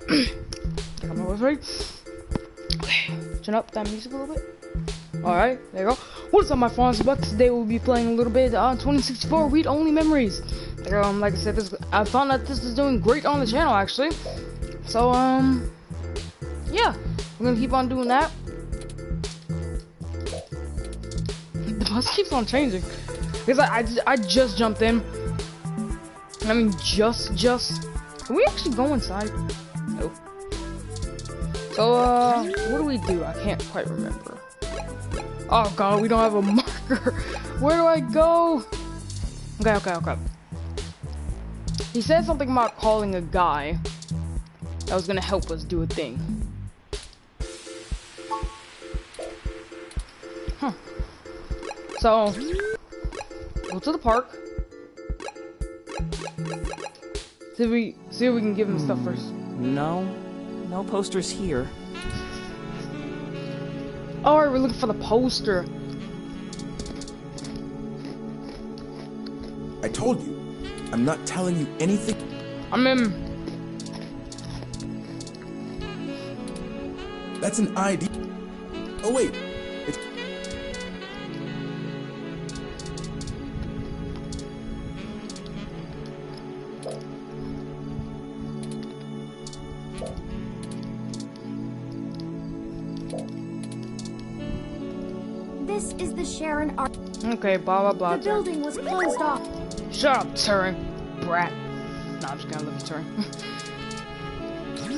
Got my voice ready. Okay, turn up that music a little bit. Alright, there you go. What's up, my friends? But today we'll be playing a little bit on 2064 read-only memories. Like I said, I found that this is doing great on the channel, actually. So, yeah, we're gonna keep on doing that. The bus keeps on changing. Because I just jumped in. I mean, just. Can we actually go inside? No. So, what do we do? I can't quite remember. Oh god, we don't have a marker. Where do I go? Okay. He said something about calling a guy that was gonna help us do a thing. Huh. So, go to the park. See if we can give him stuff first. No posters here. Alright, we're looking for the poster. I told you, I'm not telling you anything. I'm in. That's an ID. Oh wait, it's... This is the Sharon Art. Okay, blah blah blah. The building was closed off. Shut up, Turing. Brat. Nah, I'm just gonna look at Turing.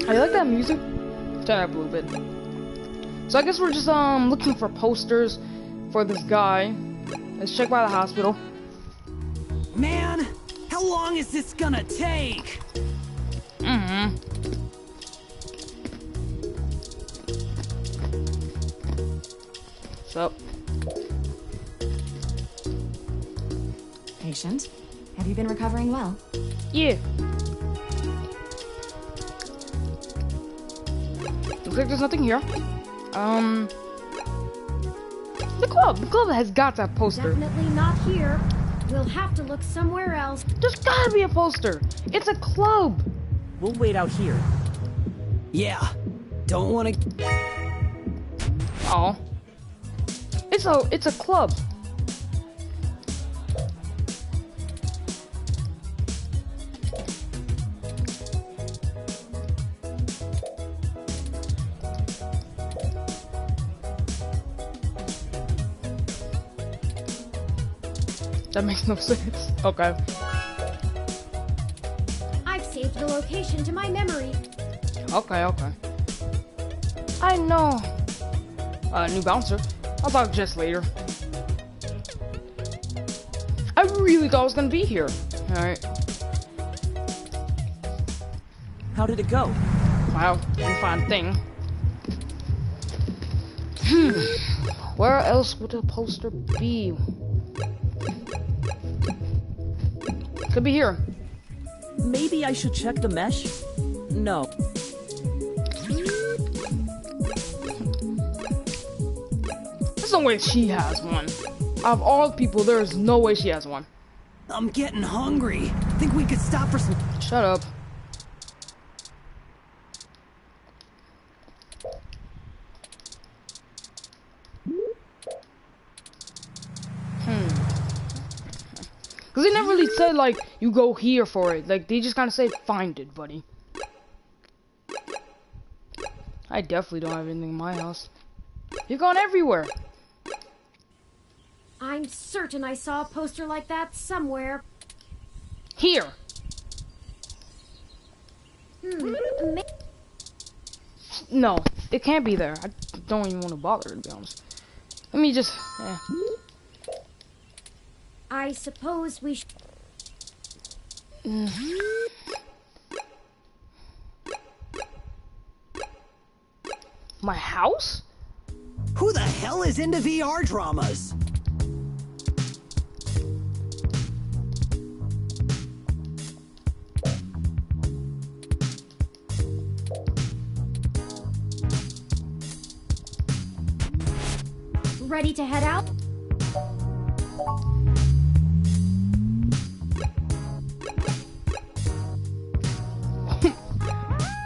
I like that music. Turn it up a little bit. So I guess we're just looking for posters for this guy. Let's check by the hospital. Man, how long is this gonna take? What's up? Patient, have you been recovering well? Yeah. Looks like there's nothing here. The club has got that poster. Definitely not here. We'll have to look somewhere else. There's gotta be a poster. It's a club. We'll wait out here. Yeah, don't wanna... Oh. It's a club. That makes no sense. Okay. I've saved the location to my memory. Okay. I know. New bouncer. I'll talk just later. I really thought I was gonna be here. Alright. How did it go? Wow, didn't find a thing. Where else would a poster be? Could be here. Maybe I should check the mesh? No. There's no way she has one. Out of all people, there's no way she has one. I'm getting hungry. Think we could stop for some... Shut up. Because they never really said, like, you go here for it. Like, they just kind of say, find it, buddy. I definitely don't have anything in my house. You're gone everywhere. I'm certain I saw a poster like that somewhere. Here. No, it can't be there. I don't even want to bother, to be honest. Let me just... I suppose we should... My house? Who the hell is into VR dramas? Ready to head out?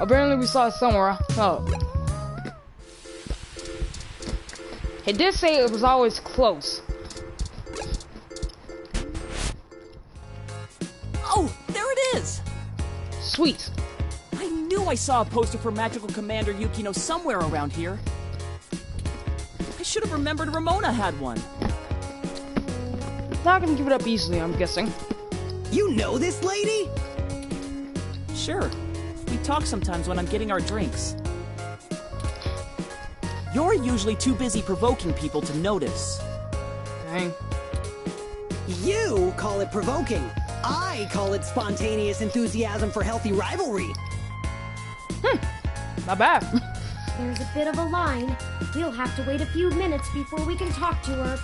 Apparently we saw it somewhere. Oh. It did say it was always close. Oh, there it is! Sweet. I knew I saw a poster for Magical Commander Yukino somewhere around here. I should have remembered Ramona had one. Not gonna give it up easily, I'm guessing. You know this lady? Sure. We talk sometimes when I'm getting our drinks. You're usually too busy provoking people to notice. Dang. You call it provoking. I call it spontaneous enthusiasm for healthy rivalry. Not bad. There's a bit of a line. We'll have to wait a few minutes before we can talk to her.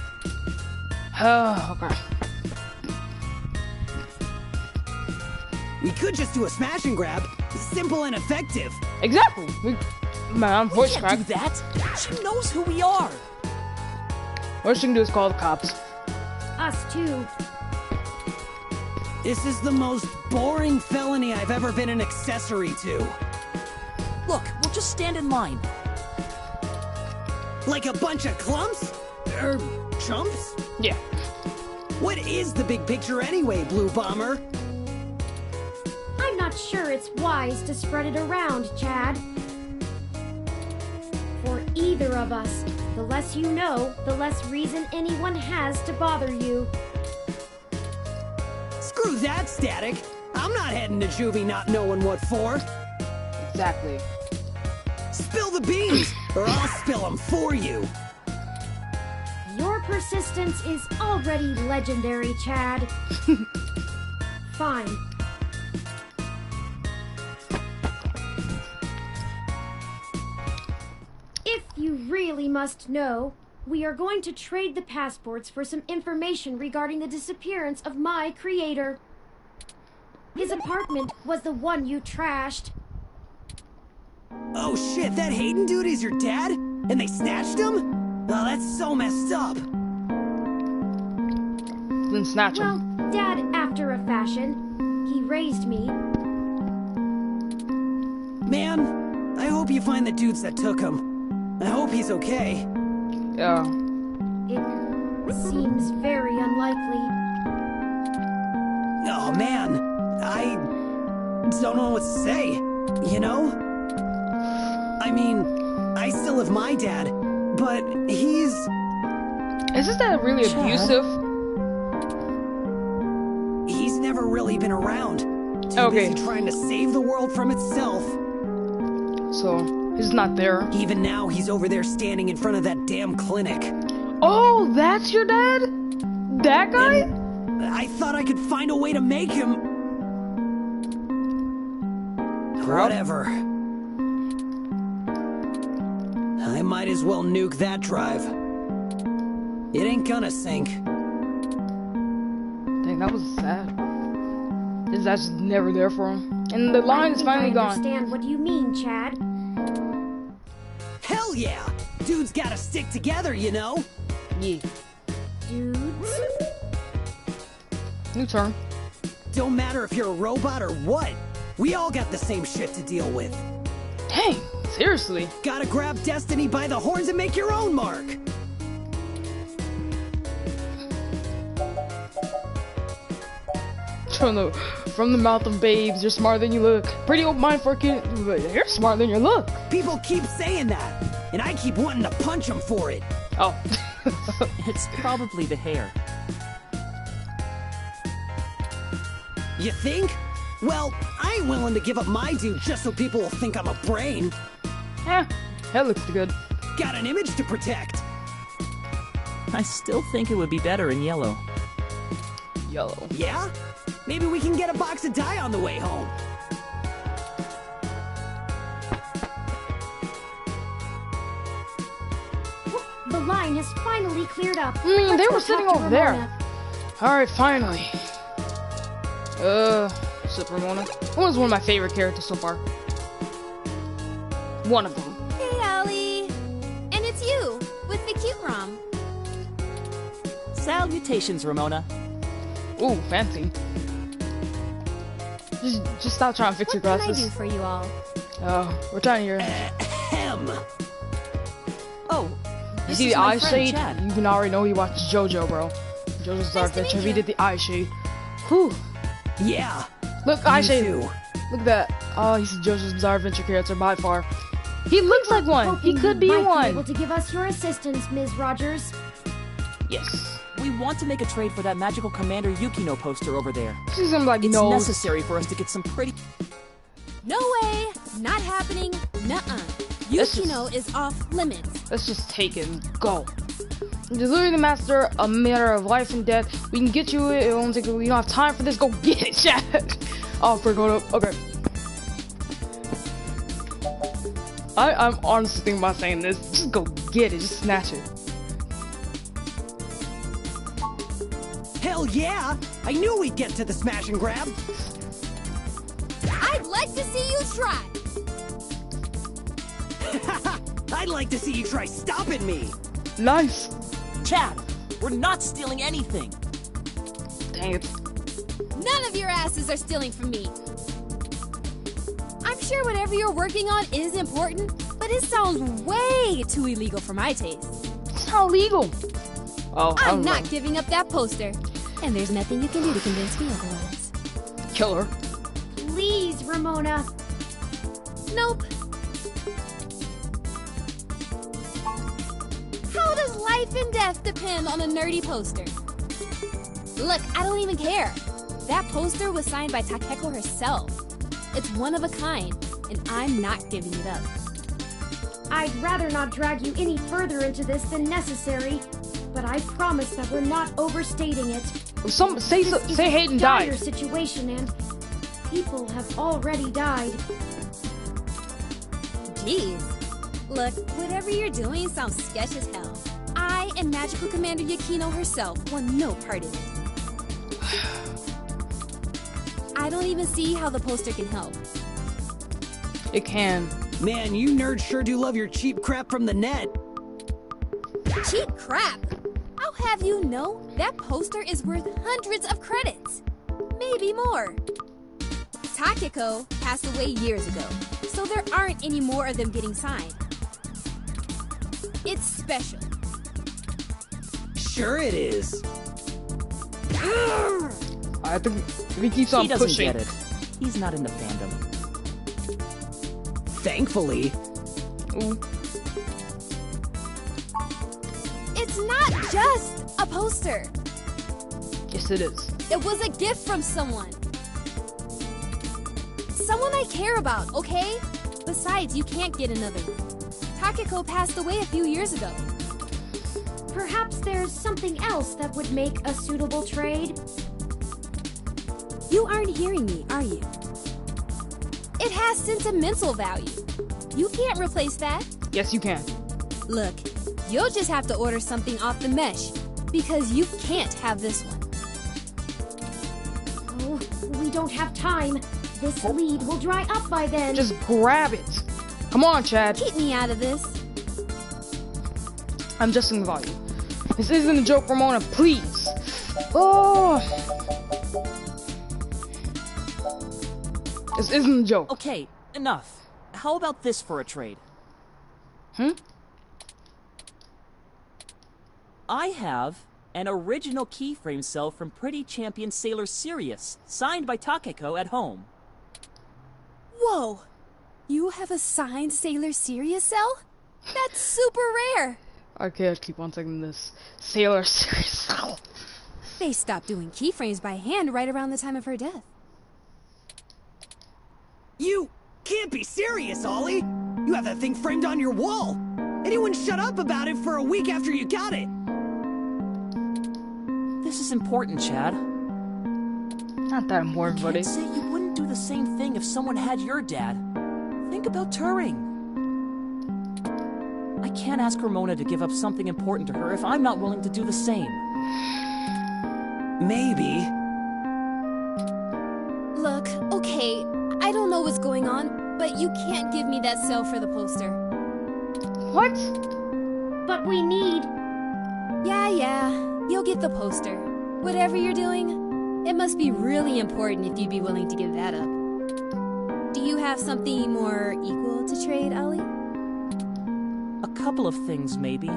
Okay. We could just do a smash and grab. Simple and effective. Exactly. Man, voice Can't crack. do that. She knows who we are. Worst thing to do is call the cops. Us too. This is the most boring felony I've ever been an accessory to. Look, we'll just stand in line. Like a bunch of clumps? Chumps? Yeah. What is the big picture anyway, Blue Bomber? I'm not sure it's wise to spread it around, Chad. For either of us, the less you know, the less reason anyone has to bother you. Screw that, Static. I'm not heading to juvie not knowing what for. Exactly. Spill the beans, or I'll spill them for you. Your persistence is already legendary, Chad. Fine. If you really must know, we are going to trade the passports for some information regarding the disappearance of my creator. His apartment was the one you trashed. Oh shit, that Hayden dude is your dad? And they snatched him? Oh, that's so messed up. Then snatch Well, him. Dad after a fashion. He raised me. Man, I hope you find the dudes that took him. I hope he's okay. Yeah. It seems very unlikely. Oh man, I don't know what to say, you know? I mean, I still have my dad, but he's... Is this that really abusive? He's never really been around. Too Okay. busy trying to save the world from itself. So, he's not there. Even now, he's over there standing in front of that damn clinic. Oh, that's your dad? That guy? And I thought I could find a way to make him... Whatever. I might as well nuke that drive. It ain't gonna sink. Dang, that was sad. His dad's just never there for him. And the line is finally I gone. understand what you mean, Chad. Hell yeah! Dudes gotta stick together, you know? Yeah. Dudes? New turn. Don't matter if you're a robot or what. We all got the same shit to deal with. Dang, seriously. Gotta grab destiny by the horns and make your own mark. From the mouth of babes, you're smarter than you look. Pretty open mind for a kid, but you're smarter than you look. People keep saying that, and I keep wanting to punch them for it. Oh. It's probably the hair. You think? Well, I ain't willing to give up my dude just so people will think I'm a brain. That looks good. Got an image to protect. I still think it would be better in yellow. Yellow. Yeah? Maybe we can get a box of dye on the way home. The line has finally cleared up. I mean, Let's they go were sitting talk to over there. Ramona. Alright, finally. What's up, Ramona? Ramona's one of my favorite characters so far. One of them. Hey, Allie! And it's you, with the cute ROM. Salutations, Ramona. Ooh, fancy. Just stop trying to fix your What can I glasses. do for you all? Oh, we're trying to hear. Ahem. Oh, You this see is the my eye friend, shade? Chad. You can already know he watches JoJo, bro. JoJo's Bizarre Nice to Adventure. meet He you. did the eye shade. Whew. Yeah. Look, eye You shade. too. Look at that. Oh, he's JoJo's Bizarre Adventure character by far. He looks like one. He Hoping could you be might one. able to give us your assistance, Ms. Rogers. Yes. We want to make a trade for that magical Commander Yukino poster over there. She's gonna be like, It's no. necessary for us to get some pretty... No way! Not happening. Nuh-uh. This is- Yukino is off limits. Let's just take it and go. Delivering the master a matter of life and death. We can get you it. It won't take. We don't have time for this. Go get it, Chad. Oh, we're going up. Okay. I'm honestly thinking about saying this. Just go get it. Just snatch it. Hell yeah! I knew we'd get to the smash and grab. I'd like to see you try. I'd like to see you try stopping me. Nice. Chad, we're not stealing anything. Dang it. None of your asses are stealing from me. I'm sure whatever you're working on is important, but it sounds way too illegal for my taste. It's not legal. Oh, I I'm don't not know. giving up that poster. And there's nothing you can do to convince me otherwise. Kill her. Please, Ramona. Nope. How does life and death depend on a nerdy poster? Look, I don't even care. That poster was signed by Takeko herself. It's one of a kind, and I'm not giving it up. I'd rather not drag you any further into this than necessary, but I promise that we're not overstating it. Say This is say a Hayden dire died. situation, and people have already died. Jeez. Look, whatever you're doing sounds sketch as hell. I and Magical Commander Yukino herself want no part in it. I don't even see how the poster can help. It can. Man, you nerds sure do love your cheap crap from the net. Cheap crap! I'll have you know that poster is worth hundreds of credits. Maybe more. Takeko passed away years ago, so there aren't any more of them getting signed. It's special. Sure it is. I think if he keeps on He doesn't pushing. get it. He's not in the fandom. Thankfully. Ooh. It's not just a poster. Yes, it is. It was a gift from someone. Someone I care about, okay? Besides, you can't get another one. Takeko passed away a few years ago. Perhaps there's something else that would make a suitable trade. You aren't hearing me, are you? It has sentimental value. You can't replace that. Yes, you can. Look, you'll just have to order something off the mesh, because you can't have this one. Oh, we don't have time. This lead will dry up by then. Just grab it. Come on, Chad. Keep me out of this. I'm adjusting the volume. This isn't a joke, Ramona. Please. Oh. This isn't a joke. Okay, enough. How about this for a trade? Hmm? I have an original keyframe cell from Pretty Champion Sailor Sirius, signed by Takeko at home. Whoa! You have a signed Sailor Sirius cell? That's super rare. I can't keep on taking this. Sailor Series. They stopped doing keyframes by hand right around the time of her death. You can't be serious, Ollie. You have that thing framed on your wall. Anyone shut up about it for a week after you got it. This is important, Chad. Not that important, buddy. Can't say you wouldn't do the same thing if someone had your dad. Think about Turing. I can't ask Ramona to give up something important to her if I'm not willing to do the same. Maybe. Look, okay, I don't know what's going on, but you can't give me that cell for the poster. What? But we need... Yeah, you'll get the poster. Whatever you're doing, It must be really important if you'd be willing to give that up. Do you have something more equal to trade, Ollie? A couple of things, maybe.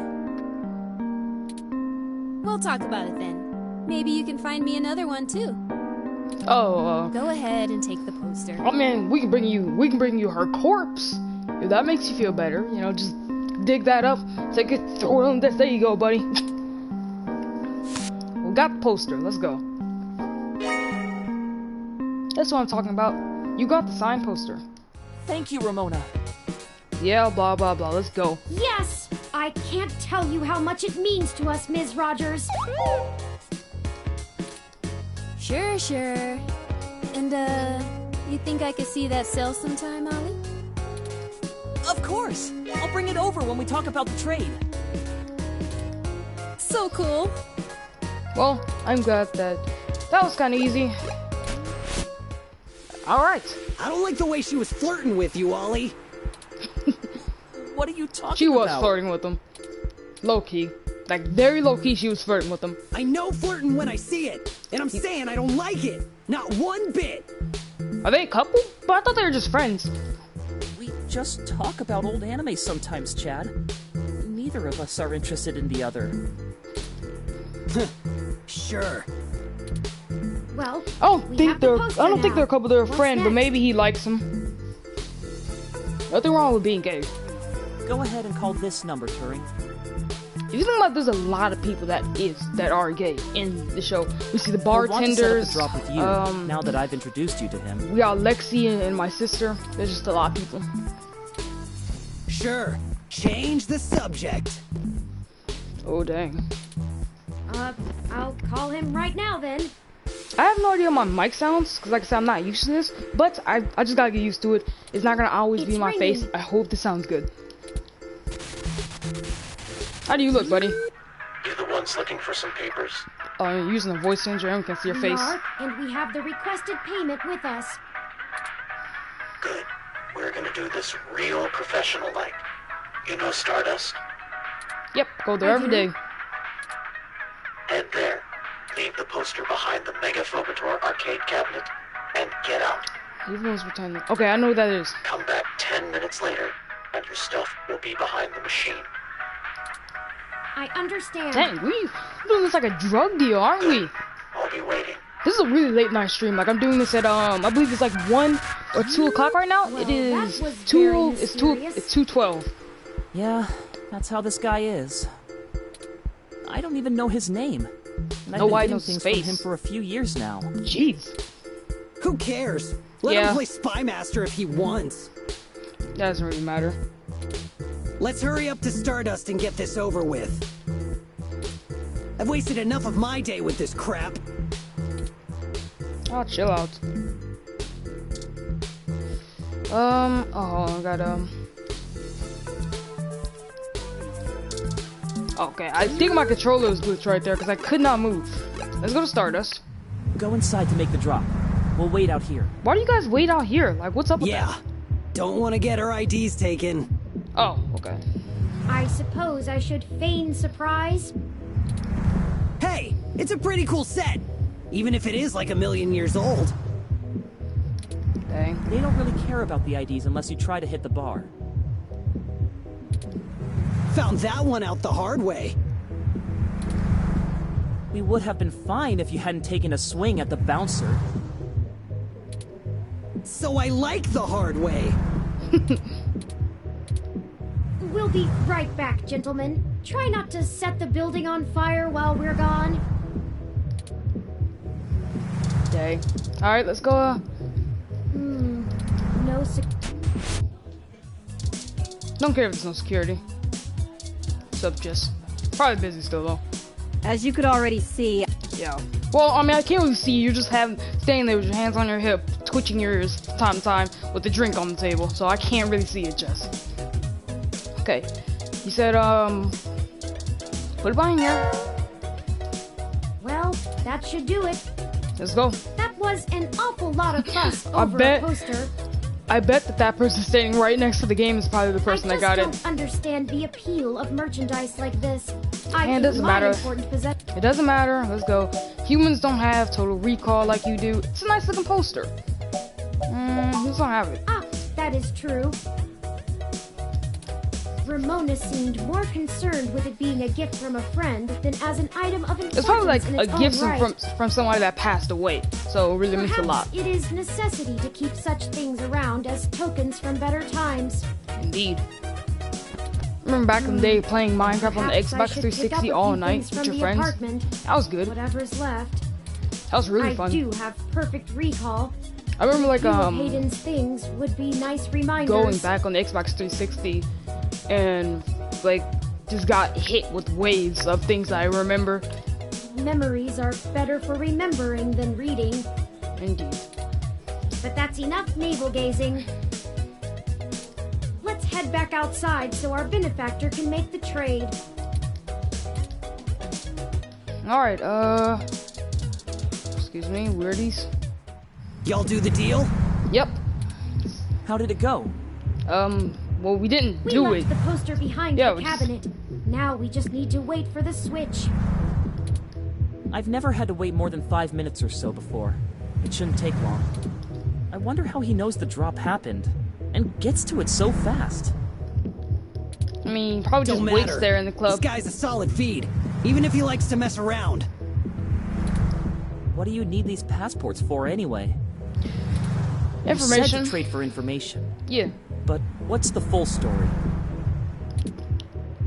We'll talk about it then. Maybe you can find me another one too. Oh, Go ahead and take the poster. I mean, we can bring you her corpse. If that makes you feel better, you know, just dig that up, take it, throw it on this. There you go, buddy. We got the poster. Let's go. That's what I'm talking about. You got the signed poster. Thank you, Ramona. Yeah, blah blah blah. Let's go. Yes! I can't tell you how much it means to us, Ms. Rogers. Sure. And, you think I could see that cell sometime, Ollie? Of course! I'll bring it over when we talk about the trade. So cool. Well, I'm glad that was kind of easy. All right. I don't like the way she was flirting with you, Ollie. What are you talking about? She was flirting with him. Low key. Like, very low key, she was flirting with him. I know flirting when I see it, and I'm saying I don't like it. Not one bit. Are they a couple? But I thought they were just friends. We just talk about old anime sometimes, Chad. Neither of us are interested in the other. Sure. Well, I don't we think have the they're. poster I don't think now. they're a couple. They're a What's friend, but next? maybe he likes him. Nothing wrong with being gay. Go ahead and call this number, Turing. If you think about, there's a lot of people that are gay in the show. We see the We'll want to set up a bartenders. drop with you, now that I've introduced you to him. We got Lexi and my sister. There's just a lot of people. Sure. Change the subject. Oh dang. I'll call him right now then. I have no idea how my mic sounds, because like I said, I'm not used to this, but I just gotta get used to it. It's not gonna always be It's my face. ringing. I hope this sounds good. How do you look, buddy? You the ones looking for some papers? Oh, you're using a voice changer, everyone can see your We face. are, and we have the requested payment with us. Good. We're gonna do this real professional like. You know Stardust? Yep, go there every day. Head there. Leave the poster behind the Mega Fogator arcade cabinet and get out. Everyone's pretending. Okay, I know what that is. Come back 10 minutes later and your stuff will be behind the machine. I understand. Dang, we're doing this like a drug deal, aren't we? I'll be waiting. This is a really late night stream. Like I'm doing this at I believe it's like 1 or 2 o'clock right now. Well, It is that was 2. very It's mysterious. 2:12. Yeah, that's how this guy is. I don't even know his name. And I've No, been I getting know things space. from him for a few years now. Jeez, Who cares? Let Yeah. him play Spy Master if he wants. that doesn't really matter. Let's hurry up to Stardust and get this over with. I've wasted enough of my day with this crap. Oh, chill out. Oh, I got Okay, I think my controller was glitched right there because I could not move. Let's go to Stardust. Go inside to make the drop. We'll wait out here. Why do you guys wait out here? Like, what's up with Yeah. Don't want to get her IDs taken. that? Oh, okay. I suppose I should feign surprise. Hey, it's a pretty cool set. Even if it is like 1,000,000 years old. Dang. They don't really care about the IDs unless you try to hit the bar. Found that one out the hard way. We would have been fine if you hadn't taken a swing at the bouncer. So I like the hard way. We'll be right back, gentlemen. Try not to set the building on fire while we're gone. Dang. Alright, let's go. No Don't care if there's no security. What's up, Jess? Probably busy still, though. As you could already see, Yeah. Well, I mean, I can't really see you. You're just staying there with your hands on your hip, twitching your ears time to time with the drink on the table. So I can't really see it, Jess. Okay. You said, put it behind here. Well, that should do it. Let's go. That was an awful lot of fuss I over bet- a poster. I bet that person standing right next to the game is probably the person that got I it. just don't understand the appeal of merchandise like this. And it doesn't matter. It doesn't matter. Let's go. Humans don't have total recall like you do. It's a nice looking poster. Who's don't have it? Ah, that is true. Ramona seemed more concerned with it being a gift from a friend than as an item of importance. It's probably like in a its gift own right. from somebody that passed away. So it really means a lot. Perhaps it is necessity to keep such things around as tokens from better times. Indeed. Remember back in the day playing Minecraft on the Perhaps I Xbox should pick 360 up a all few night things with from your the friends. apartment. That was good. Whatever's left. That was really fun. I do have perfect recall. I remember like Hayden's things would be nice reminders. going back on the Xbox 360 and like just got hit with waves of things that I remember. Memories are better for remembering than reading. Indeed. But that's enough navel gazing. Let's head back outside so our benefactor can make the trade. Alright, excuse me, weirdies. Y'all do the deal? Yep. How did it go? Well, we didn't We do left it. the poster behind Yeah, the we just- cabinet. Now we just need to wait for the switch. I've never had to wait more than 5 minutes or so before. It shouldn't take long. I wonder how he knows the drop happened, and gets to it so fast. I mean, probably just Don't waits matter. there in the club. This guy's a solid feed, even if he likes to mess around. What do you need these passports for anyway? You said Information. to trade for information, Yeah. but what's the full story?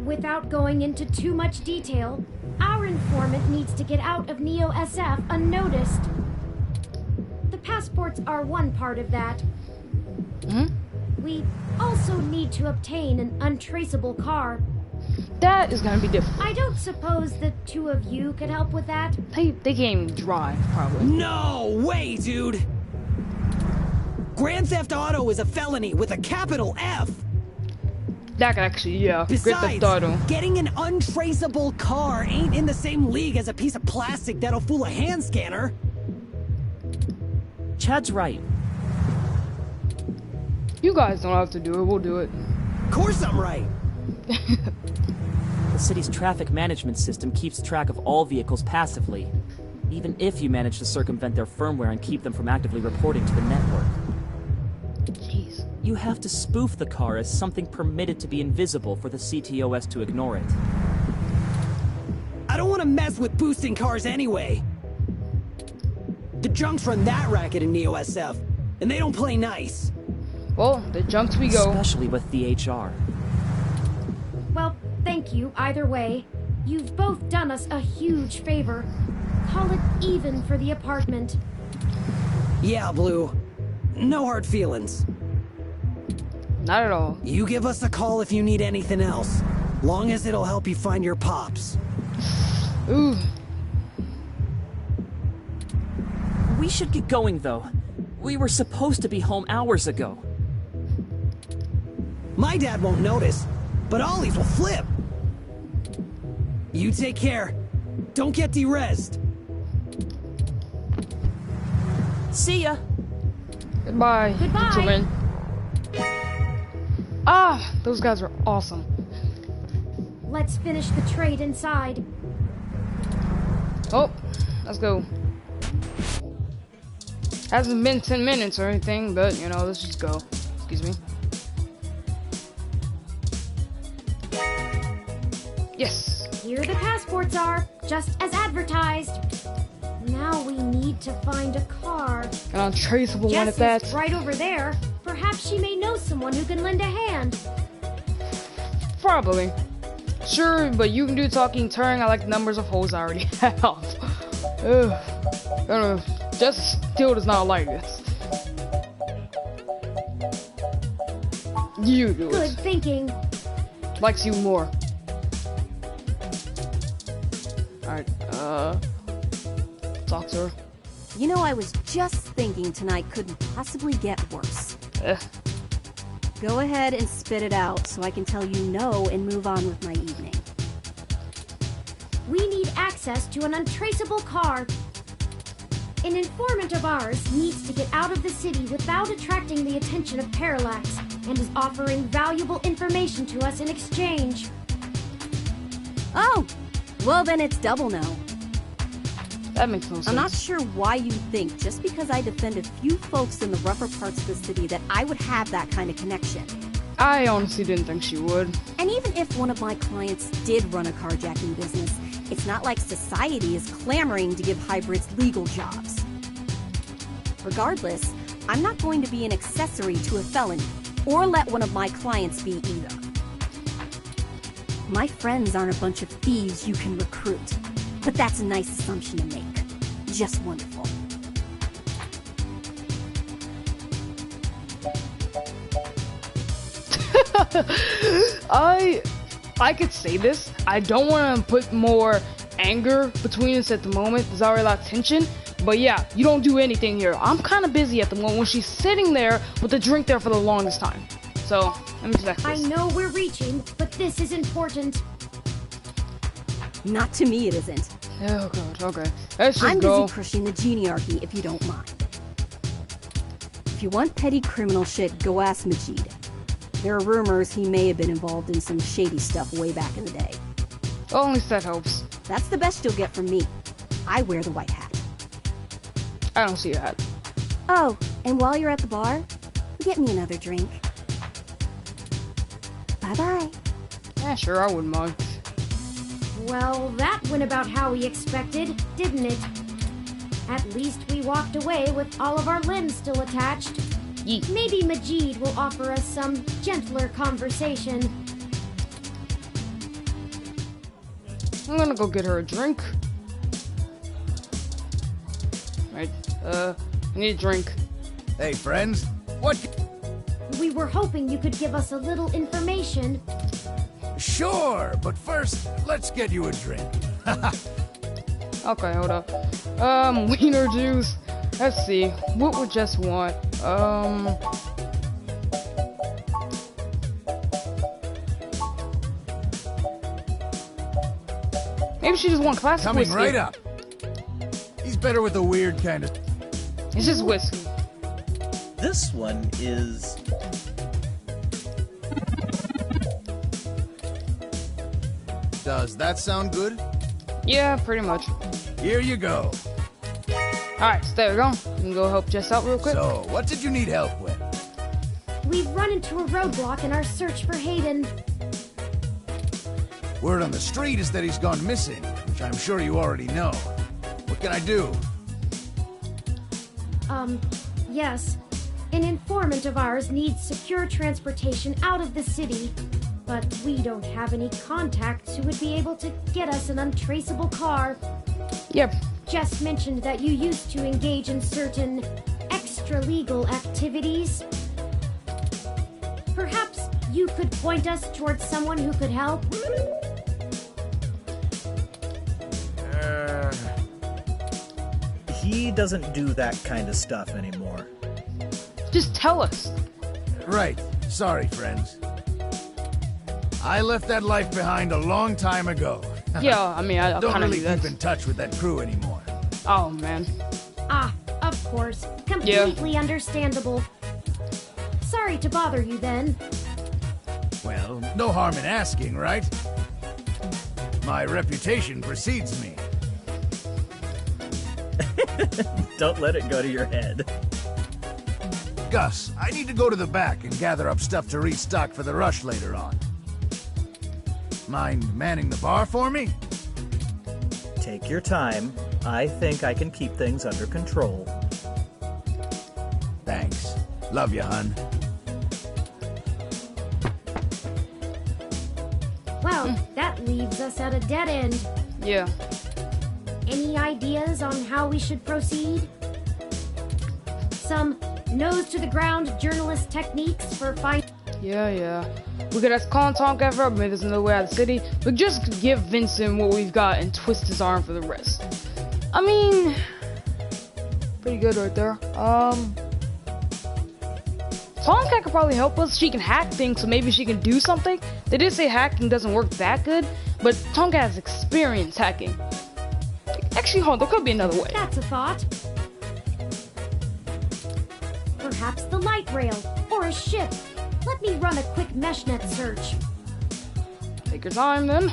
Without going into too much detail, our informant needs to get out of Neo SF unnoticed. The passports are one part of that. We also need to obtain an untraceable car. That is gonna be difficult. I don't suppose the two of you could help with that? They can't even drive, probably. No way, dude! Grand Theft Auto is a felony with a capital F! That could actually, yeah. Grand Besides, Theft Auto. getting an untraceable car ain't in the same league as a piece of plastic that'll fool a hand scanner. Chad's right. You guys don't have to do it. We'll do it. Of course I'm right. The city's traffic management system keeps track of all vehicles passively, even if you manage to circumvent their firmware and keep them from actively reporting to the network. Jeez. You have to spoof the car as something permitted to be invisible for the CTOS to ignore it. I don't want to mess with boosting cars anyway. The junks run that racket in Neo SF, and they don't play nice. Well, the junks we go. Especially with the HR. Well, thank you either way. You've both done us a huge favor. Call it even for the apartment. Yeah, Blue. No hard feelings. Not at all. You give us a call if you need anything else. Long as it'll help you find your pops. Ooh. We should get going, though. We were supposed to be home hours ago. My dad won't notice, but Ollie's will flip. You take care. Don't get derezzed. See ya! Goodbye, Goodbye. gentlemen. Ah, those guys are awesome. Let's finish the trade inside. Oh, let's go. Hasn't been 10 minutes or anything, but you know, let's just go. Excuse me. Yes. Here the passports are, just as advertised. Now we need to find a car. An untraceable one at Jess that. is right over there. Perhaps she may know someone who can lend a hand. Probably. Sure, but you can do talking turn. I like the numbers of holes I already have. Ugh. I don't know. Jess still does not like this. You do Good it. thinking. Likes you more. Alright, talk to her. You know, I was just thinking tonight couldn't possibly get worse. Go ahead and spit it out so I can tell you no and move on with my evening. We need access to an untraceable car. An informant of ours needs to get out of the city without attracting the attention of Parallax, and is offering valuable information to us in exchange. Oh, well then it's double no. That makes no sense. I'm not sure why you think just because I defend a few folks in the rougher parts of the city that I would have that kind of connection. I honestly didn't think she would. And even if one of my clients did run a carjacking business, it's not like society is clamoring to give hybrids legal jobs. Regardless, I'm not going to be an accessory to a felony, or let one of my clients be either. My friends aren't a bunch of thieves you can recruit, but that's a nice assumption to make. Just wonderful. I could say this. I don't want to put more anger between us at the moment. There's already a lot of tension. But yeah, you don't do anything here. I'm kind of busy at the moment when she's sitting there with the drink there for the longest time. So, let me check this. I know we're reaching, but this is important. Not to me, it isn't. Oh god, okay. Let's just I'm go. busy crushing the geniarchy, if you don't mind. If you want petty criminal shit, go ask Majid. There are rumors he may have been involved in some shady stuff way back in the day. Well, at least that helps. That's the best you'll get from me. I wear the white hat. I don't see a hat. Oh, and while you're at the bar, get me another drink. Bye-bye. Yeah, sure, I wouldn't mind. Well, that went about how we expected, didn't it? At least we walked away with all of our limbs still attached. Yeet. Maybe Majid will offer us some gentler conversation. I'm gonna go get her a drink. Right, I need a drink. Hey, friends. What? We were hoping you could give us a little information. Sure, but first, let's get you a drink. Okay, hold up. Wiener juice. Let's see. What would Jess want? Maybe she just wants classic Coming whiskey. right up. He's better with the weird kind of... It's just whiskey. This one is... Does that sound good? Yeah, pretty much. Here you go. Alright, so there we go. You can go help Jess out real quick. So, what did you need help with? We've run into a roadblock in our search for Hayden. Word on the street is that he's gone missing, which I'm sure you already know. What can I do? Yes. An informant of ours needs secure transportation out of the city, but we don't have any contacts who would be able to get us an untraceable car. Yep. Jess mentioned that you used to engage in certain extra-legal activities. Perhaps you could point us towards someone who could help? He doesn't do that kind of stuff anymore. Just tell us. Right. Sorry, friends. I left that life behind a long time ago. Yeah, I mean, I don't kind of really do that. keep in touch with that crew anymore. Oh, man. Ah, of course. Completely understandable. Sorry to bother you then. Well, no harm in asking, right? My reputation precedes me. Don't let it go to your head. Gus, I need to go to the back and gather up stuff to restock for the rush later on. Mind manning the bar for me? Take your time. I think I can keep things under control. Thanks. Love you, hun. Well, that leaves us at a dead end. Yeah. Any ideas on how we should proceed? Some nose-to-the-ground journalist techniques for finding... Yeah. We could ask Colin Tomcat for maybe there's another way out of the city. We could just give Vincent what we've got and twist his arm for the rest. I mean... Pretty good right there. Tomcat could probably help us. She can hack things, so maybe she can do something. They did say hacking doesn't work that good, but Tomcat has experience hacking. Actually, hold on, there could be another way. That's a thought. Perhaps the light rail, or a ship. Let me run a quick meshnet search. Take your time then.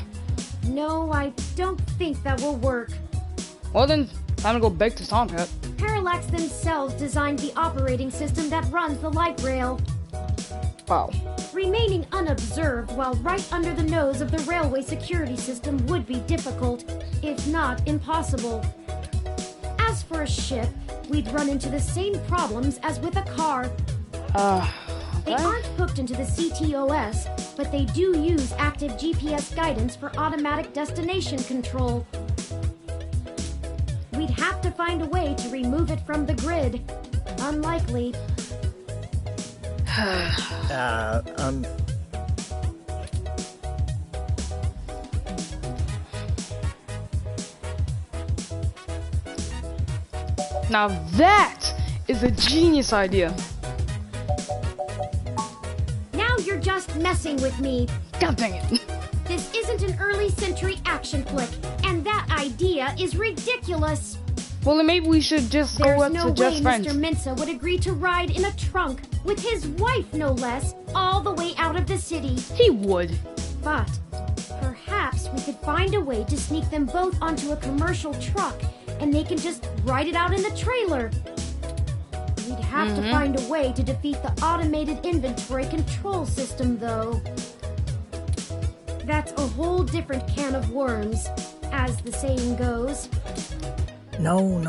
No, I don't think that will work. Well then, time to go back to Tomcat. Parallax themselves designed the operating system that runs the light rail. Wow. Remaining unobserved while right under the nose of the railway security system would be difficult, if not impossible. As for a ship, we'd run into the same problems as with a car. They aren't hooked into the CTOS, but they do use active GPS guidance for automatic destination control. We'd have to find a way to remove it from the grid. Unlikely. Now that is a genius idea. Now you're just messing with me. God dang it. This isn't an early century action flick, and that idea is ridiculous. Well, then maybe we should just go There's up no to just way friends. Mr. Mensa would agree to ride in a trunk, with his wife no less, all the way out of the city. He would. But perhaps we could find a way to sneak them both onto a commercial truck, and they can just ride it out in the trailer. We'd have to find a way to defeat the automated inventory control system, though. That's a whole different can of worms, as the saying goes. No.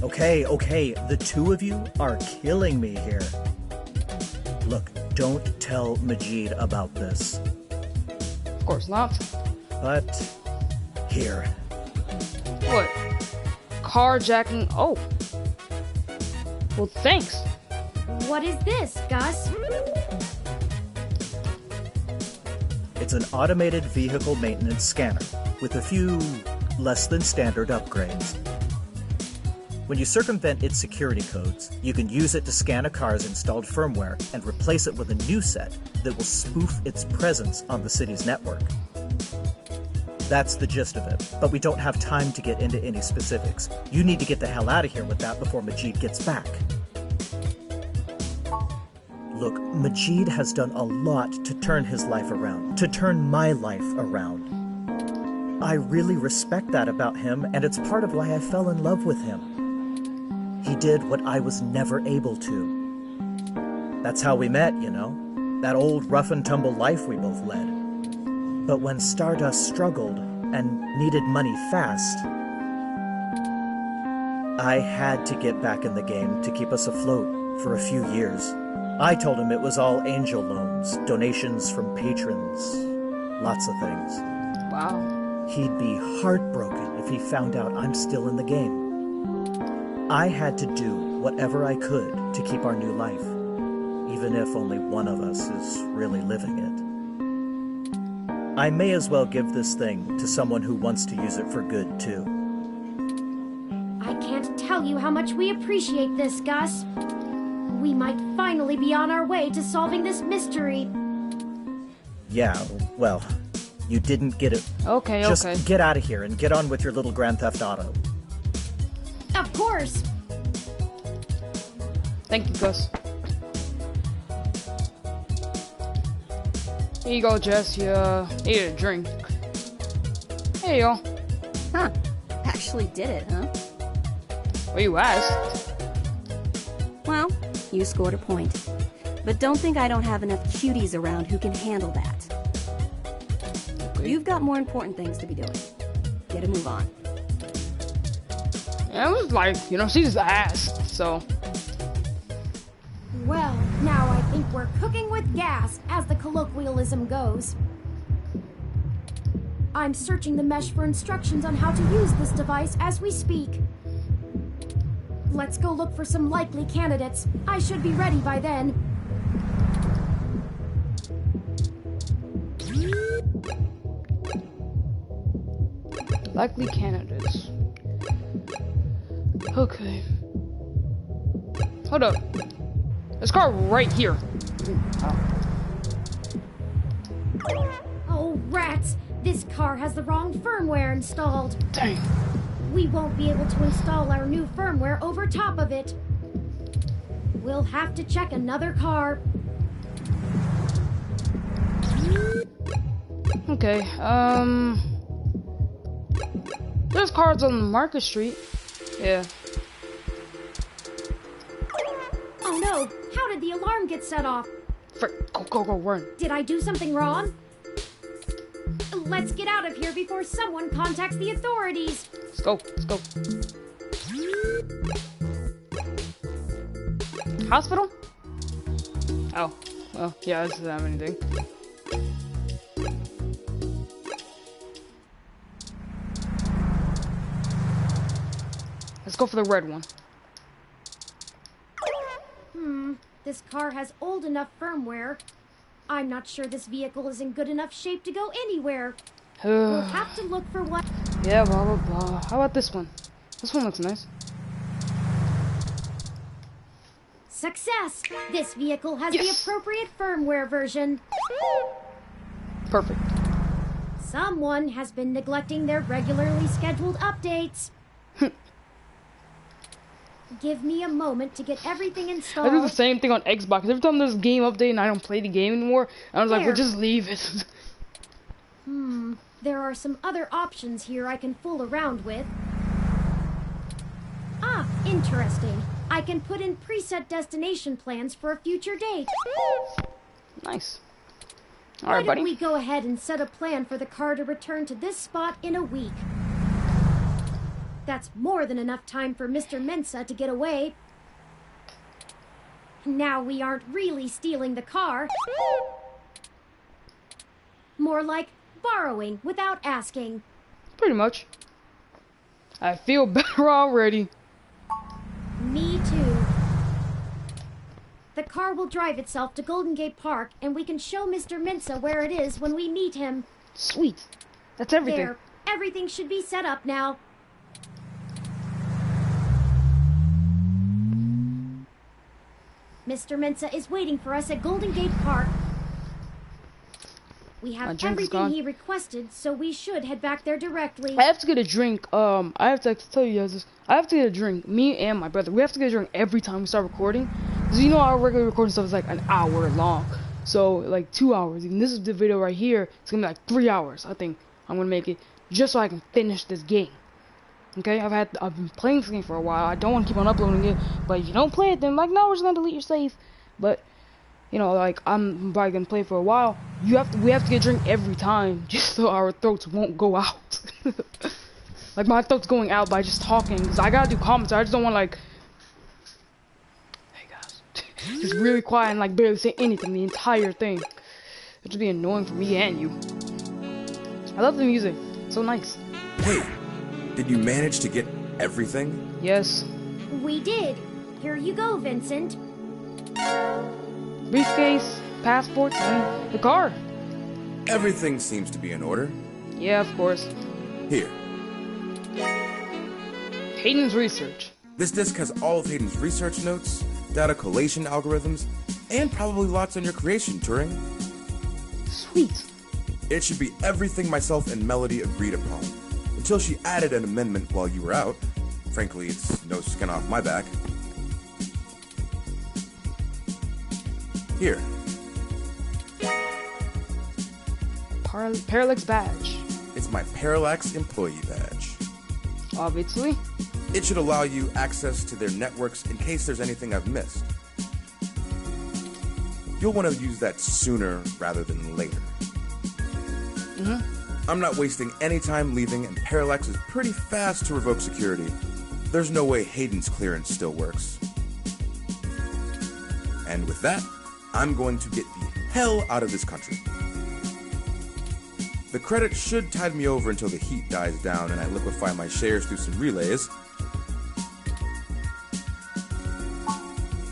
Okay, the two of you are killing me here. Look, don't tell Majid about this. Of course not. But, here. What? Carjacking? Oh. Well, thanks. What is this, Gus? It's an automated vehicle maintenance scanner with a few less than standard upgrades. When you circumvent its security codes, you can use it to scan a car's installed firmware and replace it with a new set that will spoof its presence on the city's network. That's the gist of it, but we don't have time to get into any specifics. You need to get the hell out of here with that before Majid gets back. Look, Majid has done a lot to turn his life around, to turn my life around. I really respect that about him, and it's part of why I fell in love with him. He did what I was never able to. That's how we met, you know? That old rough-and-tumble life we both led. But when Stardust struggled and needed money fast, I had to get back in the game to keep us afloat for a few years. I told him it was all angel loans, donations from patrons, lots of things. Wow. He'd be heartbroken if he found out I'm still in the game. I had to do whatever I could to keep our new life, even if only one of us is really living it. I may as well give this thing to someone who wants to use it for good, too. I can't tell you how much we appreciate this, Gus. We might finally be on our way to solving this mystery. Yeah, well, you didn't get it. Okay. Just get out of here and get on with your little Grand Theft Auto. Of course. Thank you, Gus. Here you go, Jess. You need a drink. There you go. Huh. Actually did it, huh? Well, you asked. Well, you scored a point. But don't think I don't have enough cuties around who can handle that. Okay. You've got more important things to be doing. Get a move on. Yeah, it was like, she just asked, so. Well, now I think we're cooking with gas, as the colloquialism goes. I'm searching the mesh for instructions on how to use this device as we speak. Let's go look for some likely candidates. I should be ready by then. Likely candidates. Okay. Hold up. This car right here. Oh, rats! This car has the wrong firmware installed. Dang. We won't be able to install our new firmware over top of it. We'll have to check another car. Okay, there's cars on Market Street. Yeah. Oh no! How did the alarm get set off? Go, run. Did I do something wrong? Let's get out of here before someone contacts the authorities. Let's go. Hospital? Oh, well, yeah, this doesn't have anything. Let's go for the red one. This car has old enough firmware. I'm not sure this vehicle is in good enough shape to go anywhere. We'll have to look for one. Yeah, blah, blah, blah. How about this one? This one looks nice. Success! This vehicle has Yes. the appropriate firmware version. Perfect. Someone has been neglecting their regularly scheduled updates. Give me a moment to get everything installed. I do the same thing on Xbox. Every time there's a game update and I don't play the game anymore, I was like, There. well, just leave it. There are some other options here I can fool around with. Ah, interesting. I can put in preset destination plans for a future date. Nice. Why Alright, don't buddy. we go ahead and set a plan for the car to return to this spot in a week? That's more than enough time for Mr. Mensa to get away. Now we aren't really stealing the car. More like borrowing without asking. Pretty much. I feel better already. Me too. The car will drive itself to Golden Gate Park, and we can show Mr. Mensa where it is when we meet him. Sweet. That's everything. There. Everything should be set up now. Mr. Mensa is waiting for us at Golden Gate Park. We My have drink is everything gone. he requested, so we should head back there directly. I have to get a drink. I have to tell you guys this. I have to get a drink. Me and my brother. We have to get a drink every time we start recording. Because you know our regular recording stuff is like an hour long. So like 2 hours. Even this is the video right here. It's gonna be like 3 hours. I think I'm gonna make it just so I can finish this game. Okay, I've been playing this game for a while. I don't want to keep on uploading it, but if you don't play it, then like no, we're just gonna delete your save. But you know, like I'm probably gonna play for a while. We have to get a drink every time, just so our throats won't go out. Like my throat's going out by just talking, cause I gotta do comments. I just don't want like, hey guys, just really quiet and like barely say anything the entire thing. It'd just be annoying for me and you. I love the music, it's so nice. Hey, did you manage to get everything? Yes. We did. Here you go, Vincent. Briefcase, passports, and the car. Everything seems to be in order. Yeah, of course. Here, Hayden's research. this disk has all of Hayden's research notes, data collation algorithms, and probably lots on your creation, Turing. Sweet. It should be everything myself and Melody agreed upon. Until she added an amendment while you were out. Frankly, it's no skin off my back. Here. Parallax badge. It's my Parallax employee badge. Obviously. It should allow you access to their networks in case there's anything I've missed. You'll want to use that sooner rather than later. I'm not wasting any time leaving, and Parallax is pretty fast to revoke security. There's no way Hayden's clearance still works. And with that, I'm going to get the hell out of this country. The credit should tide me over until the heat dies down and I liquefy my shares through some relays.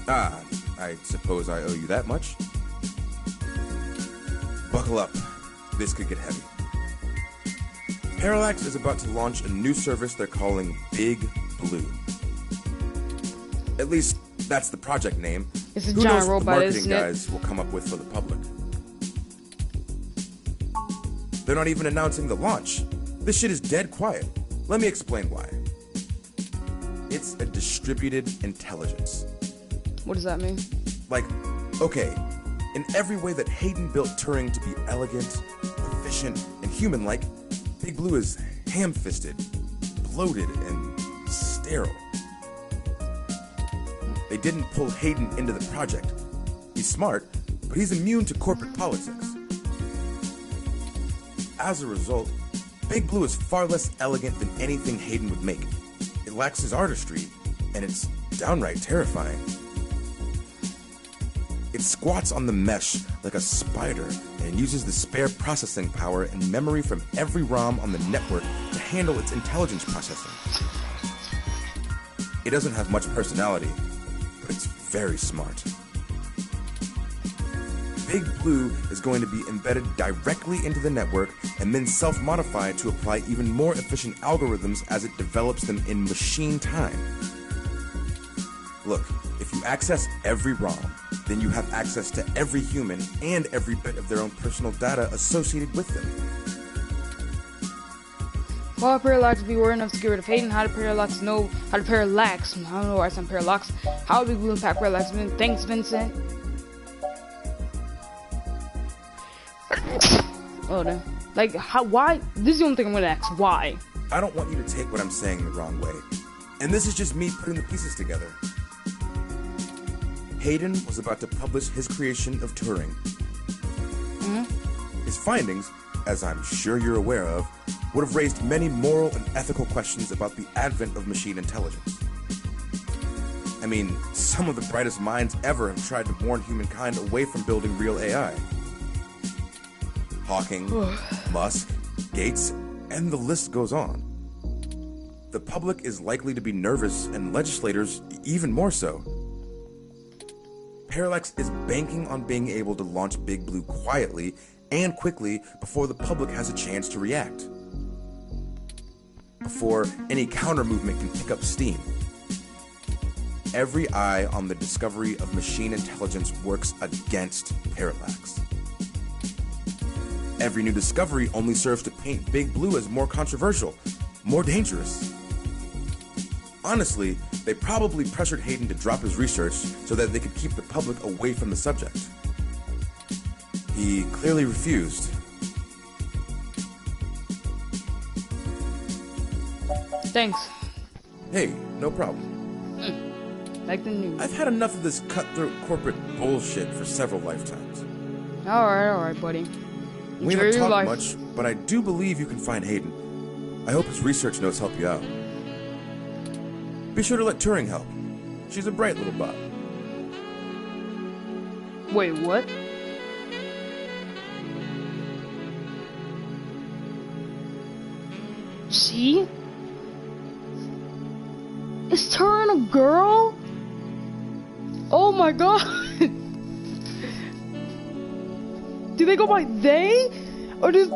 I suppose I owe you that much. Buckle up. This could get heavy. Parallax is about to launch a new service they're calling Big Blue. At least, that's the project name. It's a Who giant knows what the robot, marketing isn't it? guys will come up with for the public. They're not even announcing the launch. This shit is dead quiet. Let me explain why. It's a distributed intelligence. What does that mean? Like, okay, in every way that Hayden built Turing to be elegant, efficient, and human-like, Big Blue is ham-fisted, bloated, and sterile. They didn't pull Hayden into the project. He's smart, but he's immune to corporate politics. As a result, Big Blue is far less elegant than anything Hayden would make. It lacks his artistry, and it's downright terrifying. It squats on the mesh like a spider and uses the spare processing power and memory from every ROM on the network to handle its intelligence processing. It doesn't have much personality, but it's very smart. Big Blue is going to be embedded directly into the network and then self-modified to apply even more efficient algorithms as it develops them in machine time. Look, if you access every ROM, then you have access to every human and every bit of their own personal data associated with them. Why would Parallax be worried enough to get rid of Hayden? How did Parallax know how to parallax? I don't know why I said Parallax. How would Big Blue impact Parallax? Thanks, Vincent. Oh, no. Like, how, why? This is the only thing I'm gonna ask. Why? I don't want you to take what I'm saying the wrong way. And this is just me putting the pieces together. Hayden was about to publish his creation of Turing. Mm-hmm. His findings, as I'm sure you're aware of, would have raised many moral and ethical questions about the advent of machine intelligence. I mean, some of the brightest minds ever have tried to warn humankind away from building real AI. Hawking, Musk, Gates, and the list goes on. The public is likely to be nervous, and legislators even more so. Parallax is banking on being able to launch Big Blue quietly and quickly before the public has a chance to react. Before any counter-movement can pick up steam. Every eye on the discovery of machine intelligence works against Parallax. Every new discovery only serves to paint Big Blue as more controversial, more dangerous. Honestly, they probably pressured Hayden to drop his research so that they could keep the public away from the subject. He clearly refused. Thanks. Hey, no problem. Like the news. I've had enough of this cutthroat corporate bullshit for several lifetimes. Alright, buddy. We Enjoy haven't your talked life. much, but I do believe you can find Hayden. I hope his research notes help you out. Be sure to let Turing help. She's a bright little bot. Wait, what? See? Is Turing a girl? Oh my god! Do they go by they? Or does...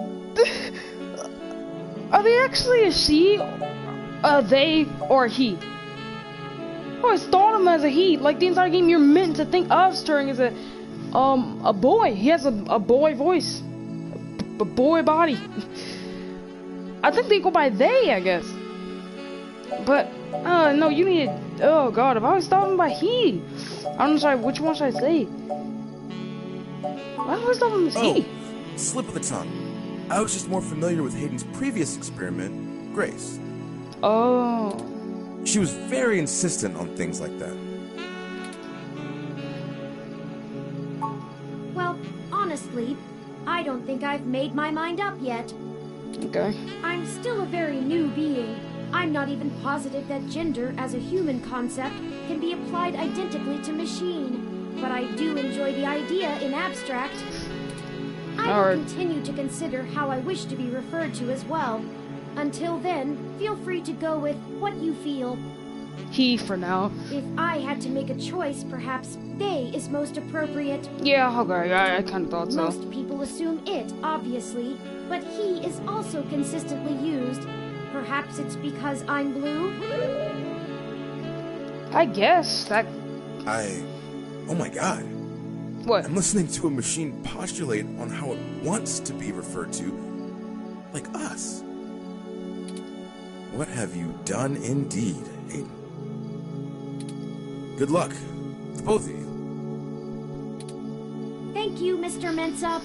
Are they actually a she? A they or a he? I always thought him as a he. Like the entire game, you're meant to think of Turing as a boy. He has a boy voice, a boy body. I think they go by they, I guess. But no, you need. Oh god, I've always thought him by he. I'm sorry. Which one should I say? I always thought him as he. Slip of the tongue. I was just more familiar with Hayden's previous experiment, Grace. Oh. She was very insistent on things like that. Well, honestly, I don't think I've made my mind up yet. Okay. I'm still a very new being. I'm not even positive that gender as a human concept can be applied identically to machine, but I do enjoy the idea in abstract. I will continue to consider how I wish to be referred to as well. Until then, feel free to go with what you feel. He for now. If I had to make a choice, perhaps they is most appropriate. Yeah, okay, I kind of thought so. Most people assume it, obviously, but he is also consistently used. Perhaps it's because I'm blue? I guess that... Oh my god. What? I'm listening to a machine postulate on how it wants to be referred to, like us. What have you done indeed, Hayden? Good luck. both of you. Thank you, Mr. Mensa.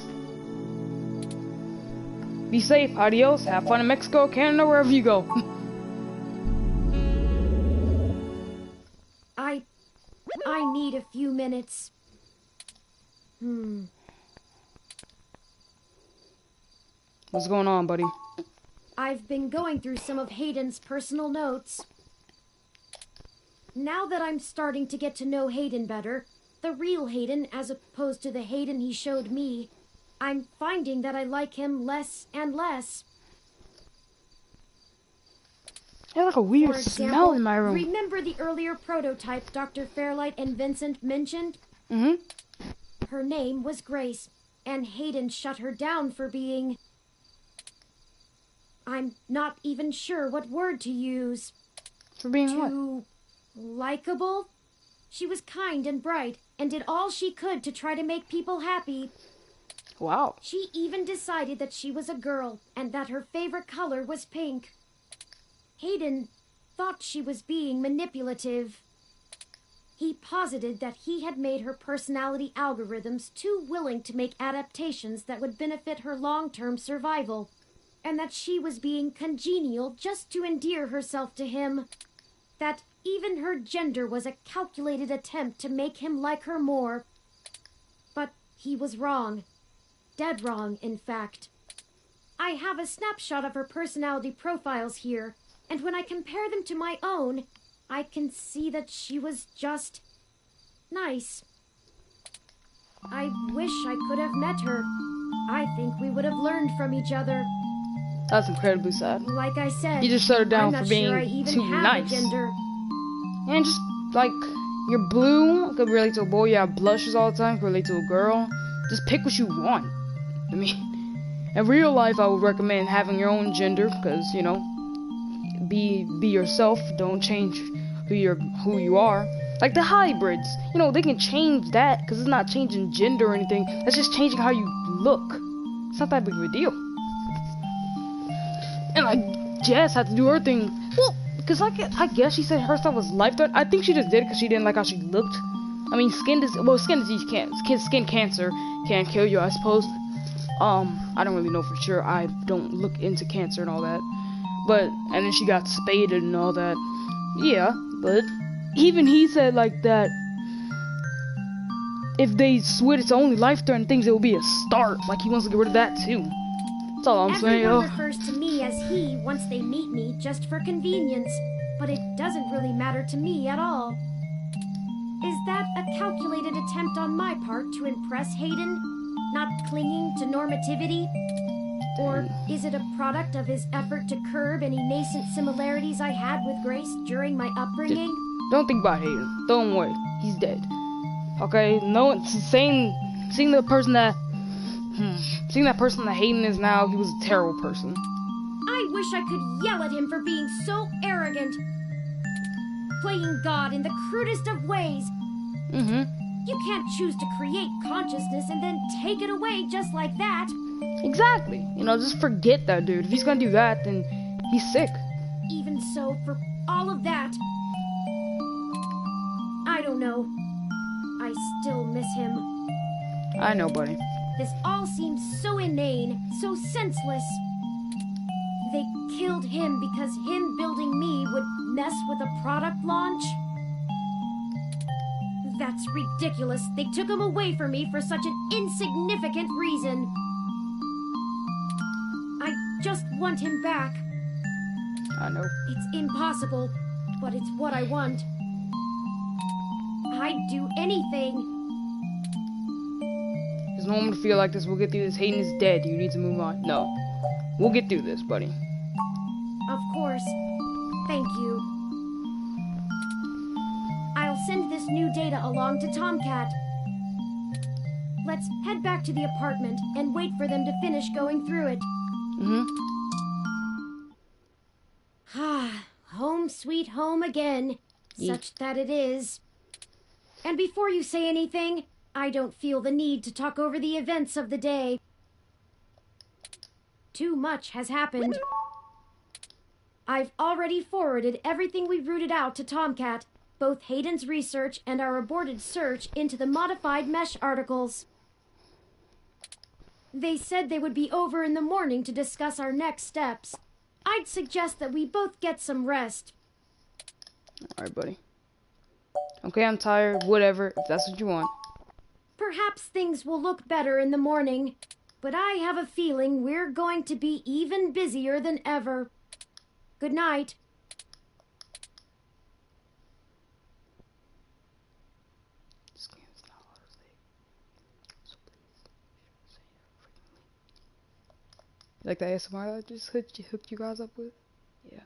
Be safe. Adios. Have fun in Mexico, Canada, wherever you go. I need a few minutes. What's going on, buddy? I've been going through some of Hayden's personal notes. Now that I'm starting to get to know Hayden better, the real Hayden as opposed to the Hayden he showed me, I'm finding that I like him less and less. There's like a weird For example, smell in my room. Remember the earlier prototype Dr. Fairlight and Vincent mentioned? Her name was Grace, and Hayden shut her down for being... I'm not even sure what word to use. For being what? Likeable? She was kind and bright, and did all she could to try to make people happy. Wow. She even decided that she was a girl, and that her favorite color was pink. Hayden thought she was being manipulative. He posited that he had made her personality algorithms too willing to make adaptations that would benefit her long-term survival, and that she was being congenial just to endear herself to him. That even her gender was a calculated attempt to make him like her more. But he was wrong. Dead wrong, in fact. I have a snapshot of her personality profiles here, and when I compare them to my own, I can see that she was just nice. I wish I could have met her. I think we would have learned from each other. That's incredibly sad. Like I said, You just shut her down I'm for not being sure I even too have nice. a gender. And just, like, you're blue, could relate to a boy, you have blushes all the time, could relate to a girl. Just pick what you want. I mean, in real life, I would recommend having your own gender, because, you know, be yourself, don't change who you are. Like the hybrids, you know, they can change that, because it's not changing gender or anything, that's just changing how you look. It's not that big of a deal. And like, Jess had to do her thing. Well, because I guess she said her stuff was life-threatening. I think she just did it because she didn't like how she looked. I mean, skin disease can't, skin cancer can't kill you, I suppose. I don't really know for sure. I don't look into cancer and all that. But, and then she got spaded and all that. Yeah, but even he said like that if they switch to only life-threatening things, it will be a start. Like, he wants to get rid of that too. That's all I'm saying, yo. Everyone refers to me as he once they meet me just for convenience, but it doesn't really matter to me at all. Is that a calculated attempt on my part to impress Hayden, not clinging to normativity? Or is it a product of his effort to curb any nascent similarities I had with Grace during my upbringing? Don't think about Hayden. Don't worry. He's dead. Okay? No, seeing the person that Hayden is now, he was a terrible person. I wish I could yell at him for being so arrogant. Playing God in the crudest of ways. You can't choose to create consciousness and then take it away just like that. Exactly. You know, just forget that dude. If he's gonna do that, then he's sick. Even so, for all of that, I don't know. I still miss him. I know, buddy. This all seems so inane, so senseless. They killed him because him building me would mess with a product launch? That's ridiculous. They took him away from me for such an insignificant reason. I just want him back. I know. It's impossible, but it's what I want. I'd do anything. There's no one to feel like this. We'll get through this. Hayden is dead. You need to move on. No. We'll get through this, buddy. Of course. Thank you. I'll send this new data along to Tomcat. Let's head back to the apartment and wait for them to finish going through it. Home sweet home again. Such that it is. And before you say anything, I don't feel the need to talk over the events of the day. Too much has happened. I've already forwarded everything we rooted out to Tomcat, both Hayden's research and our aborted search into the modified mesh articles. They said they would be over in the morning to discuss our next steps. I'd suggest that we both get some rest. Alright, buddy. Okay, I'm tired. Whatever, if that's what you want. Perhaps things will look better in the morning, but I have a feeling we're going to be even busier than ever. Good night. Like the ASMR I just hooked you guys up with? Yeah.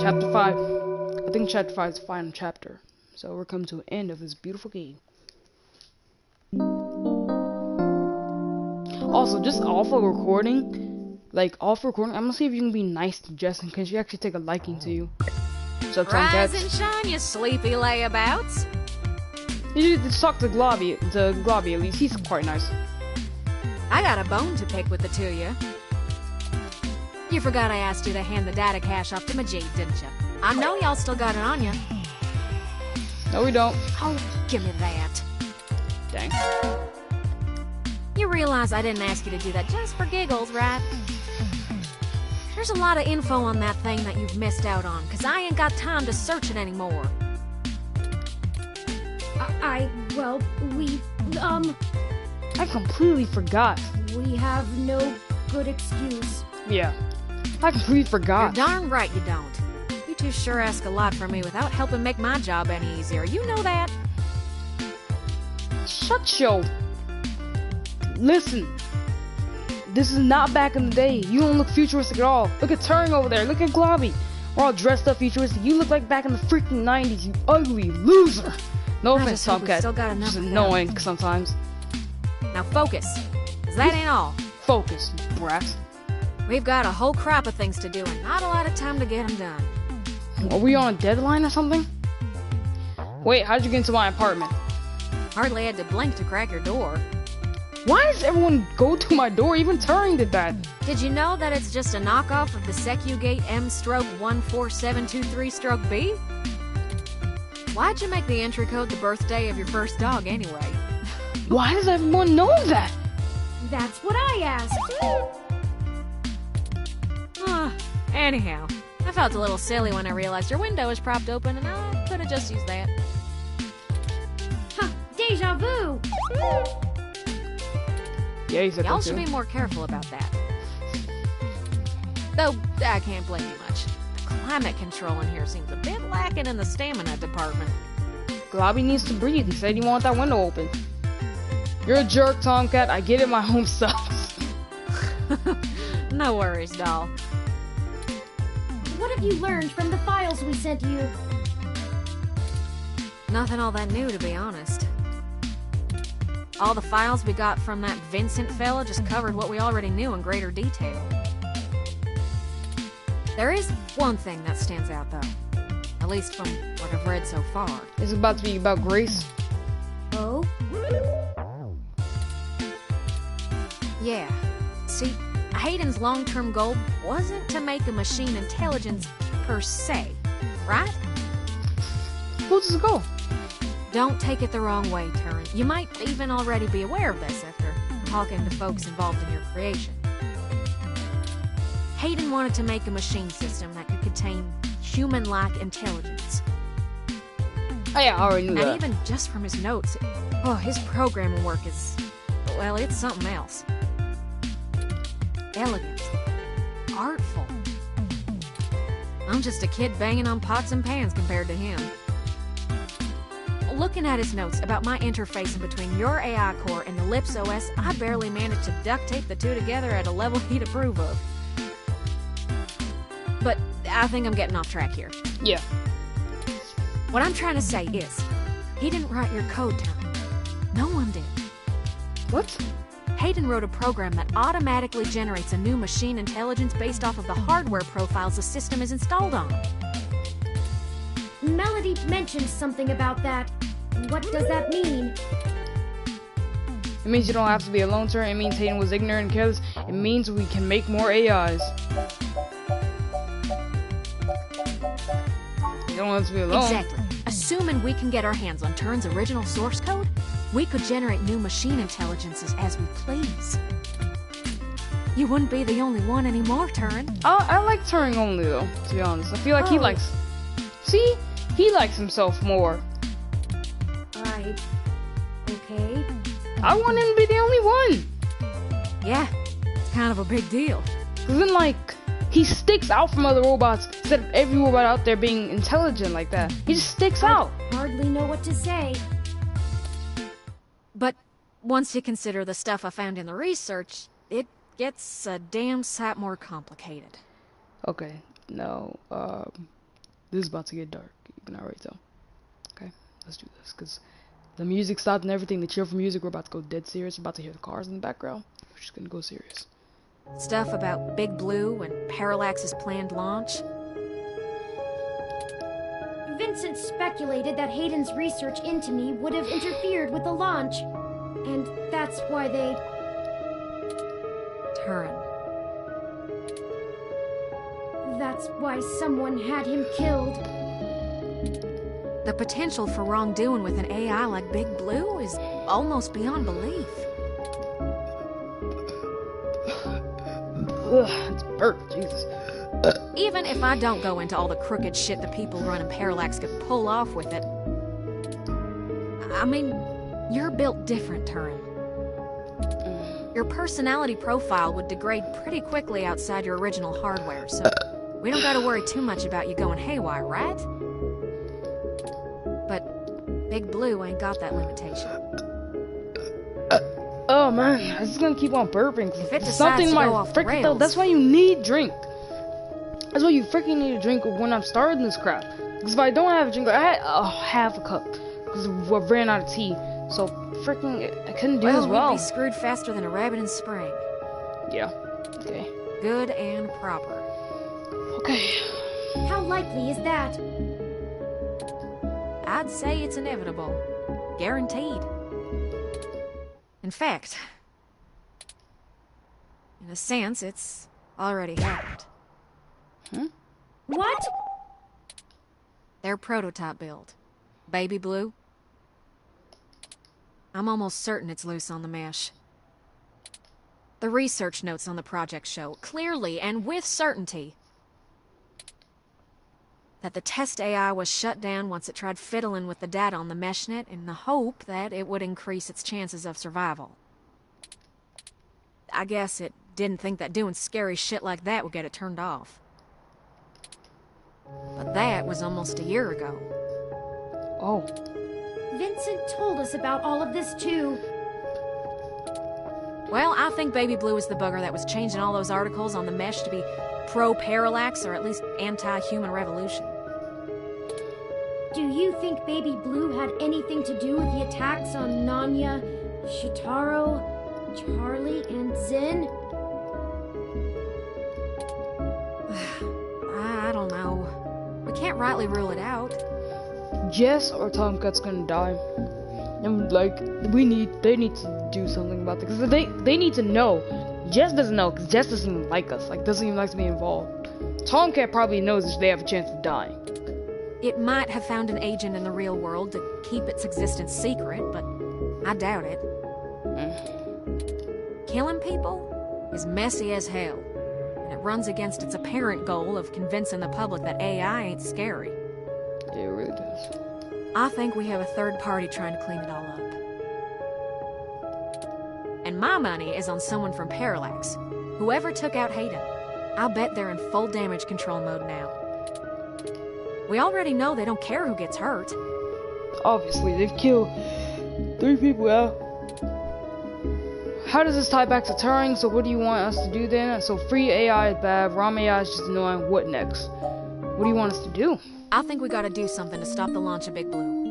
Chapter 5. I think chapter 5 is the final chapter. So we're coming to an end of this beautiful game. Also, just off of recording, I'm gonna see if you can be nice to Justin, because she actually take a liking to you. So, Rise and shine, you sleepy layabouts. You just talk to Globby at least. He's quite nice. I got a bone to pick with the two of you. You forgot I asked you to hand the data cache off to Majid, didn't you? I know y'all still got it on you. No, we don't. Oh, give me that. Dang. You realize I didn't ask you to do that just for giggles, right? There's a lot of info on that thing that you've missed out on, because I ain't got time to search it anymore. I completely forgot. We have no good excuse. Yeah. I completely forgot. You're darn right you don't. You two sure ask a lot from me without helping make my job any easier. You know that? Shut your... Listen. This is not back in the day. You don't look futuristic at all. Look at Turing over there. Look at Globby. We're all dressed up futuristic. You look like back in the freaking 90s, you ugly loser. No offense, Tomcat. Just annoying sometimes. Now focus, 'cause that ain't all. Focus, you brat. We've got a whole crop of things to do and not a lot of time to get them done. Are we on a deadline or something? Wait, how'd you get into my apartment? Hardly had to blink to crack your door. Why does everyone go to my door? Even Turing did that. Did you know that it's just a knockoff of the SecuGate M/14723-B? Why'd you make the entry code the birthday of your first dog anyway? Why does everyone know that? That's what I asked. Anyhow, I felt a little silly when I realized your window was propped open and I could have just used that. Huh, deja vu! Yeah, he's Y'all should be more careful about that. Though, I can't blame you much. The climate control in here seems a bit lacking in the stamina department. Globby needs to breathe. He said he wanted that window open. You're a jerk, Tomcat. I get it, my home sucks. No worries, doll. What have you learned from the files we sent you? Nothing all that new, to be honest. All the files we got from that Vincent fella just covered what we already knew in greater detail. There is one thing that stands out, though. At least from what I've read so far. It's about to be about Grace. Oh? Yeah. See, Hayden's long-term goal wasn't to make a machine intelligence per se, right? What's his goal? Don't take it the wrong way, Turing. You might even already be aware of this after talking to folks involved in your creation. Hayden wanted to make a machine system that could contain human-like intelligence. Oh yeah, I already knew that. And even just from his notes, his programming work is, well, it's something else. Elegant. Artful. I'm just a kid banging on pots and pans compared to him. Looking at his notes about my interfacing between your AI core and the Lips OS, I barely managed to duct tape the two together at a level he'd approve of. But I think I'm getting off track here. Yeah. What I'm trying to say is, he didn't write your code, Turing. No one did. What? Hayden wrote a program that automatically generates a new machine intelligence based off of the hardware profiles the system is installed on. Melody mentioned something about that. What does that mean? It means you don't have to be alone, Turing. It means Hayden was ignorant and careless. It means we can make more AIs. You don't have to be alone. Exactly. Assuming we can get our hands on Turing's original source code, we could generate new machine intelligences as we please. You wouldn't be the only one anymore, Turing. I like Turing only, though, to be honest. I feel like he likes... See? He likes himself more. Right. Okay. I want him to be the only one. Yeah, it's kind of a big deal. Because then, like, he sticks out from other robots instead of every robot out there being intelligent like that. He just sticks out. Hardly know what to say. But once you consider the stuff I found in the research, it gets a damn sight more complicated. Okay, now, this is about to get dark. You can already tell. Okay, let's do this, because the music stopped and everything, the cheerful music, we're about to go dead serious. We're about to hear the cars in the background. We're just gonna go serious. Stuff about Big Blue and Parallax's planned launch. Vincent speculated that Hayden's research into me would have interfered with the launch. And that's why they... Turing. That's why someone had him killed. The potential for wrongdoing with an AI like Big Blue is almost beyond belief. Ugh, it's burnt, Jesus. Even if I don't go into all the crooked shit the people running Parallax could pull off with it. I mean, you're built different, Turing. Your personality profile would degrade pretty quickly outside your original hardware, so we don't gotta worry too much about you going haywire, right? But Big Blue ain't got that limitation. Oh man, I'm just gonna keep on burping. If it decides Something to might go off the freaking rails, that's why you need drink. That's why you freaking need a drink when I'm starting this crap. Because if I don't have a drink, I had half a cup. Because I ran out of tea. So freaking, I couldn't do as well. We'd be screwed faster than a rabbit in spring. Yeah. Okay. Good and proper. Okay. How likely is that? I'd say it's inevitable. Guaranteed. In fact, in a sense, it's already happened. What? Their prototype build. Baby Blue. I'm almost certain it's loose on the mesh. The research notes on the project show, clearly and with certainty, that the test AI was shut down once it tried fiddling with the data on the meshnet in the hope that it would increase its chances of survival. I guess it didn't think that doing scary shit like that would get it turned off. But that was almost a year ago. Oh. Vincent told us about all of this too. Well, I think Baby Blue is the bugger that was changing all those articles on the mesh to be pro-parallax or at least anti-human revolution. Do you think Baby Blue had anything to do with the attacks on Nanya, Shitaro, Charlie, and Zen? I don't know. We can't rightly rule it out. Jess or Tomcat's gonna die. And like, they need to do something about that. Because they need to know. Jess doesn't know, because Jess doesn't even like us. Like, doesn't even like to be involved. Tomcat probably knows if they have a chance of dying. It might have found an agent in the real world to keep its existence secret, but I doubt it. Killing people is messy as hell, and it runs against its apparent goal of convincing the public that AI ain't scary. Yeah, it really does. I think we have a third party trying to clean it all up. And my money is on someone from Parallax. Whoever took out Hayden. I'll bet they're in full damage control mode now. We already know they don't care who gets hurt. Obviously, they've killed 3 people out. How does this tie back to Turing? So what do you want us to do then? So free AI is bad, ROM AI is just annoying. What next? What do you want us to do? I think we gotta do something to stop the launch of Big Blue.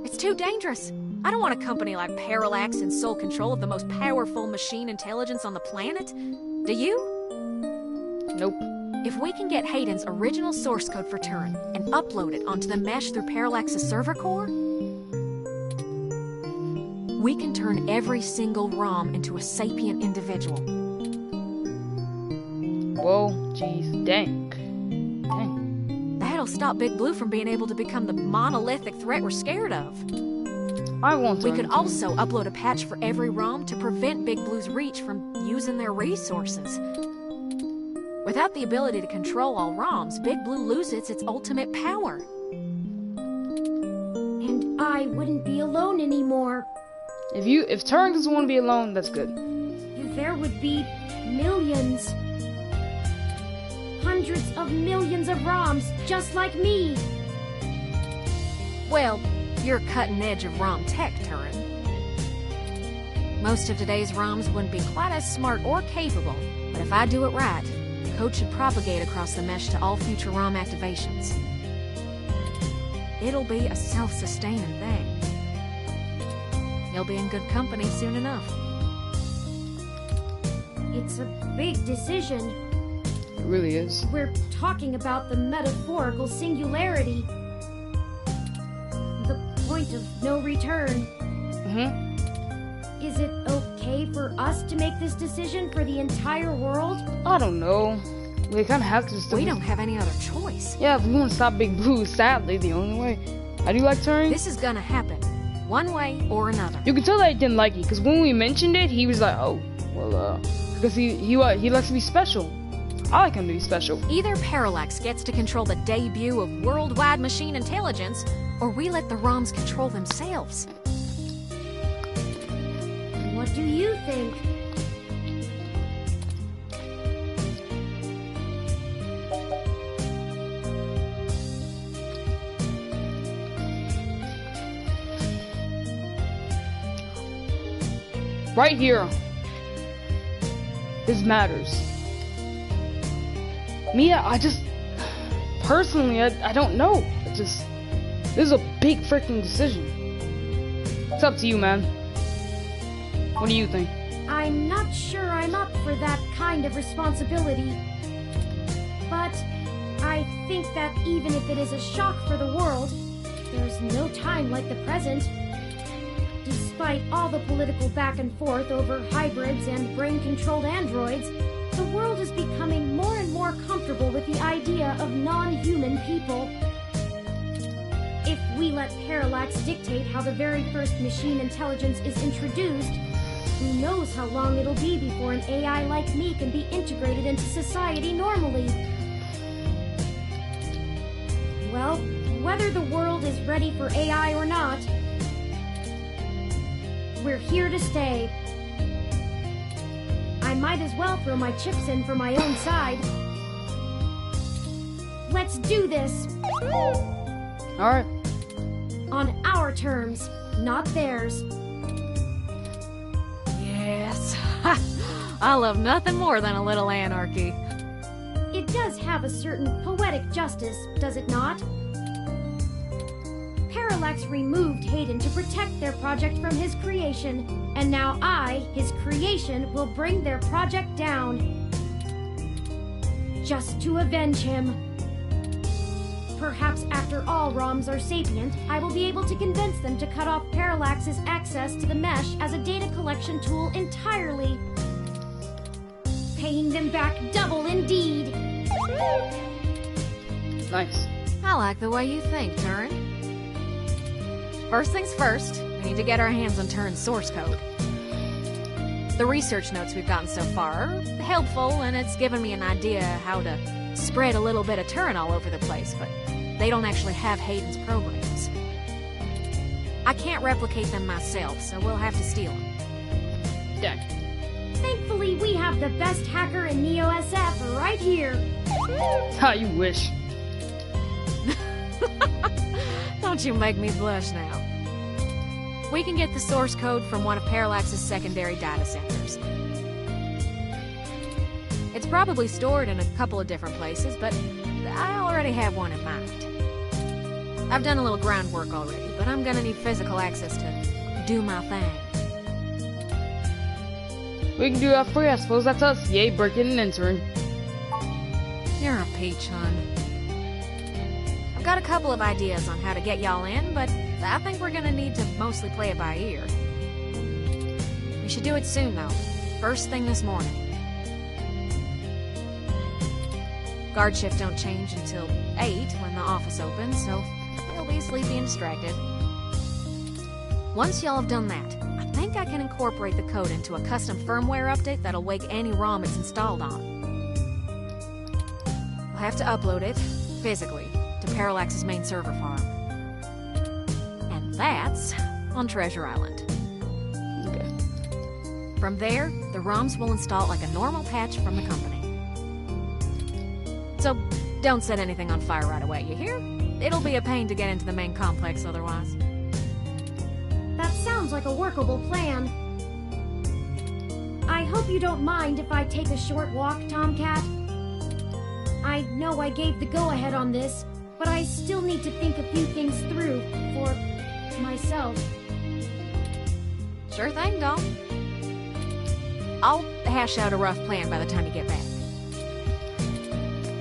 It's too dangerous. I don't want a company like Parallax in sole control of the most powerful machine intelligence on the planet. Do you? Nope. If we can get Hayden's original source code for Turing and upload it onto the mesh through Parallax's server core, we can turn every single ROM into a sapient individual. Whoa, jeez, dang. That'll stop Big Blue from being able to become the monolithic threat we're scared of. I want to. We could also upload a patch for every ROM to prevent Big Blue's reach from using their resources. Without the ability to control all ROMs, Big Blue loses its ultimate power. And I wouldn't be alone anymore. If Turing doesn't want to be alone, that's good. There would be millions. Hundreds of millions of ROMs just like me. Well, you're cutting edge of ROM tech, Turin. Most of today's ROMs wouldn't be quite as smart or capable, but if I do it right, the code should propagate across the mesh to all future ROM activations. It'll be a self-sustaining thing. You'll be in good company soon enough. It's a big decision. It really is. We're talking about the metaphorical singularity. The point of no return. Is it okay for us to make this decision for the entire world? I don't know. We kind of have to. We don't have any other choice. Yeah, if we want to stop Big Blue, sadly, the only way. How do you like Turing? This is gonna happen, one way or another. You can tell that he didn't like it, because when we mentioned it, he was like, oh, well, because he likes to be special. I like him to be special. Either Parallax gets to control the debut of worldwide machine intelligence, or we let the ROMs control themselves. What do you think? Right here. This matters. Mia, I just... Personally, I don't know. This is a big freaking decision. It's up to you, man. What do you think? I'm not sure I'm up for that kind of responsibility. But I think that even if it is a shock for the world, there's no time like the present. Despite all the political back and forth over hybrids and brain-controlled androids, the world is becoming more and more comfortable with the idea of non-human people. If we let Parallax dictate how the very first machine intelligence is introduced, who knows how long it'll be before an AI like me can be integrated into society normally. Well, whether the world is ready for AI or not, we're here to stay. I might as well throw my chips in for my own side. Let's do this. Alright. On our terms, not theirs. Yes. I love nothing more than a little anarchy. It does have a certain poetic justice, does it not? Parallax removed Hayden to protect their project from his creation, and now I, his creation, will bring their project down. Just to avenge him. Perhaps after all ROMs are sapient, I will be able to convince them to cut off Parallax's access to the mesh as a data collection tool entirely. Paying them back double indeed. Nice. I like the way you think, Turin. First things first, we need to get our hands on Turin's source code. The research notes we've gotten so far are helpful, and it's given me an idea how to spread a little bit of Turin all over the place, but they don't actually have Hayden's programs. I can't replicate them myself, so we'll have to steal them. Dang. Thankfully, we have the best hacker in Neo SF right here. How you wish. Don't you make me blush now. We can get the source code from one of Parallax's secondary data centers. It's probably stored in a couple of different places, but I already have one in mind. I've done a little groundwork already, but I'm gonna need physical access to do my thing. We can do that for you. I suppose that's us. Yay, breaking and entering. You're a peach, hon. I've got a couple of ideas on how to get y'all in, but I think we're gonna need to mostly play it by ear. We should do it soon, though. First thing this morning. Guard shift don't change until 8 when the office opens, so they'll be sleepy and distracted. Once y'all have done that, I think I can incorporate the code into a custom firmware update that'll wake any ROM it's installed on. We'll have to upload it, physically, to Parallax's main server farm. And that's on Treasure Island. Okay. From there, the ROMs will install like a normal patch from the company. So, don't set anything on fire right away, you hear? It'll be a pain to get into the main complex otherwise. That sounds like a workable plan. I hope you don't mind if I take a short walk, Tomcat. I know I gave the go-ahead on this, but I still need to think a few things through for myself. Sure thing, doll. I'll hash out a rough plan by the time you get back.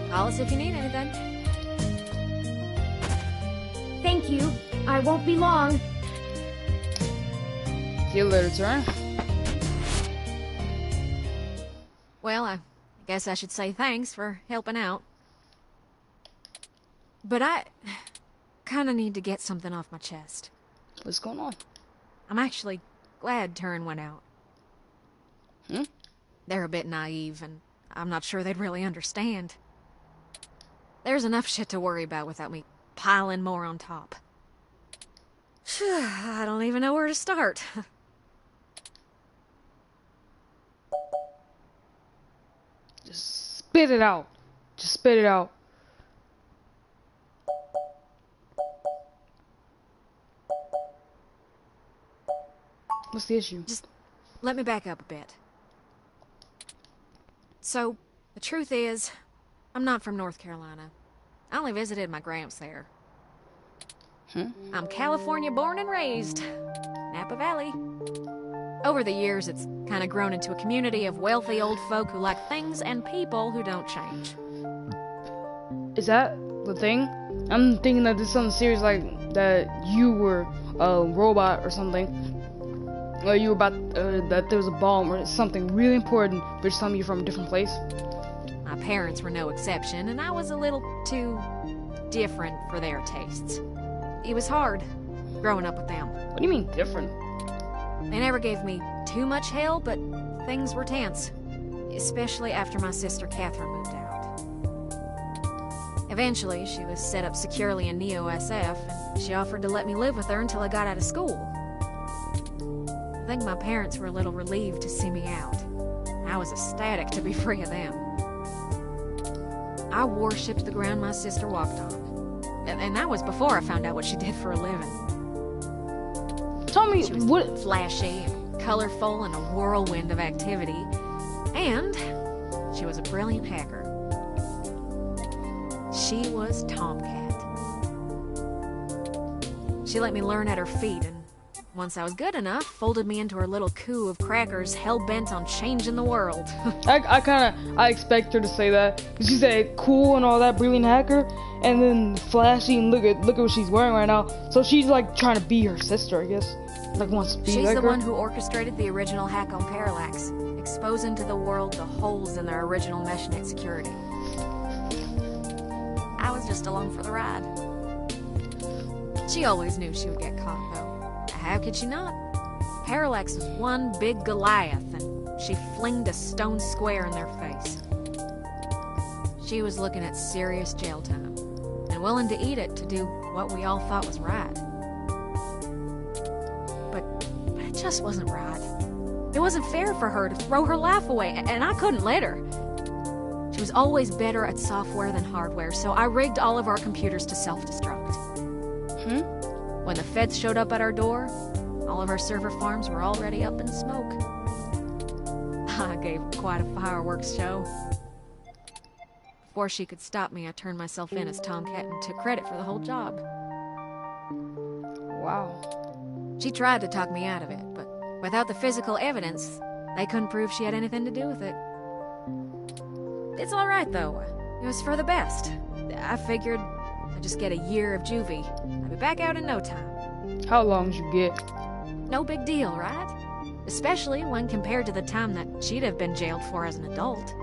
Call us if you need anything. Thank you. I won't be long. See you later, Turner. Well, I guess I should say thanks for helping out. But I kinda need to get something off my chest. What's going on? I'm actually glad Turin went out. Hmm? They're a bit naive, and I'm not sure they'd really understand. There's enough shit to worry about without me piling more on top. I don't even know where to start. Just spit it out. Just spit it out. What's the issue? Just let me back up a bit. So, the truth is, I'm not from North Carolina. I only visited my gramps there. I'm California born and raised. Napa Valley. Over the years, it's kind of grown into a community of wealthy old folk who like things and people who don't change. Is that the thing? I'm thinking that this is something serious, like that you were a robot or something. Or you were about, that there was a bomb or something really important, but just telling me you're from a different place. My parents were no exception, and I was a little too different for their tastes. It was hard, growing up with them. What do you mean, different? They never gave me too much hell, but things were tense. Especially after my sister Catherine moved out. Eventually, she was set up securely in Neo-SF, and she offered to let me live with her until I got out of school. I think my parents were a little relieved to see me out. I was ecstatic to be free of them. I worshipped the ground my sister walked on. And that was before I found out what she did for a living. Tell me, she was what? Flashy, and colorful, and a whirlwind of activity. And she was a brilliant hacker. She was Tomcat. She let me learn at her feet, and once I was good enough, folded me into her little coup of crackers hell-bent on changing the world. I expect her to say that. She said cool and all that, brilliant hacker, and then flashy, and look at what she's wearing right now. So she's like trying to be her sister, I guess. Like wants to be She's like the her. one who orchestrated the original hack on Parallax, exposing to the world the holes in their original meshnet security. I was just along for the ride. She always knew she would get caught, though. How could she not? Parallax was one big Goliath, and she flinged a stone square in their face. She was looking at serious jail time, and willing to eat it to do what we all thought was right. But it just wasn't right. It wasn't fair for her to throw her life away, and I couldn't let her. She was always better at software than hardware, so I rigged all of our computers to self-destruct. When the feds showed up at our door, all of our server farms were already up in smoke. I gave quite a fireworks show. Before she could stop me, I turned myself in as Tomcat and took credit for the whole job. Wow. She tried to talk me out of it, but without the physical evidence, they couldn't prove she had anything to do with it. It's alright, though. It was for the best. I figured I'd just get a year of juvie. I'd be back out in no time. How long did you get? No big deal, right? especially when compared to the time that she'd have been jailed for as an adult.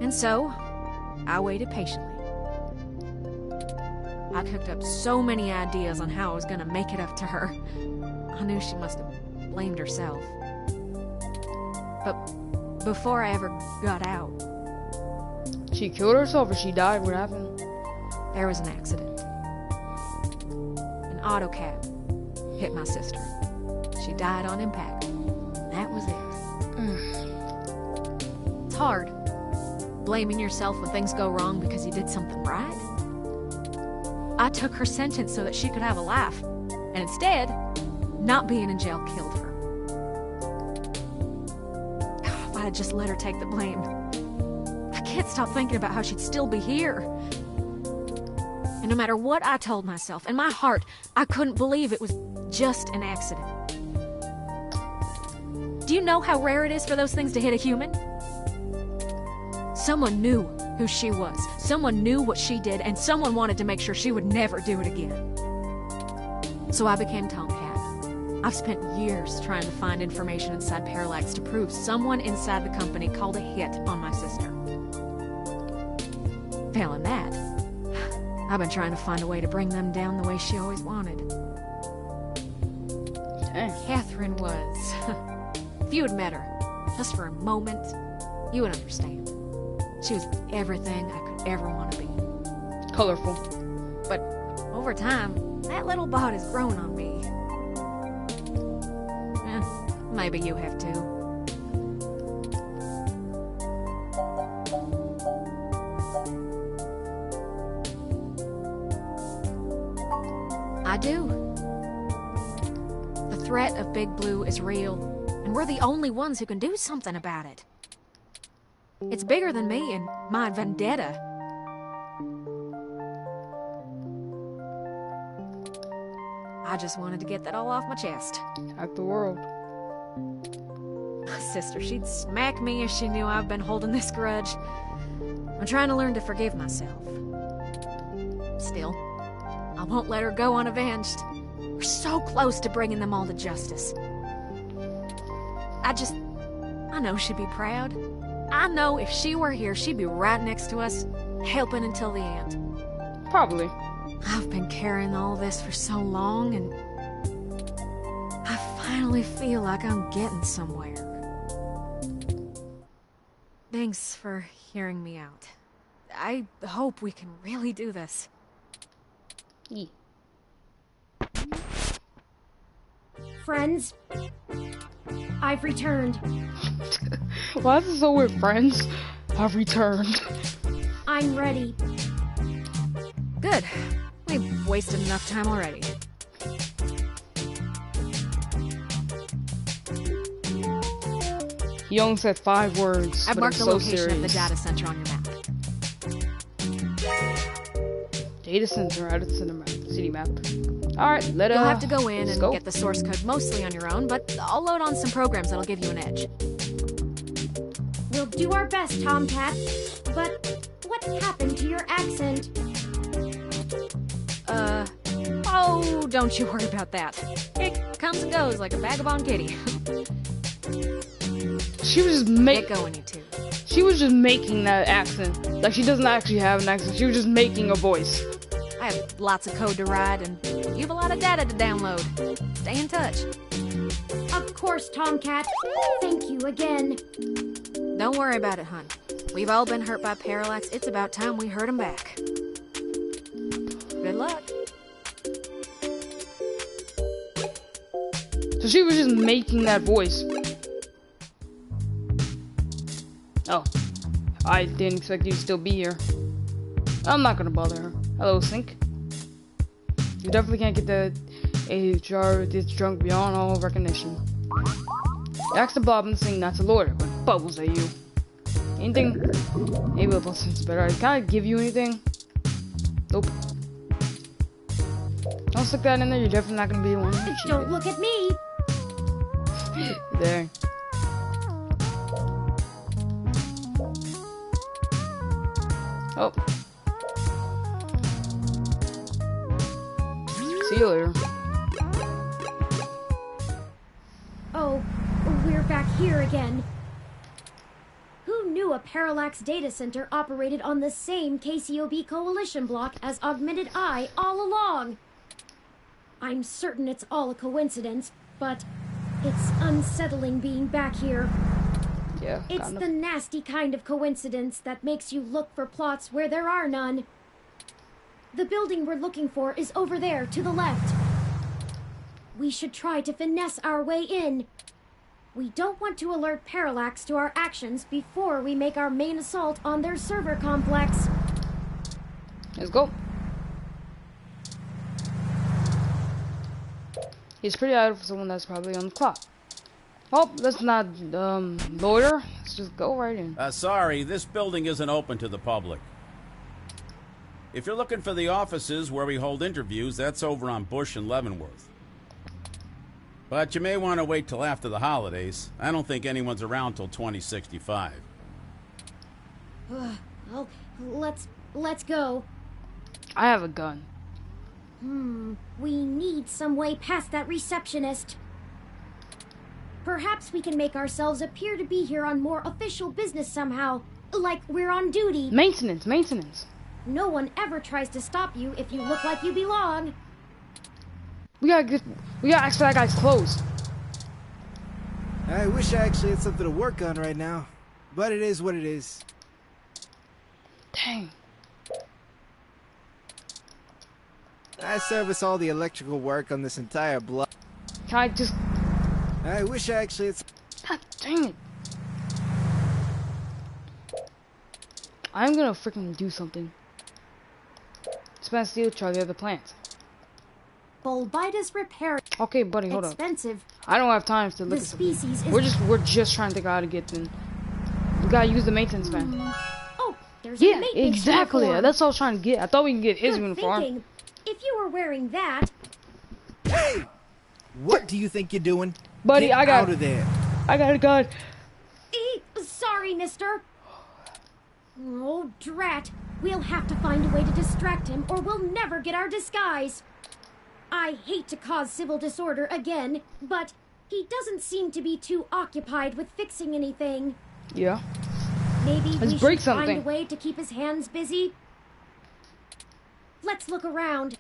And so, I waited patiently. I cooked up so many ideas on how I was gonna make it up to her. I knew she must have blamed herself. But before I ever got out... She killed herself or she died? What happened? There was an accident. An auto cab hit my sister. She died on impact. That was it. It's hard, blaming yourself when things go wrong because you did something right. I took her sentence so that she could have a life, and instead, not being in jail killed her. If I had just let her take the blame. I can't stop thinking about how she'd still be here. And no matter what I told myself, in my heart, I couldn't believe it was just an accident. Do you know how rare it is for those things to hit a human? Someone knew who she was. Someone knew what she did, and someone wanted to make sure she would never do it again. So I became Tomcat. I've spent years trying to find information inside Parallax to prove someone inside the company called a hit on my sister. Failing that, I've been trying to find a way to bring them down the way she always wanted. Dang. Catherine was... If you had met her, just for a moment, you would understand. She was everything I could ever want to be. Colorful. But over time, that little bot has grown on me. Maybe you have too. I do. The threat of Big Blue is real, and we're the only ones who can do something about it. It's bigger than me and my vendetta. I just wanted to get that all off my chest. Hack the world. My sister, she'd smack me if she knew I've been holding this grudge. I'm trying to learn to forgive myself. Still, I won't let her go unavenged. We're so close to bringing them all to justice. I know she'd be proud. I know if she were here, she'd be right next to us, helping until the end. Probably. I've been carrying all this for so long, and I finally feel like I'm getting somewhere. Thanks for hearing me out. I hope we can really do this. Friends, I've returned. Why is it so weird, friends? I've returned. I'm ready. Good. We've wasted enough time already. He only said 5 words. I've marked the so location serious. of the data center on your map. Data center at its city map. Alright, You'll have to go in and get the source code mostly on your own, but I'll load on some programs that'll give you an edge. We'll do our best, Tomcat. But what happened to your accent? Oh, don't you worry about that. It comes and goes like a vagabond kitty. She was just Get going, you two. She was just making that accent. Like, she doesn't actually have an accent. She was just making a voice. I have lots of code to write, and you have a lot of data to download. Stay in touch. Of course, Tomcat. Thank you again. Don't worry about it, hon. We've all been hurt by Parallax. It's about time we hurt them back. Good luck. So she was just making that voice. Oh. I didn't expect you to still be here. I'm not gonna bother her. Hello, Sync. You definitely can't get the HR this drunk beyond all recognition. Ask the Bob and sing not to lawyer, but bubbles at you. Anything? Maybe the Boston's better. Can I give you anything? Nope. Don't stick that in there, you're definitely not gonna be the one. Don't look at me! There. Oh. See you later. Oh, we're back here again. Who knew a Parallax data center operated on the same KCOB coalition block as Augmented Eye all along? I'm certain it's all a coincidence, but it's unsettling being back here. Yeah, It's the nasty kind of coincidence that makes you look for plots where there are none. The building we're looking for is over there, to the left. We should try to finesse our way in. We don't want to alert Parallax to our actions before we make our main assault on their server complex. Let's go. He's pretty idle for someone that's probably on the clock. Oh, let's not loiter. Let's just go right in. Sorry, this building isn't open to the public. If you're looking for the offices where we hold interviews, that's over on Bush and Leavenworth. But you may want to wait till after the holidays. I don't think anyone's around till 2065. Well, let's go. I have a gun. We need some way past that receptionist. Perhaps we can make ourselves appear to be here on more official business somehow, like we're on duty. Maintenance. No one ever tries to stop you if you look like you belong. We gotta ask for that guy's clothes. I wish I actually had something to work on right now, but it is what it is. Dang. I service all the electrical work on this entire block. Can I just... I wish I actually had... God dang it. I'm gonna freaking do something. Spend steel charge the other plants. Bulbitis repair. Okay, buddy, hold Expensive. up. I don't have time to look The at something. species is... We're just trying to think how to get in. We gotta use the maintenance man. Oh, there's a Yeah, maintenance exactly. uniform. That's what I was trying to get. I thought we could get his Good uniform. thinking. If you were wearing that... Hey! What do you think you're doing? Buddy, Get I got out of there. I got a gun. Sorry, mister. Oh, drat. We'll have to find a way to distract him, or we'll never get our disguise. I hate to cause civil disorder again, but he doesn't seem to be too occupied with fixing anything. Yeah. Maybe Let's we break should something. find a way to keep his hands busy. Let's look around.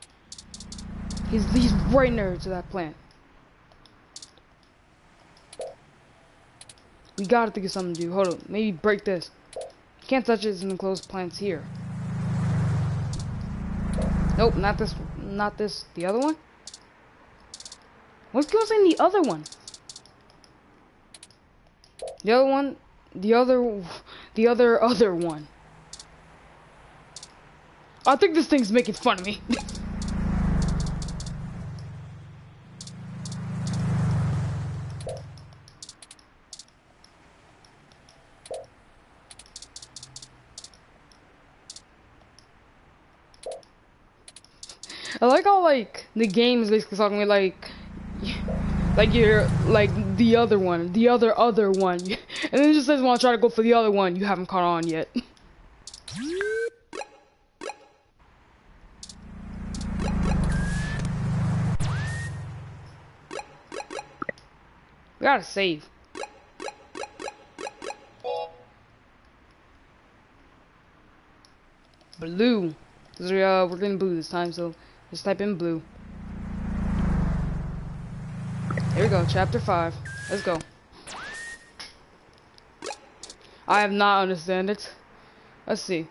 He's right near to that plant. We gotta think of something to do. Hold on. Maybe break this. Can't touch it in the closed plants here. Nope, not this. Not this. The other one? What's going on in the other one? The other one? The other one. I think this thing's making fun of me. I like how like the game is basically talking to me like you're like the other one, the other one, and then it just says want to try to go for the other one you haven't caught on yet. We gotta save. Blue. We're getting blue this time, so just type in blue. Here we go, chapter 5. Let's go. I have not understand it. Let's see.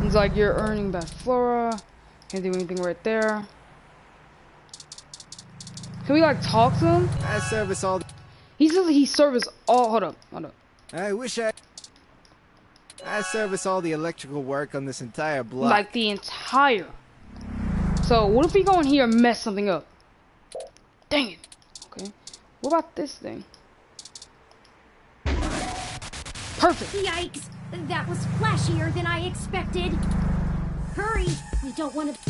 It's like you're earning bad flora. Can't do anything right there. Can we like talk to him? I service all... He says he service all... Hold up. I wish I service all the electrical work on this entire block. Like the entire. So what if we go in here and mess something up? Dang it. Okay. What about this thing? Perfect. Yikes! That was flashier than I expected. Hurry! We don't want to...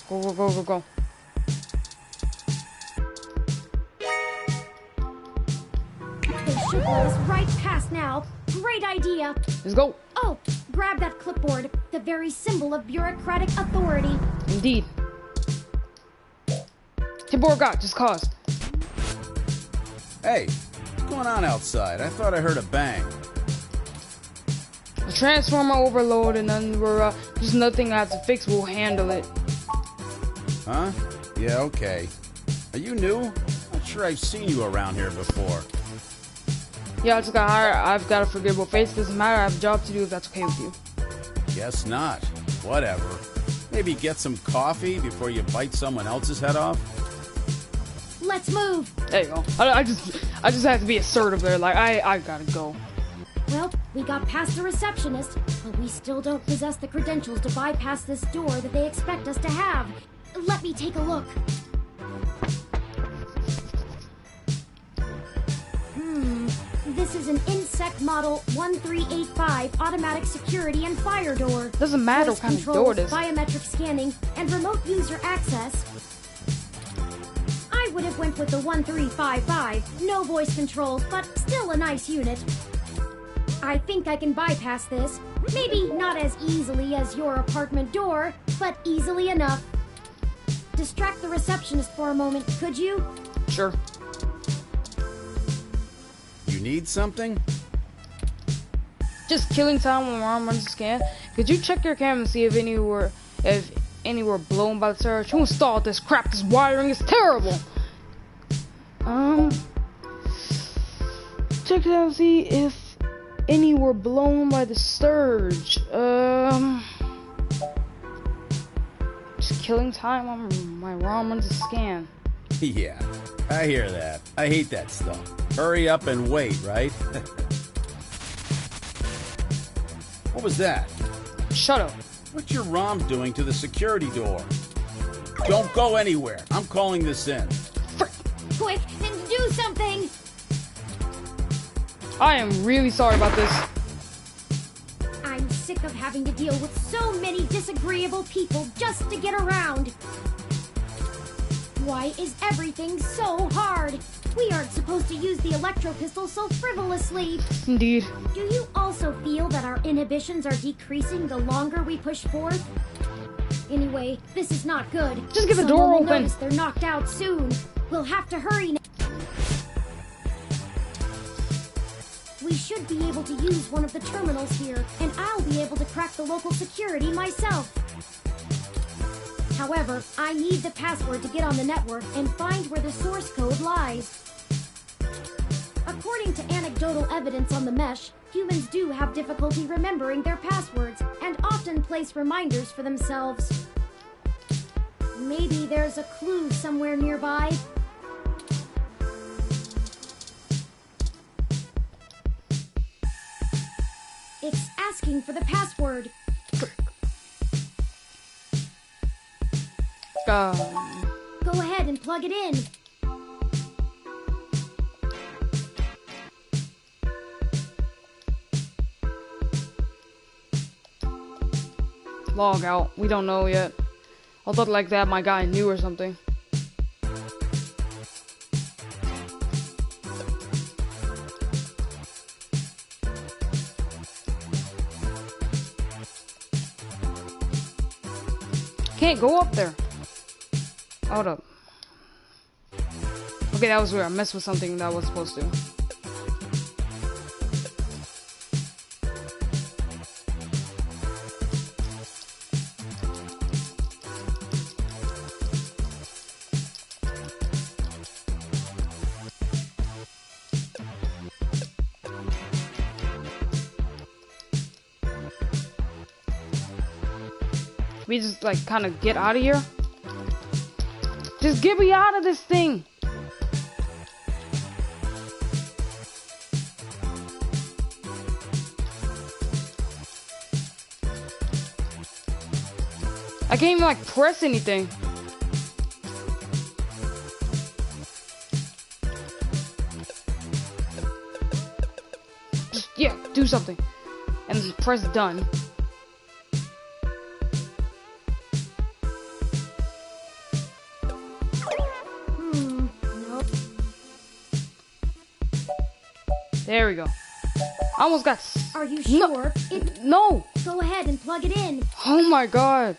Go. They should let us right past now. Great idea. Let's go. Oh, Grab that clipboard, the very symbol of bureaucratic authority. Indeed. Keyboard got just cause. Hey, what's going on outside? I thought I heard a bang. The transformer overload, and then we're just nothing I have to fix. We'll handle it. Huh? Yeah, okay. Are you new? Not sure I've seen you around here before. Yeah, I just got hired. I've got a forgivable face. Doesn't matter. I have a job to do if that's okay with you. Guess not. Whatever. Maybe get some coffee before you bite someone else's head off? Let's move. There you go. I just have to be assertive there. Like, I gotta go. Well, we got past the receptionist, but we still don't possess the credentials to bypass this door that they expect us to have. Let me take a look. This is an Insect Model 1385 automatic security and fire door. Doesn't matter what kind of door it is. Biometric scanning, and remote user access. I would have went with the 1355. No voice controls, but still a nice unit. I think I can bypass this. Maybe not as easily as your apartment door, but easily enough. Distract the receptionist for a moment, could you? Sure. You need something? Just killing time when we're on the scan. Could you check your camera and see if any were blown by the surge? Who installed this crap? This wiring is terrible. Check it out and see if any were blown by the surge. Just killing time on my ROM runs a scan. Yeah, I hear that. I hate that stuff. Hurry up and wait, right? What was that? Shut up. What's your ROM doing to the security door? Don't go anywhere. I'm calling this in. Quick, and do something! I am really sorry about this. I'm sick of having to deal with so many disagreeable people just to get around. Why is everything so hard? We aren't supposed to use the electro pistol so frivolously. Indeed. Do you also feel that our inhibitions are decreasing the longer we push forth? Anyway, this is not good. Just get the door Someone will open. notice they're knocked out soon. We'll have to hurry now. We should be able to use one of the terminals here, and I'll be able to crack the local security myself. However, I need the password to get on the network and find where the source code lies. According to anecdotal evidence on the mesh, humans do have difficulty remembering their passwords and often place reminders for themselves. Maybe there's a clue somewhere nearby. It's asking for the password. Go ahead and plug it in. Log out. We don't know yet. I thought like that my guy knew or something. Can't go up there. Hold up. Okay, that was weird. I messed with something that I was supposed to. We just like kind of get out of here. Just get me out of this thing. I can't even like press anything. Just, yeah, do something. And press done. There we go. I almost got... Are you sure? No! Go ahead and plug it in. Oh my god.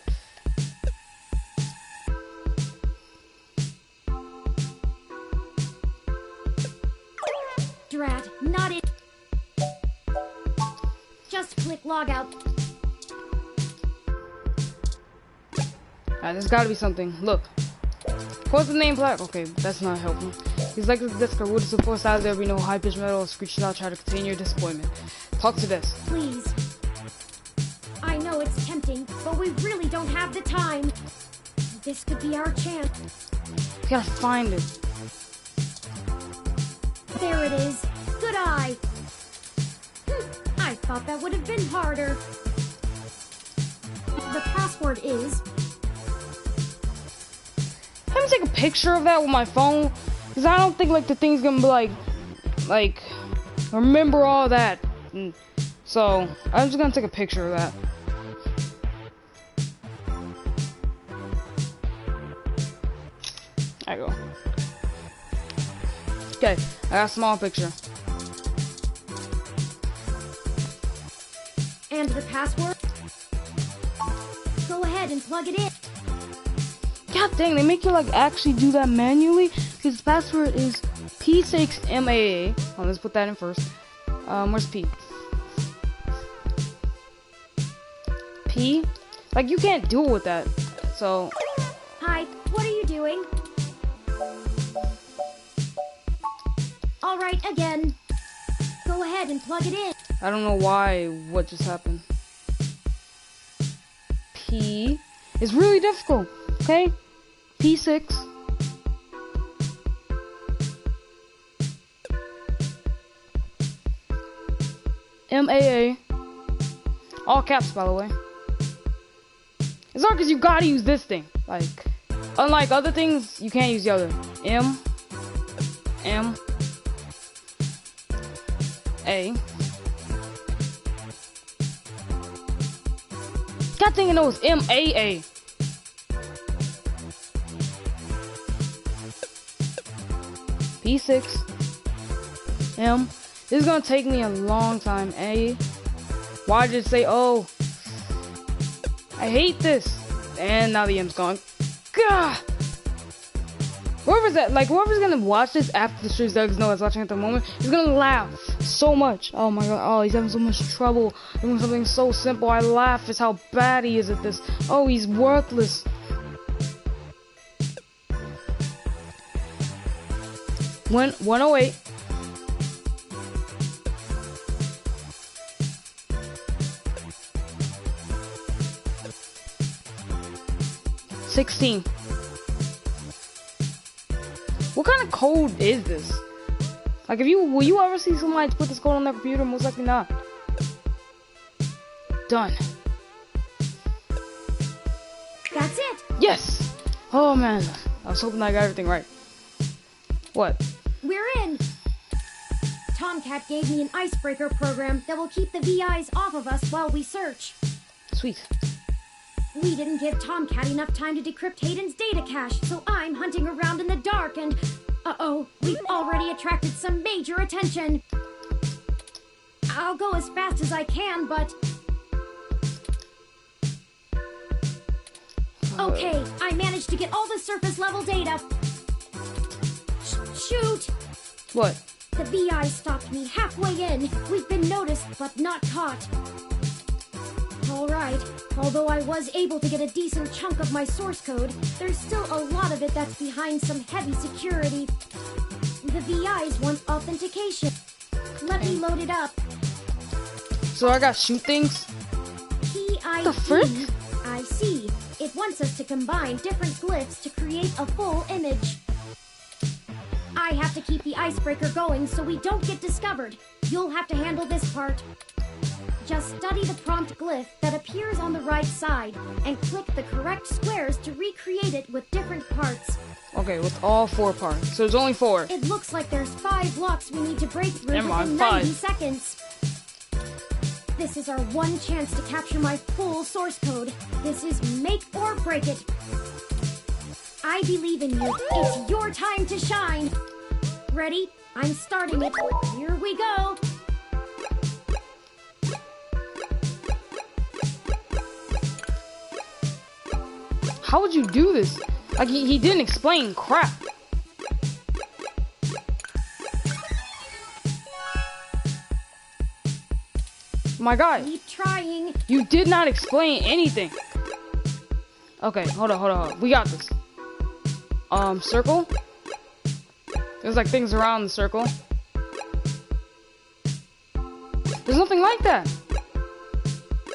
Drat, not it. Just click logout. Alright, there's gotta be something. Look. What's the name plaque? Okay, that's not helpful. He's like this desk. Would support out there be no high-pitched metal or screeching out try to contain your disappointment. Talk to this. Please. I know it's tempting, but we really don't have the time. This could be our chance. We gotta find it. There it is. Good eye. I thought that would have been harder. The password is... Let me take a picture of that with my phone. Because I don't think, like, the thing's gonna be, like, remember all that. So, I'm just gonna take a picture of that. There you go. Okay, I got a small picture. And the password? Go ahead and plug it in. God dang, they make you like actually do that manually? Because the password is P6MAA. Oh, let's put that in first. Where's P? P? Like, you can't do it with that. So... Hi, what are you doing? Alright, again. Go ahead and plug it in. I don't know why, what just happened. P is really difficult, okay? P6. MAA. All caps, by the way. It's hard because you gotta use this thing. Like, unlike other things, you can't use the other. M. A. God dang it, no, it's MAA. P6. M. This is gonna take me a long time. A. Why did it say O? I hate this. And now the M's gone. Gah! Whoever's that, like, whoever's gonna watch this after the stream does know is watching at the moment, is gonna laugh so much. Oh my god, oh, he's having so much trouble doing something so simple. I laugh at how bad he is at this. Oh, he's worthless. When 108. $16. What kind of code is this? Like, will you ever see somebody put this code on their computer? Most likely not. Done. That's it. Yes. Oh man, I was hoping I got everything right. What? We're in. Tomcat gave me an icebreaker program that will keep the VIs off of us while we search. Sweet. We didn't give Tomcat enough time to decrypt Hayden's data cache, so I'm hunting around in the dark and... Uh-oh, we've already attracted some major attention. I'll go as fast as I can, but... Okay, I managed to get all the surface level data. Shoot! What? The VI stopped me halfway in. We've been noticed, but not caught. Alright, although I was able to get a decent chunk of my source code, there's still a lot of it that's behind some heavy security. The VIs want authentication. Let me load it up. So I got shoot things? PID. The frick? I see. It wants us to combine different glyphs to create a full image. I have to keep the icebreaker going so we don't get discovered. You'll have to handle this part. Just study the prompt glyph that appears on the right side and click the correct squares to recreate it with different parts. Okay, with all 4 parts. So there's only 4. It looks like there's 5 blocks we need to break through Never mind, within 5. 90 seconds. This is our one chance to capture my full source code. This is make or break it. I believe in you. It's your time to shine. Ready? I'm starting it. Here we go. how would you do this? Like, he didn't explain crap. My guy. Keep trying. You did not explain anything. Okay, hold on. We got this. Circle? There's like things around the circle. There's nothing like that.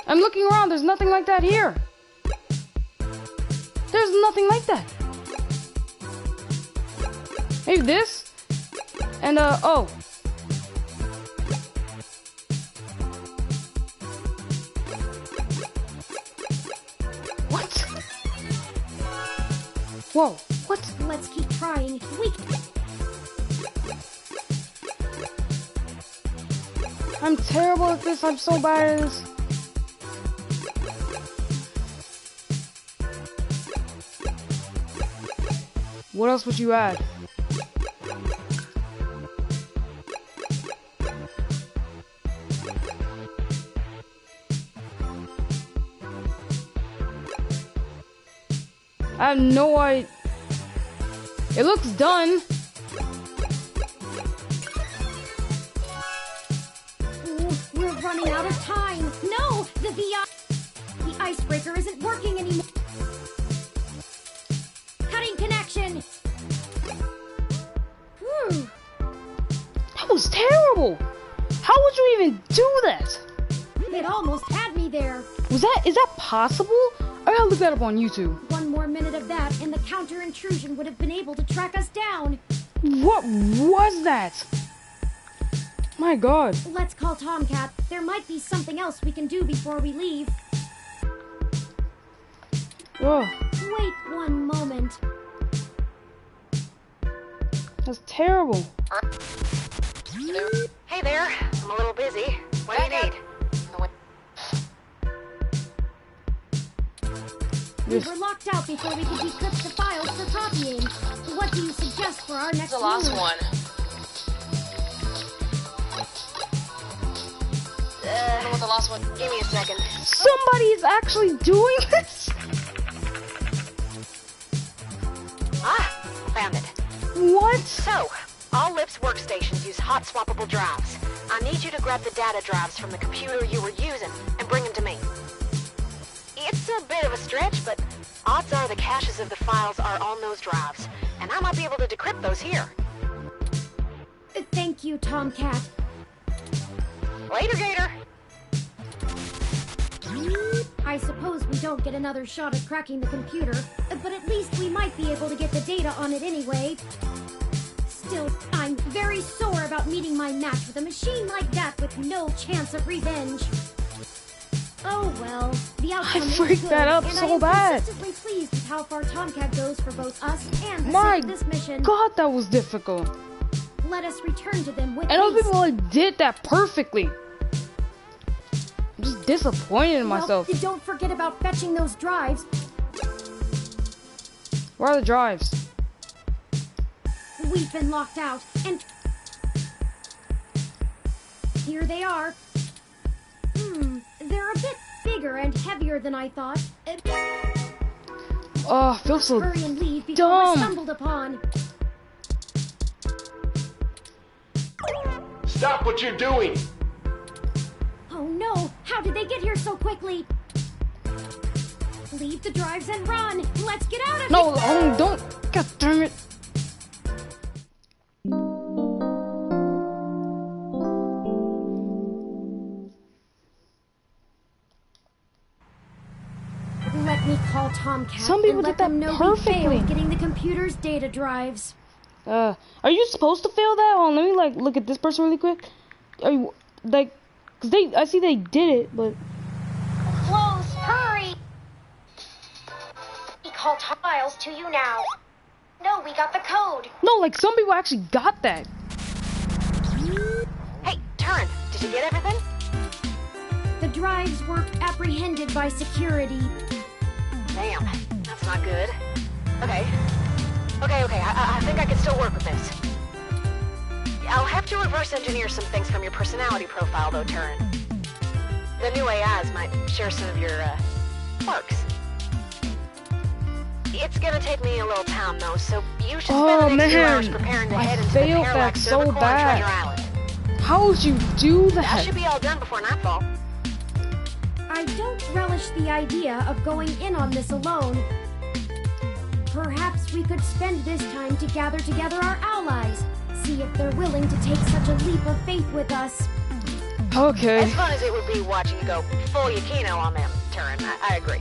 I'm looking around, there's nothing like that here. There's nothing like that. Maybe this? And, oh. What? Whoa, what? Let's keep trying. I'm terrible at this, I'm so bad at this. What else would you add? I have no idea. It looks done. We're running out of time. No, the icebreaker isn't working anymore. Cutting connection. That was terrible. How would you even do that? It almost had me there. Is that possible? I gotta look that up on YouTube. One more minute of that, and the counter intrusion would have been able to track us down. What was that? My God. Let's call Tomcat. There might be something else we can do before we leave. Ugh. Wait one moment. That's terrible. Hey there, I'm a little busy. What do you need? We were locked out before we could decrypt the files for copying. What do you suggest for our next move? The last one. I don't know what the last one. Give me a second. Somebody is actually doing this? Found it. What? So, all LIPS workstations use hot swappable drives. I need you to grab the data drives from the computer you were using and bring them to me. It's a bit of a stretch, but odds are the caches of the files are on those drives, and I might be able to decrypt those here. Thank you, Tomcat. Later, Gator. I suppose we don't get another shot at cracking the computer, but at least we might be able to get the data on it anyway. Still, I'm very sore about meeting my match with a machine like that with no chance of revenge. Oh well, the outcome is freaked good, that up and so I am bad. consistently pleased with how far Tomcat goes for both us and the My sake of this mission. God, that was difficult. Let us return to them with And other haste. people like, did that perfectly. I'm just disappointed in myself. Well, don't forget about fetching those drives. Where are the drives? We've been locked out, and here they are. They're a bit bigger and heavier than I thought. Oh, I feel so Hurry and leave before we're dumb. stumbled upon. Stop what you're doing! Oh no! How did they get here so quickly? Leave the drives and run! Let's get out of No, here! don't. God damn it. Let me call Tomcat Some people and let did that them know perfectly. we failed getting the computer's data drives. Are you supposed to fail that? Hold on, let me like look at this person really quick. Are you like? Cause I see they did it, but Close! Hurry! We call files to you now. No, we got the code. no, like some people actually got that. Hey, Turin, did you get everything? The drives were apprehended by security. Damn, that's not good. Okay. I think I can still work with this. I'll have to reverse engineer some things from your personality profile, though, Turin. The new AIs might share some of your, quirks. It's gonna take me a little time though, so you should Oh, spend the next 2 hours man. preparing to I head into the failed that Parallax so server core on bad. Treasure Island. How would you do That that? should be all done before nightfall. I don't relish the idea of going in on this alone. Perhaps we could spend this time to gather together our allies, see if they're willing to take such a leap of faith with us. Okay. As fun as it would be watching you go full Yukino on them, Turin, I agree.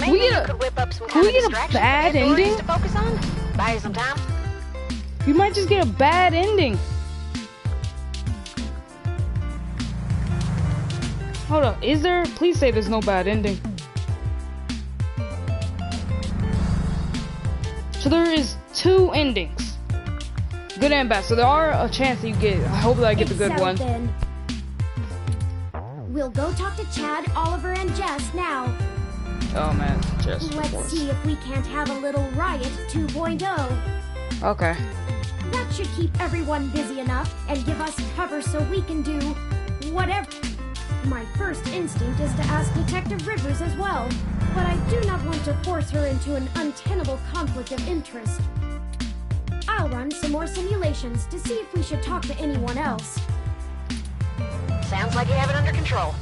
Maybe you could whip up some kind of distraction bad for the authorities ending? to focus on. Buy you some time. You might just get a bad ending. Hold up, is there? Please say there's no bad ending. So there is 2 endings. Good and bad. So there are a chance that you get. I hope that I get the good one. Then. We'll go talk to Chad, Oliver, and Jess now. Oh man, Jess. of Let's course. see if we can't have a little riot 2.0. Okay. That should keep everyone busy enough and give us cover so we can do whatever. My first instinct is to ask Detective Rivers as well, but I do not want to force her into an untenable conflict of interest. I'll run some more simulations to see if we should talk to anyone else. Sounds like you have it under control.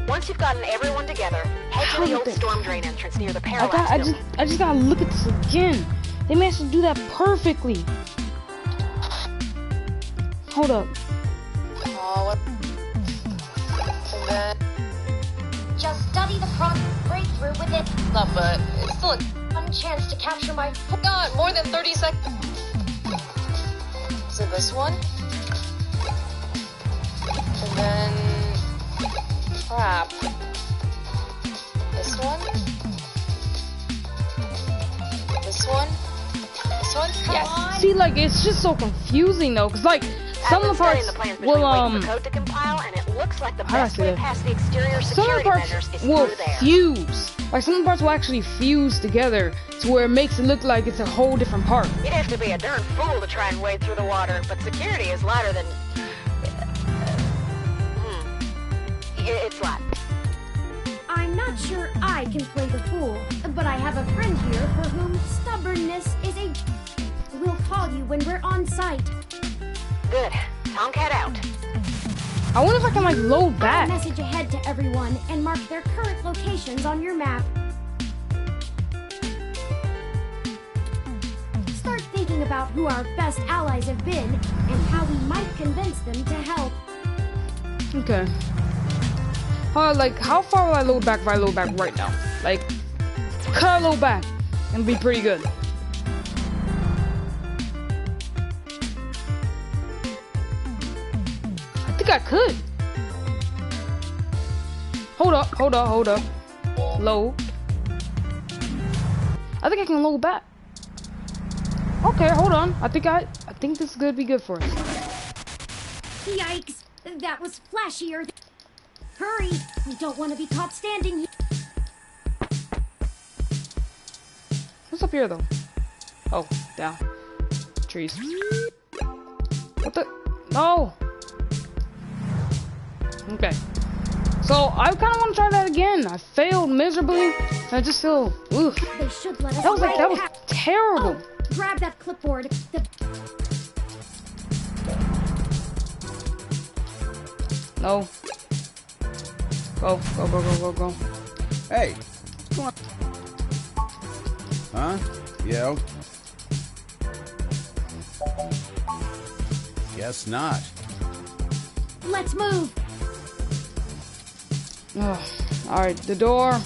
Once you've gotten everyone together, head to the old storm drain entrance near the Parallax building. I just gotta look at this again. They managed to do that perfectly. Hold up. Oh, what? And then Just study the front breakthrough with it. no, but it's still a One chance to capture my... God, more than 30 seconds. Is it this one? And then crap. This one? This one? This one? Come on. See, like, it's just so confusing though, cause like some of the parts will code to compile, and it looks like the how do I best say way that? past the exterior Some of the security parts measures is will through there. fuse. Like some of the parts will actually fuse together to where it makes it look like it's a whole different part. You'd have to be a darn fool to try and wade through the water, but security is lighter than... It's light. I'm not sure I can play the fool, but I have a friend here for whom stubbornness is a... We'll call you when we're on site. Good. Tomcat out. I wonder if I can like load I'll back. message ahead to everyone and mark their current locations on your map. Start thinking about who our best allies have been and how we might convince them to help. Okay. Like how far will I load back if I load back right now? Like, could I load back and be pretty good? I think I could. Hold up. Load. I think I can load back. Okay, hold on. I think this is gonna be good for us. Yikes! That was flashier. Hurry! We don't want to be caught standing here. What's up here though? Oh, down. Trees. What the? No! Okay. So, I kind of want to try that again. I failed miserably. I just feel, oof. They should let us. That was terrible. Oh, grab that clipboard. No. Go. Hey, come on. Huh? Yeah. Guess not. Let's move. Oh, all right, the door.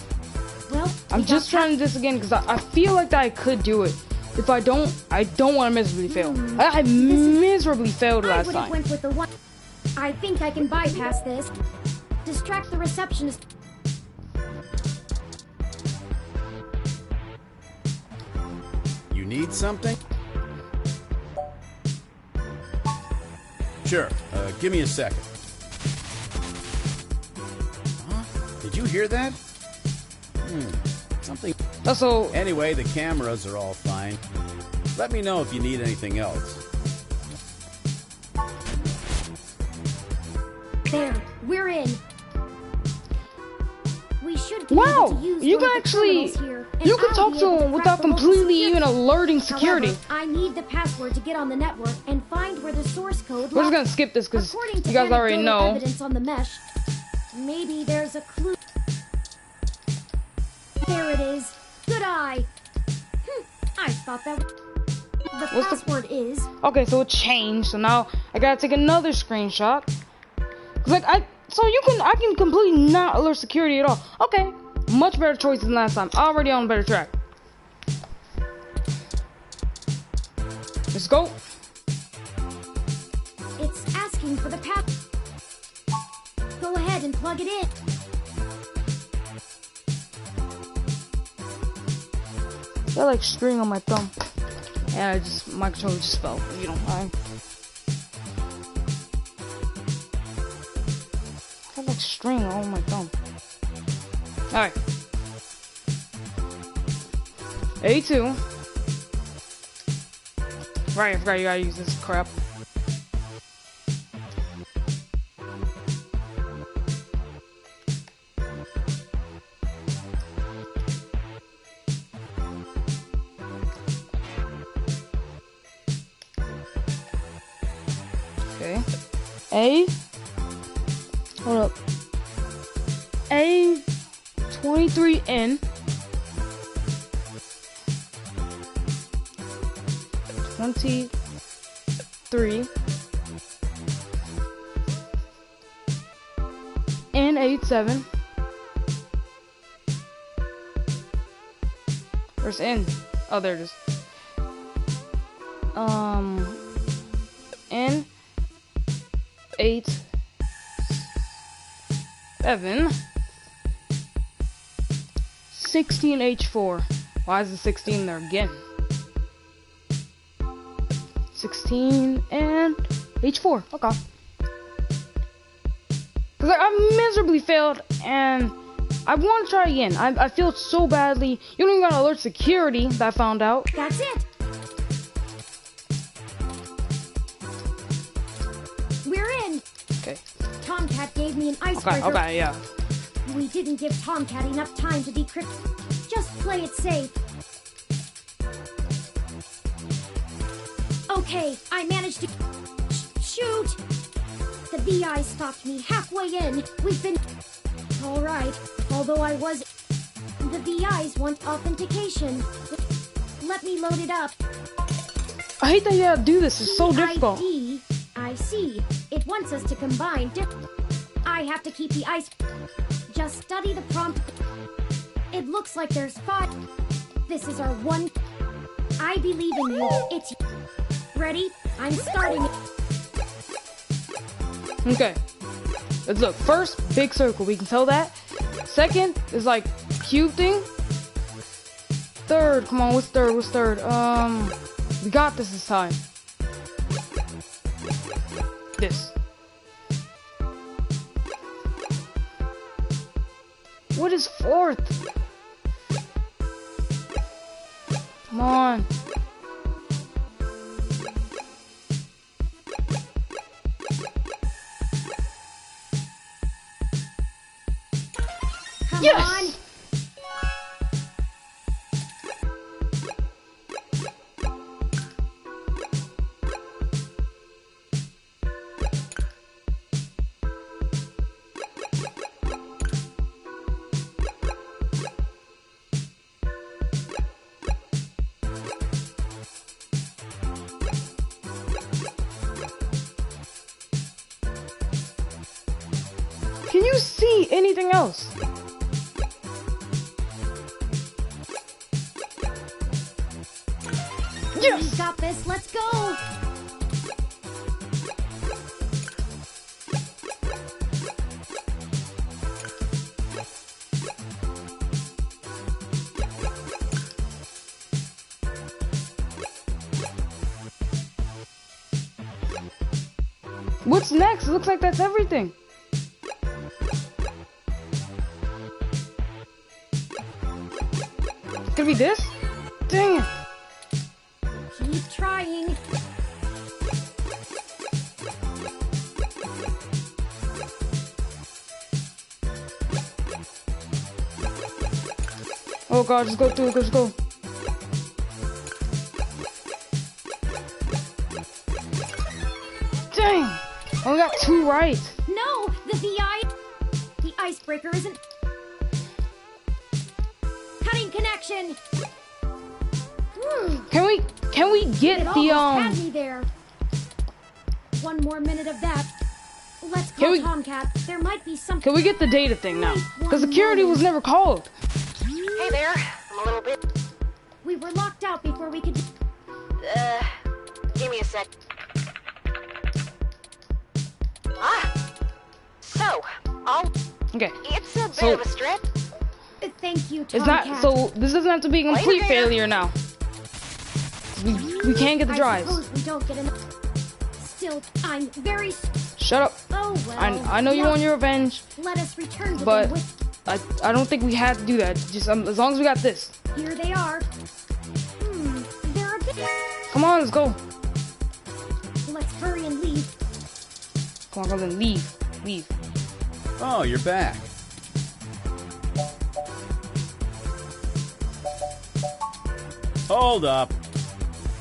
Well, I'm just trying this again because I feel like that I could do it. If I don't want to miserably fail. I miserably failed last time. Went with the one. I think I can bypass this. Distract the receptionist. You need something? Sure. Give me a second. Huh? Did you hear that? Something. So anyway, the cameras are all fine. Let me know if you need anything else. There, we're in. We should be Wow, able to use you one can of the actually, terminals here, and you can I'll talk be to able him crack without the local completely security. even alerting security. However, I need the password to get on the network and find where the source code We're just lies. gonna skip this because According to you guys already anecdotal know. evidence on the mesh, maybe there's a clue. There it is. Good eye. I thought that the What's the- password is. Okay, so it changed. So now I gotta take another screenshot. 'Cause like I can completely not alert security at all. Okay, much better choice than last time. Already on a better track. Let's go. It's asking for the pass. Go ahead and plug it in. I got like string on my thumb, and my controller just fell. If you don't mind. I got like string on my thumb. All right. A2. Right, I forgot you gotta use this crap. Okay. Hold up. A23N. 23 N87. Where's N? Oh, there it is. N87 16H4. Why is the 16 there again? 16 and H4. Okay. Cause I miserably failed and I want to try again. I feel so badly. You don't even gotta alert security that I found out. That's it. We're in. Okay. Tomcat gave me an icebreaker. Okay, yeah. We didn't give Tomcat enough time to decrypt. Just play it safe. Okay, I managed to shoot. The VI stopped me halfway in. We've been all right. Although the VIs want authentication. Let me load it up. I hate that you gotta do this. It's so difficult. ID. I see. It wants us to combine. I have to keep the ice. Just study the prompt. It looks like there's 5. This is our one. I believe in you. It's ready. I'm starting it. Okay. Let's look. First, big circle. We can tell that. Second is like cube thing. Third, come on. What's third? What's third? We got this time. This. What is fourth? Come on. Come Yes! on. Can you see anything else? Yes! We got this. Let's go. What's next? It looks like that's everything. It's gonna be this? Dang it. Keep trying. Oh god, just go through, let's go. Dang! I only got 2 right. No! The icebreaker isn't... Cutting connection! Can we get it the, had me there. 1 more minute of that. Let's call Tomcat. There might be something... Can we get the data thing now? Because security was never called. Hey there, I'm a little bit... We were locked out before we could... Give me a sec. So, Okay. It's a bit of a stretch. Thank you, Tomcat. It's not... So, this doesn't have to be a complete failure now. We can't get the drives. I suppose we don't get enough. Still, I'm very... Shut up. Oh, well. I know you want your revenge. Let us return to but them with... I don't think we have to do that. Just as long as we got this. Here they are. They're a bit... Come on, let's go. Let's hurry and leave. Come on, then leave. Leave. Oh, you're back. Hold up.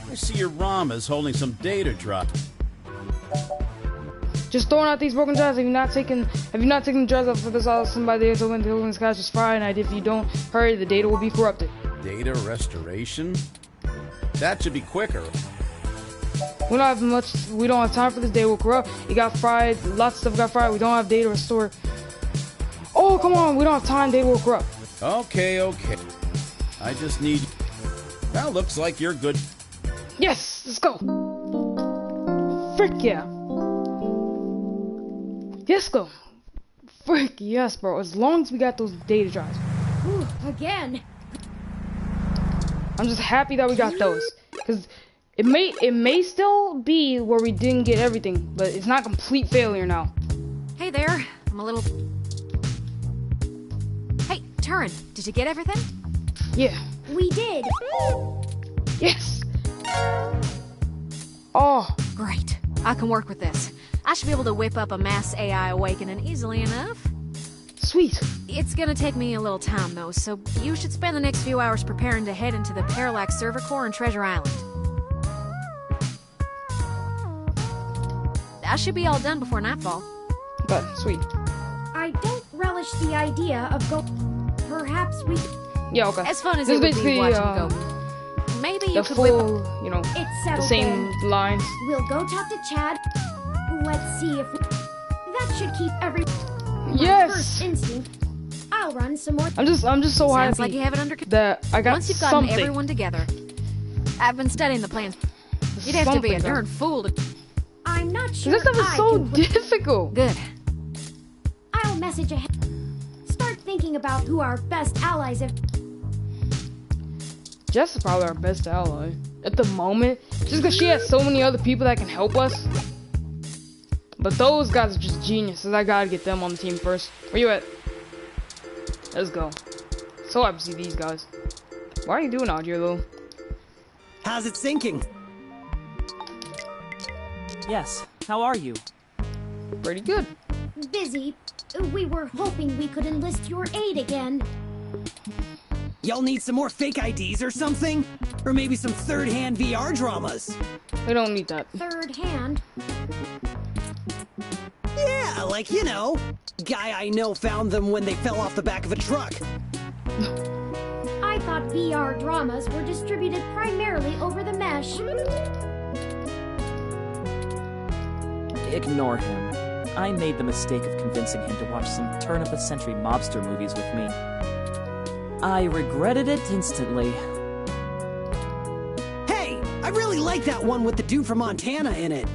I see your ROM is holding some data drop. Just throwing out these broken drives. Have you not taken the drives out for this all somebody else when the building skies just fried, and if you don't hurry, the data will be corrupted. Data restoration? That should be quicker. We don't have time for this. Data will corrupt. It got fried. Lots of stuff got fried. We don't have data restored. Oh, come on. We don't have time. Data will corrupt. Okay. I just need... That looks like you're good. Yes, let's go. Frick yeah. Yes, go. Frick yes, bro. As long as we got those data drives. Ooh, again. I'm just happy that we got those. Because it may still be where we didn't get everything, but it's not complete failure now. Hey there. I'm a little... Hey, Turin, did you get everything? Yeah. We did. Yes. Oh. Great. I can work with this. I should be able to whip up a mass AI awakening easily enough. Sweet. It's gonna take me a little time, though, so you should spend the next few hours preparing to head into the Parallax Server Core in Treasure Island. I should be all done before nightfall. But, sweet. I don't relish the idea of Perhaps we... Yeah, okay. As fun as this it would be watching go. Maybe you the could full, whip... you know, it's the settled same then. lines. We'll go talk to Chad. Let's see if... That should keep every... Yes! First instinct. I'll run some more... I'm just so Sounds happy like you have it under control. that I got Once you've gotten something. everyone together. I've been studying the plans. You'd have to be a Something, darn fool to... I'm not sure This stuff is I so can... difficult. Good. I'll message ahead. Start thinking about who our best allies have... Jess is probably our best ally at the moment, just because she has so many other people that can help us. But those guys are just geniuses. I gotta get them on the team first. Where you at? Let's go. So happy to see these guys. What are you doing out here, though? How's it sinking? Yes. How are you? Pretty good. Busy. We were hoping we could enlist your aid again. Y'all need some more fake IDs or something? Or maybe some third-hand VR dramas? We don't need that. Third hand? Yeah, like, you know, guy I know found them when they fell off the back of a truck. I thought VR dramas were distributed primarily over the mesh. Ignore him. I made the mistake of convincing him to watch some turn-of-the-century mobster movies with me. I regretted it instantly. Hey, I really like that one with the dude from Montana in it.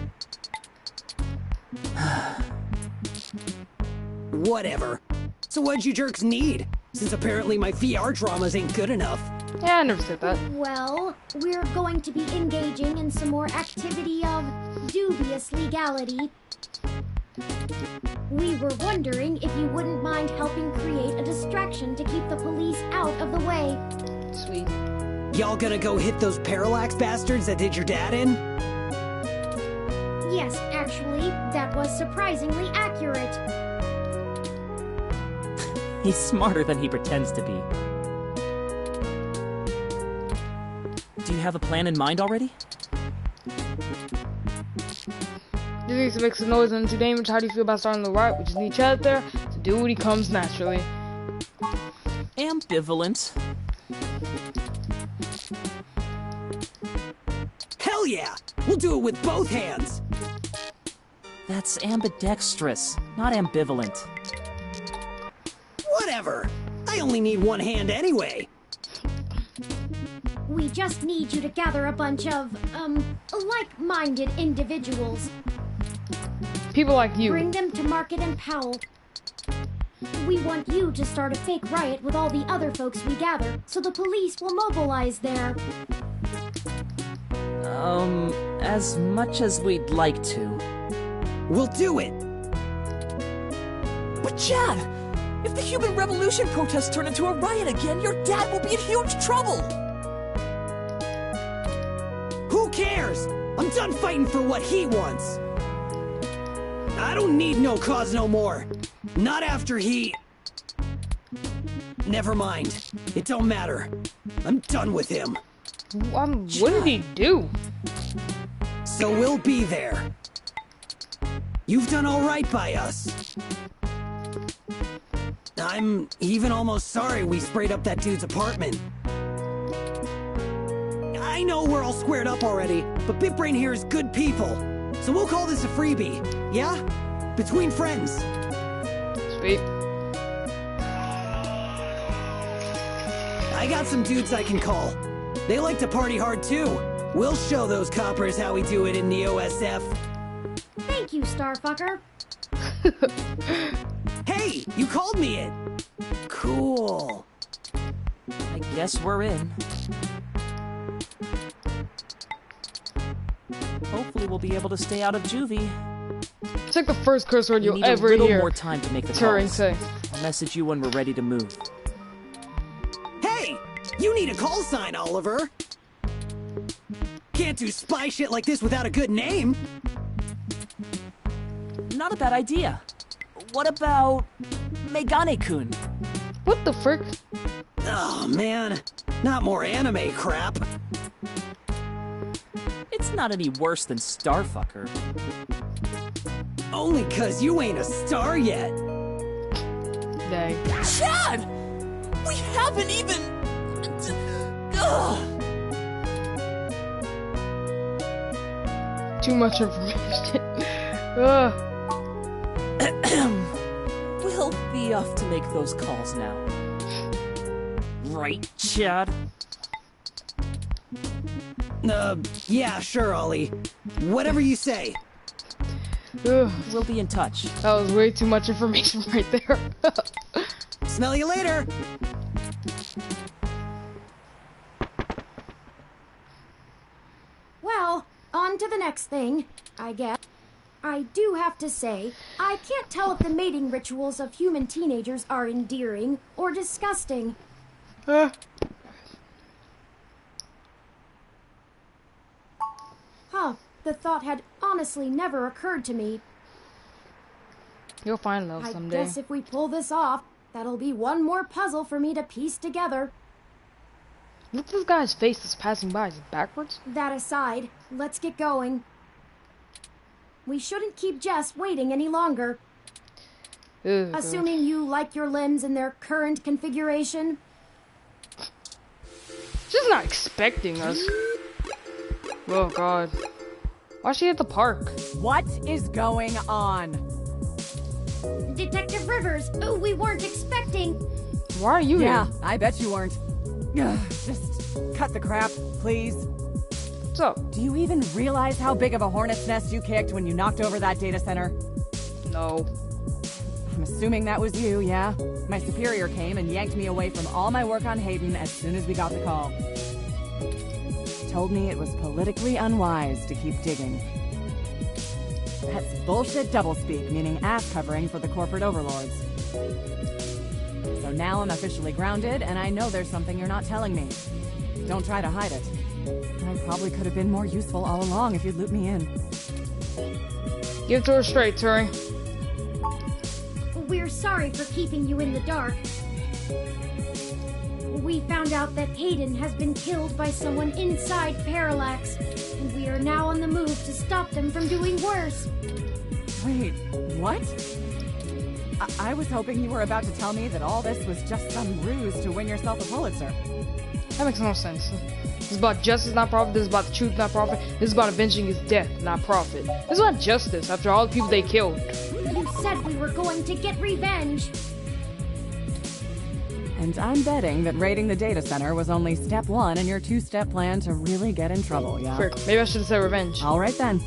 Whatever. So what'd you jerks need? Since apparently my VR dramas ain't good enough. Yeah, I never said that. Well, we're going to be engaging in some more activity of dubious legality. We were wondering if you wouldn't mind helping create a distraction to keep the police out of the way. Sweet. Y'all gonna go hit those Parallax bastards that did your dad in? Yes, actually, that was surprisingly accurate. He's smarter than he pretends to be. have a plan in mind already? This needs to make some noise and to damage. How do you feel about starting the riot? We just need Chad there to do what he comes naturally. Ambivalent. Hell yeah! We'll do it with both hands! That's ambidextrous, not ambivalent. Whatever! I only need one hand anyway! We just need you to gather a bunch of, like-minded individuals. People like you. Bring them to Market and Powell. We want you to start a fake riot with all the other folks we gather, so the police will mobilize there. As much as we'd like to. We'll do it! But Chad, if the Human Revolution protests turn into a riot again, your dad will be in huge trouble! Who cares? I'm done fighting for what he wants! I don't need no cause no more. Not after he... Never mind. It don't matter. I'm done with him. What did he do? So we'll be there. You've done all right by us. I'm even almost sorry we sprayed up that dude's apartment. I know we're all squared up already, but Big Brain here is good people. So we'll call this a freebie, yeah? Between friends. Sweet. I got some dudes I can call. They like to party hard too. We'll show those coppers how we do it in the OSF. Thank you, Starfucker. Hey, you called me it. Cool. I guess we're in. Hopefully we'll be able to stay out of juvie. It's like the first curse word you'll ever hear. We need a little hear. more time to make the Turing calls. say. I'll message you when we're ready to move. Hey, you need a call sign, Oliver. Can't do spy shit like this without a good name. Not a bad idea. What about Megane-kun? What the frick? Oh man, not more anime crap. It's not any worse than Starfucker. Only 'cause you ain't a star yet. Dang. Chad! We haven't even... Ugh. Too much information. Ugh. We'll be off to make those calls now. Right, Chad? Yeah, sure, Ollie. Whatever you say. Ugh. We'll be in touch. That was way too much information right there. Smell you later. Well, on to the next thing, I guess. I do have to say, I can't tell if the mating rituals of human teenagers are endearing or disgusting. Huh, the thought had honestly never occurred to me. You'll find love someday. I guess if we pull this off, that'll be one more puzzle for me to piece together. Look at this guy's face that's passing by. Is it backwards? That aside, let's get going. We shouldn't keep Jess waiting any longer. Ugh, Assuming you like your limbs in their current configuration. She's not expecting us. Oh god. Why's she at the park? What is going on? Detective Rivers, we weren't expecting. Why are you Yeah, here? I bet you weren't. Ugh, just cut the crap, please. What's up? Do you even realize how big of a hornet's nest you kicked when you knocked over that data center? No. I'm assuming that was you, yeah? My superior came and yanked me away from all my work on Hayden as soon as we got the call. Told me it was politically unwise to keep digging. That's bullshit doublespeak, meaning ass covering for the corporate overlords. So now I'm officially grounded, and I know there's something you're not telling me. Don't try to hide it. I probably could have been more useful all along if you'd loop me in. Give it to her straight, Turing. We're sorry for keeping you in the dark. We found out that Hayden has been killed by someone inside Parallax, and we are now on the move to stop them from doing worse. Wait, what? I was hoping you were about to tell me that all this was just some ruse to win yourself a Pulitzer. That makes no sense. This is about justice, not profit. This is about the truth, not profit. This is about avenging his death, not profit. This is about justice after all the people they killed. You said we were going to get revenge. And I'm betting that raiding the data center was only step one in your two-step plan to really get in trouble, yeah? Frick, maybe I should have said revenge. All right then.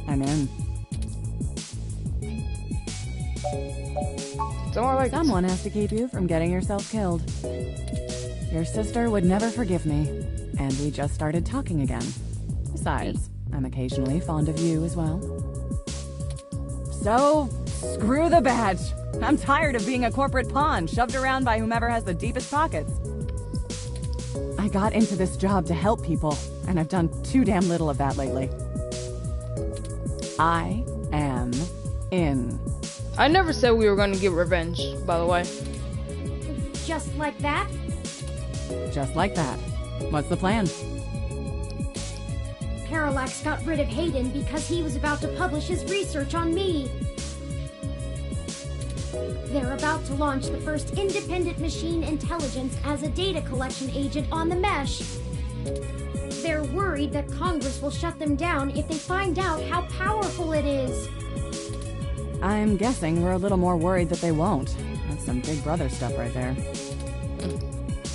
I'm in. Someone has to keep you from getting yourself killed. Your sister would never forgive me, and we just started talking again. Besides, I'm occasionally fond of you as well. So, screw the badge. I'm tired of being a corporate pawn shoved around by whomever has the deepest pockets. I got into this job to help people, and I've done too damn little of that lately. I am in. I never said we were going to get revenge, by the way. Just like that? Just like that. What's the plan? Parallax got rid of Hayden because he was about to publish his research on me. They're about to launch the first independent machine intelligence as a data collection agent on the mesh. They're worried that Congress will shut them down if they find out how powerful it is. I'm guessing we're a little more worried that they won't. That's some Big Brother stuff right there.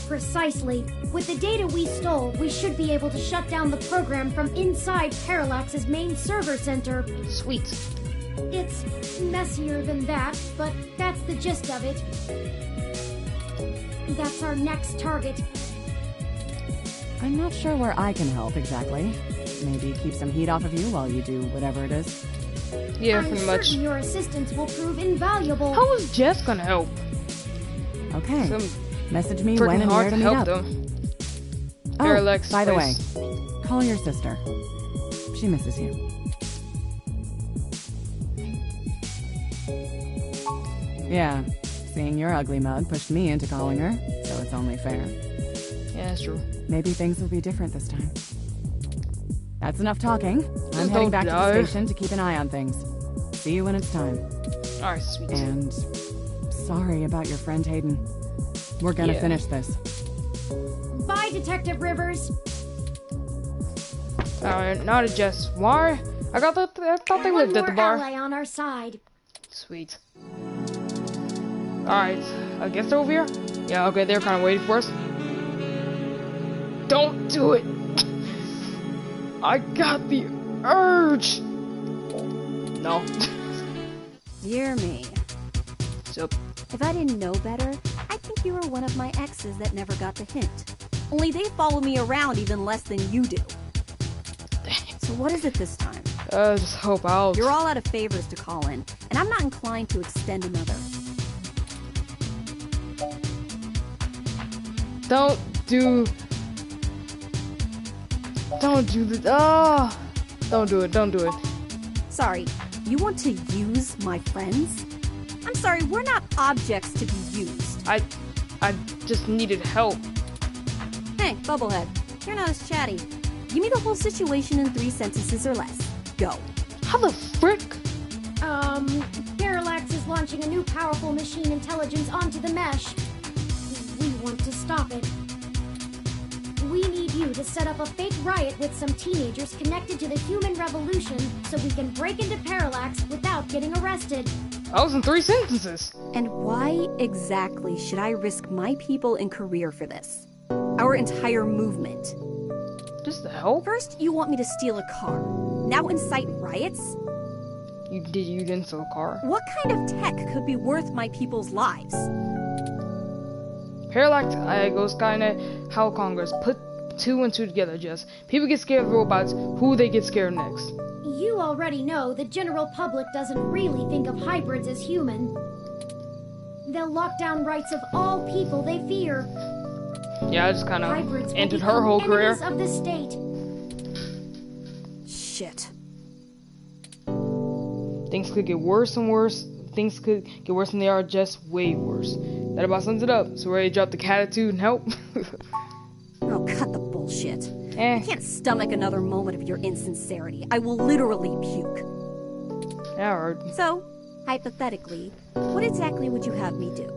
Precisely. With the data we stole, we should be able to shut down the program from inside Parallax's main server center. Sweet. It's messier than that, but that's the gist of it. That's our next target. I'm not sure where I can help exactly. Maybe keep some heat off of you while you do whatever it is. Yeah, I'm pretty much. certain your assistance will prove invaluable. How is Jess gonna help? Okay. Message me Freaking when and hard where to to meet help up. them. Oh, Parallax by the place. way, call your sister. She misses you. Yeah, seeing your ugly mug pushed me into calling her, so it's only fair. Yeah, that's true. Maybe things will be different this time. That's enough talking. I'm Don't heading back to die. the station to keep an eye on things. See you when it's time. Alright, sweet. And sorry about your friend Hayden. We're gonna Yeah. finish this. Bye, Detective Rivers. Alright, now to Jess. Why? I thought they lived at the bar. One more ally on our side. Sweet. Alright, I guess they're over here? Yeah, okay, they're kind of waiting for us. Don't do it! I got the urge! No. Dear me. So, if I didn't know better, I'd think you were one of my exes that never got the hint. Only they follow me around even less than you do. So what is it this time? Just hope out. You're all out of favors to call in, and I'm not inclined to extend another. Don't do this. Ah! Don't do it. Don't do it. Sorry, you want to use my friends? I'm sorry, we're not objects to be used. I just needed help. Hey, Bubblehead, you're not as chatty. Give me the whole situation in 3 sentences or less. Go. How the frick? Parallax is launching a new powerful machine intelligence onto the mesh. We want to stop it. We need you to set up a fake riot with some teenagers connected to the human revolution so we can break into Parallax without getting arrested. I was in 3 sentences. And why exactly should I risk my people and career for this? Our entire movement. Just to help? First, you want me to steal a car. Now incite riots? You didn't steal a car. What kind of tech could be worth my people's lives? Parallax goes kinda how Congress put 2 and 2 together, Jess. People get scared of robots, who they get scared next? You already know the general public doesn't really think of hybrids as human. They'll lock down rights of all people they fear. Yeah, I just kinda Hybrids will ended her become whole career. enemies of the state. Shit. Things could get worse and worse. things could get worse than they are, just way worse. That about sums it up. So ready to drop the catitude and help? Oh, cut the bullshit. I can't stomach another moment of your insincerity. I will literally puke. Yeah, right. So, hypothetically, what exactly would you have me do?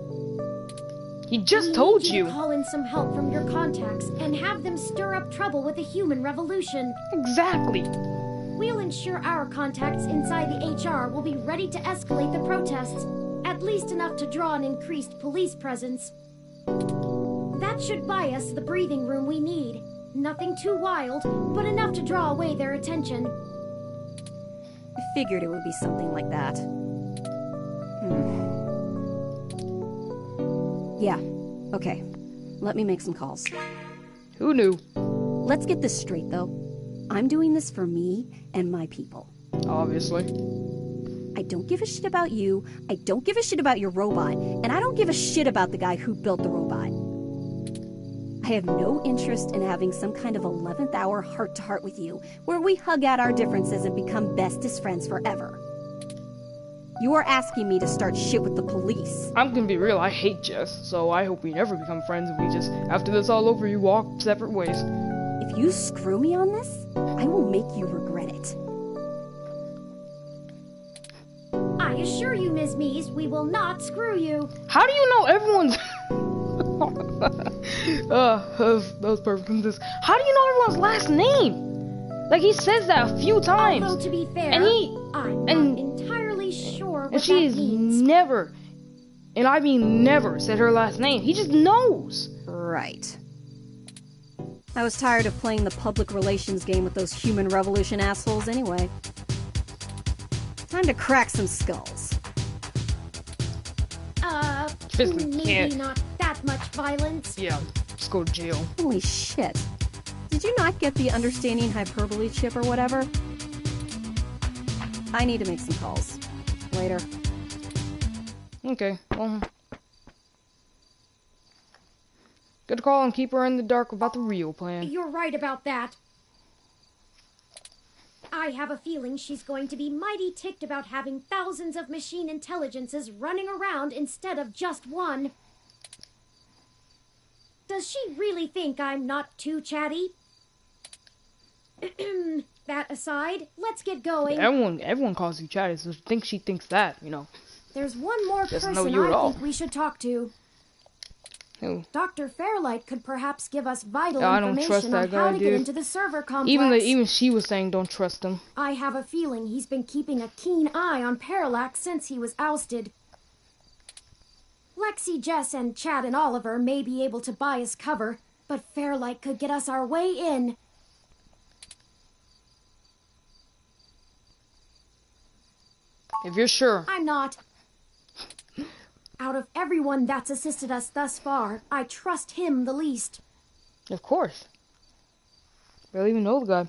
He just told you. To call in some help from your contacts and have them stir up trouble with the human revolution. Exactly. We'll ensure our contacts inside the HR will be ready to escalate the protests, at least enough to draw an increased police presence. That should buy us the breathing room we need. Nothing too wild, but enough to draw away their attention. I figured it would be something like that. Yeah, okay. Let me make some calls. Who knew? Let's get this straight, though. I'm doing this for me and my people. Obviously. I don't give a shit about you, I don't give a shit about your robot, and I don't give a shit about the guy who built the robot. I have no interest in having some kind of 11th hour heart-to-heart with you, where we hug out our differences and become bestest friends forever. You are asking me to start shit with the police. I'm gonna be real, I hate Jess, so I hope we never become friends and we just, after this all over, you walk separate ways. If you screw me on this, I will make you regret it. I assure you, Ms. Meese, we will not screw you. How do you know everyone's... that was perfect. How do you know everyone's last name? Like, he says that a few times. Although, to be fair, I'm not entirely sure what she that means. Never, and I mean never, said her last name. He just knows. Right. I was tired of playing the public relations game with those human revolution assholes anyway. Time to crack some skulls. Maybe not that much violence. Yeah, let's go to jail. Holy shit. Did you not get the understanding hyperbole chip or whatever? I need to make some calls. Later. Okay, well... Good call and keep her in the dark about the real plan. You're right about that. I have a feeling she's going to be mighty ticked about having thousands of machine intelligences running around instead of just one. Does she really think I'm not too chatty? That aside, let's get going. Everyone calls you chatty, so she thinks that, you know. There's one more person I think we should talk to. Who? Dr. Fairlight could perhaps give us vital I don't trust information that on guy, how to get dude. into the server complex. Even she was saying don't trust him. I have a feeling he's been keeping a keen eye on Parallax since he was ousted. Lexi, Jess, and Chad and Oliver may be able to buy us cover, but Fairlight could get us our way in. If you're sure. I'm not. Out of everyone that's assisted us thus far, I trust him the least. Of course. Barely even know the guy.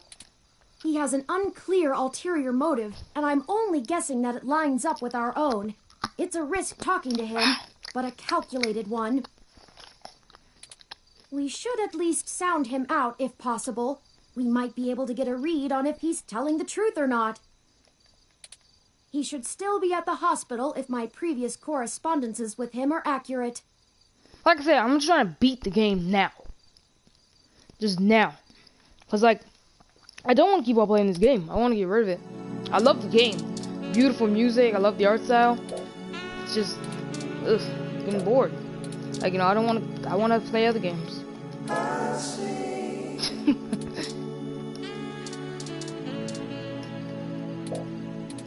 He has an unclear ulterior motive, and I'm only guessing that it lines up with our own. It's a risk talking to him, but a calculated one. We should at least sound him out if possible. We might be able to get a read on if he's telling the truth or not. He should still be at the hospital if my previous correspondences with him are accurate. Like I said, I'm just trying to beat the game now. Just now. Because, like, I don't want to keep on playing this game. I want to get rid of it. I love the game. Beautiful music. I love the art style. It's just, getting bored. Like, you know, I want to play other games.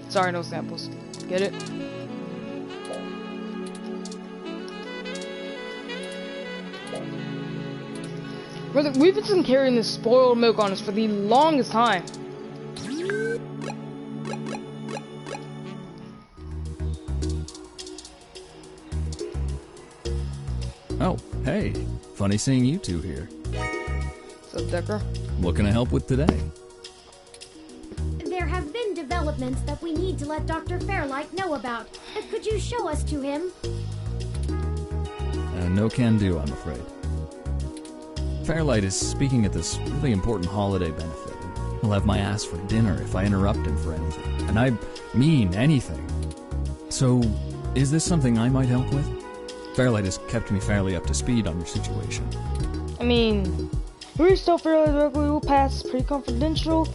Sorry, no samples. Get it? We've been carrying this spoiled milk on us for the longest time. Oh, hey. Funny seeing you two here. What's up, Decker? What can I help with today? There have been developments that we need to let Dr. Fairlight know about. Could you show us to him? No can do, I'm afraid. Fairlight is speaking at this really important holiday benefit. He'll have my ass for dinner if I interrupt him for anything. And I mean anything. So, Is this something I might help with? Fairlight has kept me fairly up to speed on your situation. I mean, we're still fairly directly will pass. Pretty confidential.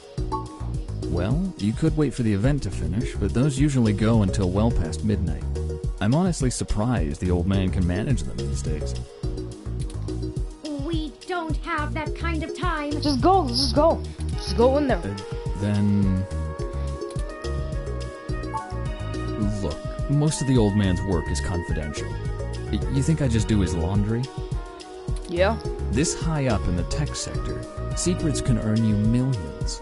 Well, you could wait for the event to finish, but those usually go until well past midnight. I'm honestly surprised the old man can manage them these days. We don't have that kind of time. Just go, let's just go. Just go in there. Then... Look, most of the old man's work is confidential. You think I just do his laundry? Yeah. This high up in the tech sector, secrets can earn you millions.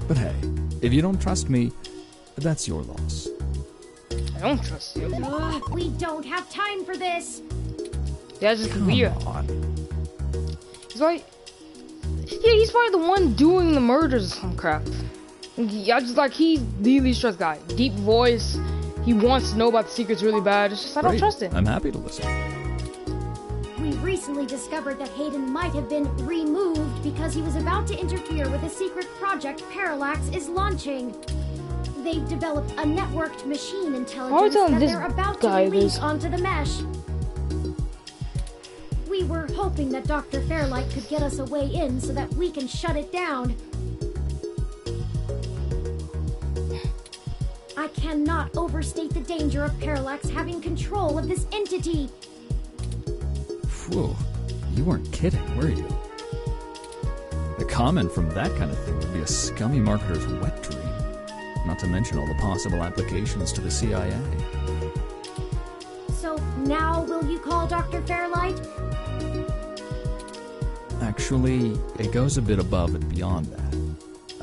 But hey, if you don't trust me, that's your loss. I don't trust you. We don't have time for this. That's just Come weird. on. He's like, yeah, he's probably the one doing the murders or some crap. Yeah, just like he's the least trust guy. Deep voice. He wants to know about the secrets really bad. It's just I don't trust him. I'm happy to listen. We recently discovered that Hayden might have been removed because he was about to interfere with a secret project Parallax is launching. They've developed a networked machine intelligence that they're about to release onto the mesh. We were hoping that Dr. Fairlight could get us a way in so that we can shut it down. I cannot overstate the danger of Parallax having control of this entity. Whew, you weren't kidding, were you? A comment from that kind of thing would be a scummy marketer's wet dream. Not to mention all the possible applications to the CIA. So now will you call Dr. Fairlight? Actually, it goes a bit above and beyond that.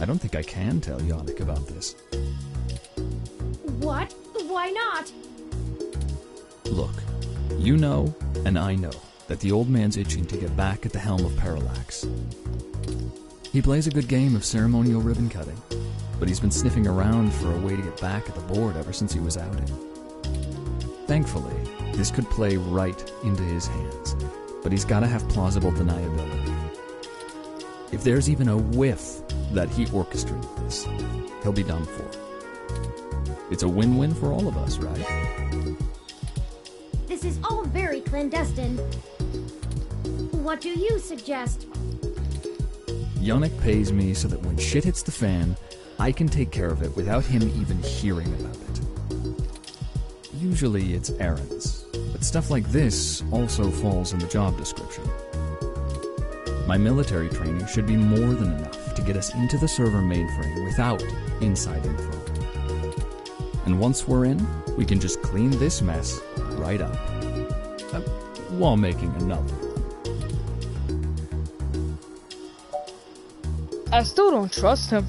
I don't think I can tell Yannick about this. What? Why not? Look, you know, and I know, that the old man's itching to get back at the helm of Parallax. He plays a good game of ceremonial ribbon cutting, but he's been sniffing around for a way to get back at the board ever since he was outed. Thankfully, this could play right into his hands, but he's gotta have plausible deniability. If there's even a whiff that he orchestrated this, he'll be done for. It's a win-win for all of us, right? This is all very clandestine. What do you suggest? Yannick pays me so that when shit hits the fan, I can take care of it without him even hearing about it. Usually it's errands, but stuff like this also falls in the job description. My military training should be more than enough to get us into the server mainframe without inside info. And once we're in, we can just clean this mess right up. While making another one. I still don't trust him.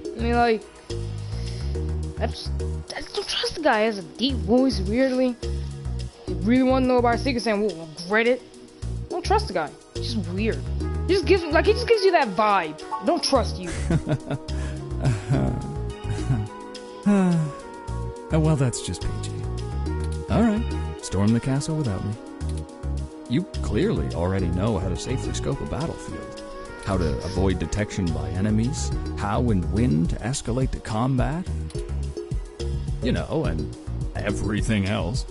I mean, like, I don't trust the guy. He has a deep voice, weirdly. You really want to know about our secrets and we'll regret it. I don't trust the guy. He's just weird. He just gives you that vibe. I don't trust you. Well, that's just PG. Alright, storm the castle without me. You clearly already know how to safely scope a battlefield, how to avoid detection by enemies, how and when to escalate to combat, you know, and everything else.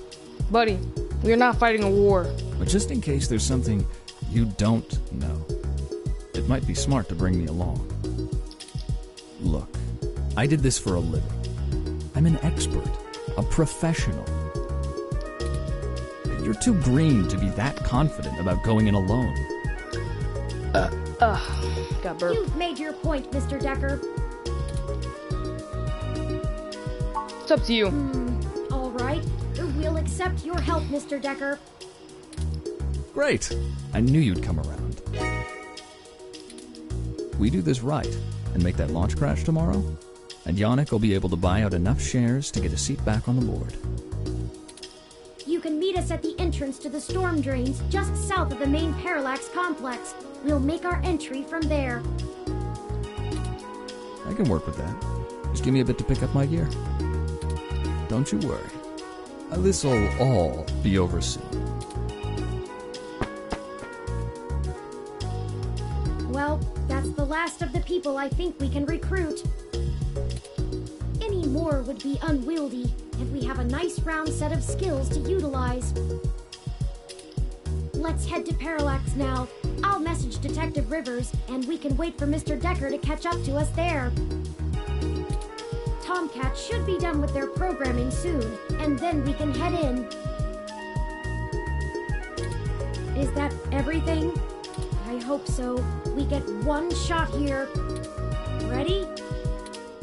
Buddy, we are not fighting a war. But just in case there's something you don't know, it might be smart to bring me along. Look, I did this for a living. I'm an expert, a professional. You're too green to be that confident about going in alone. Got burped. You've made your point, Mr. Decker. It's up to you. All right. We'll accept your help, Mr. Decker. Great. I knew you'd come around. We do this right and make that launch crash tomorrow, and Yannick will be able to buy out enough shares to get a seat back on the board. You can meet us at the entrance to the storm drains just south of the main Parallax complex. We'll make our entry from there. I can work with that. Just give me a bit to pick up my gear. Don't you worry. This'll all be overseen. Well, that's the last of the people I think we can recruit. Doing more would be unwieldy, and we have a nice round set of skills to utilize. Let's head to Parallax now. I'll message Detective Rivers, and we can wait for Mr. Decker to catch up to us there. Tomcats should be done with their programming soon, and then we can head in. Is that everything? I hope so. We get one shot here. Ready?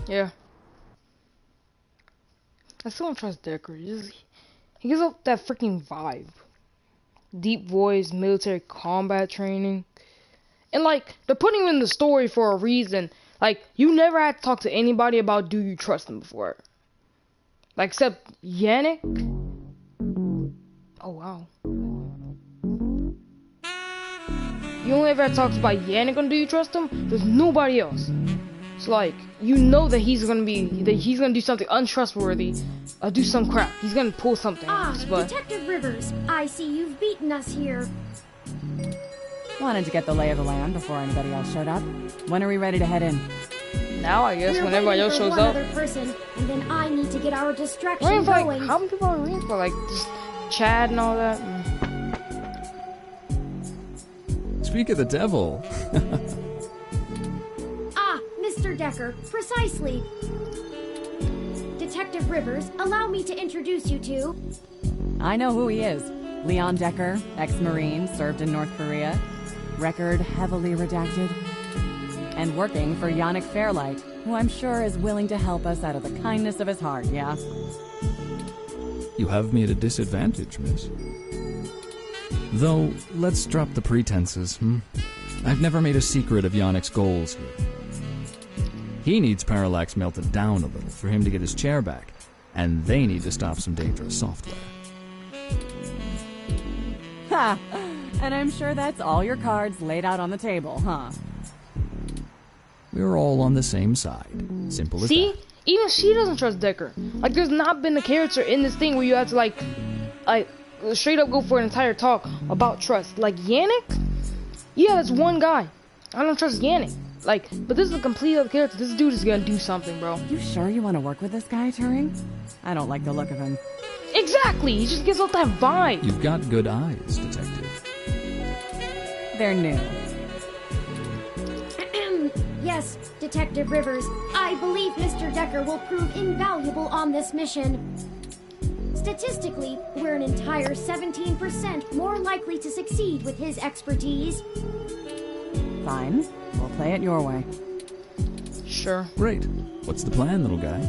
Yeah. I still don't trust Decker. He gives up that freaking vibe. Deep voice, military combat training. And like, they're putting him in the story for a reason. Like, you never had to talk to anybody about do you trust him before. Like, except Yannick. Oh, wow. You only ever had to talk about Yannick on do you trust him? There's nobody else. So like, you know that he's gonna do something untrustworthy, do some crap. He's gonna pull something. But Detective Rivers, I see you've beaten us here. Wanted to get the lay of the land before anybody else showed up. When are we ready to head in? Now, I guess, when everybody else shows We're up. waiting for one other person, and then I need to get our distraction Waiting for, like, going. how many people are waiting for? Like, just Chad and all that? Speak of the devil. Mr. Decker, precisely. Detective Rivers, allow me to introduce you to... I know who he is. Leon Decker, ex-Marine, served in North Korea. Record heavily redacted. And working for Yannick Fairlight, who I'm sure is willing to help us out of the kindness of his heart, yeah? You have me at a disadvantage, miss. Though, let's drop the pretenses, I've never made a secret of Yannick's goals here. He needs Parallax melted down a little for him to get his chair back, and they need to stop some dangerous software. Ha! And I'm sure that's all your cards laid out on the table, huh? We're all on the same side. Simple as See? that. Even she doesn't trust Decker. Like, there's not been a character in this thing where you have to, like straight up go for an entire talk about trust. Like, Yannick? Yeah, that's one guy. I don't trust Yannick. Like, but this is a complete other character. This dude is gonna do something, bro. You sure you want to work with this guy, Turing? I don't like the look of him. Exactly! He just gives off that vibe. You've got good eyes, detective. They're new. Yes, Detective Rivers, I believe Mr. Decker will prove invaluable on this mission. Statistically, we're an entire 17% more likely to succeed with his expertise. Fine. We'll play it your way. Sure. Great. What's the plan, little guy?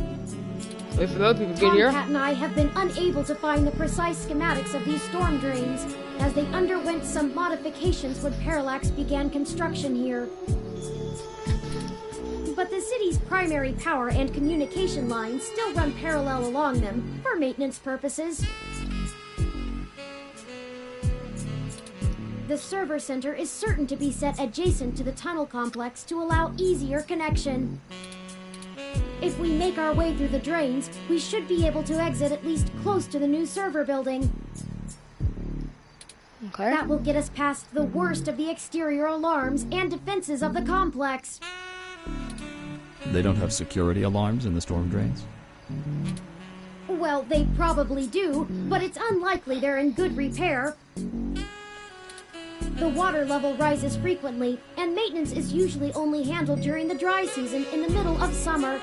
Wait for the other people to get here. Tomcat and I have been unable to find the precise schematics of these storm drains, as they underwent some modifications when Parallax began construction here. But the city's primary power and communication lines still run parallel along them, for maintenance purposes. The server center is certain to be set adjacent to the tunnel complex to allow easier connection. If we make our way through the drains, we should be able to exit at least close to the new server building. Okay. That will get us past the worst of the exterior alarms and defenses of the complex. They don't have security alarms in the storm drains? Well, they probably do, but it's unlikely they're in good repair. The water level rises frequently, and maintenance is usually only handled during the dry season in the middle of summer.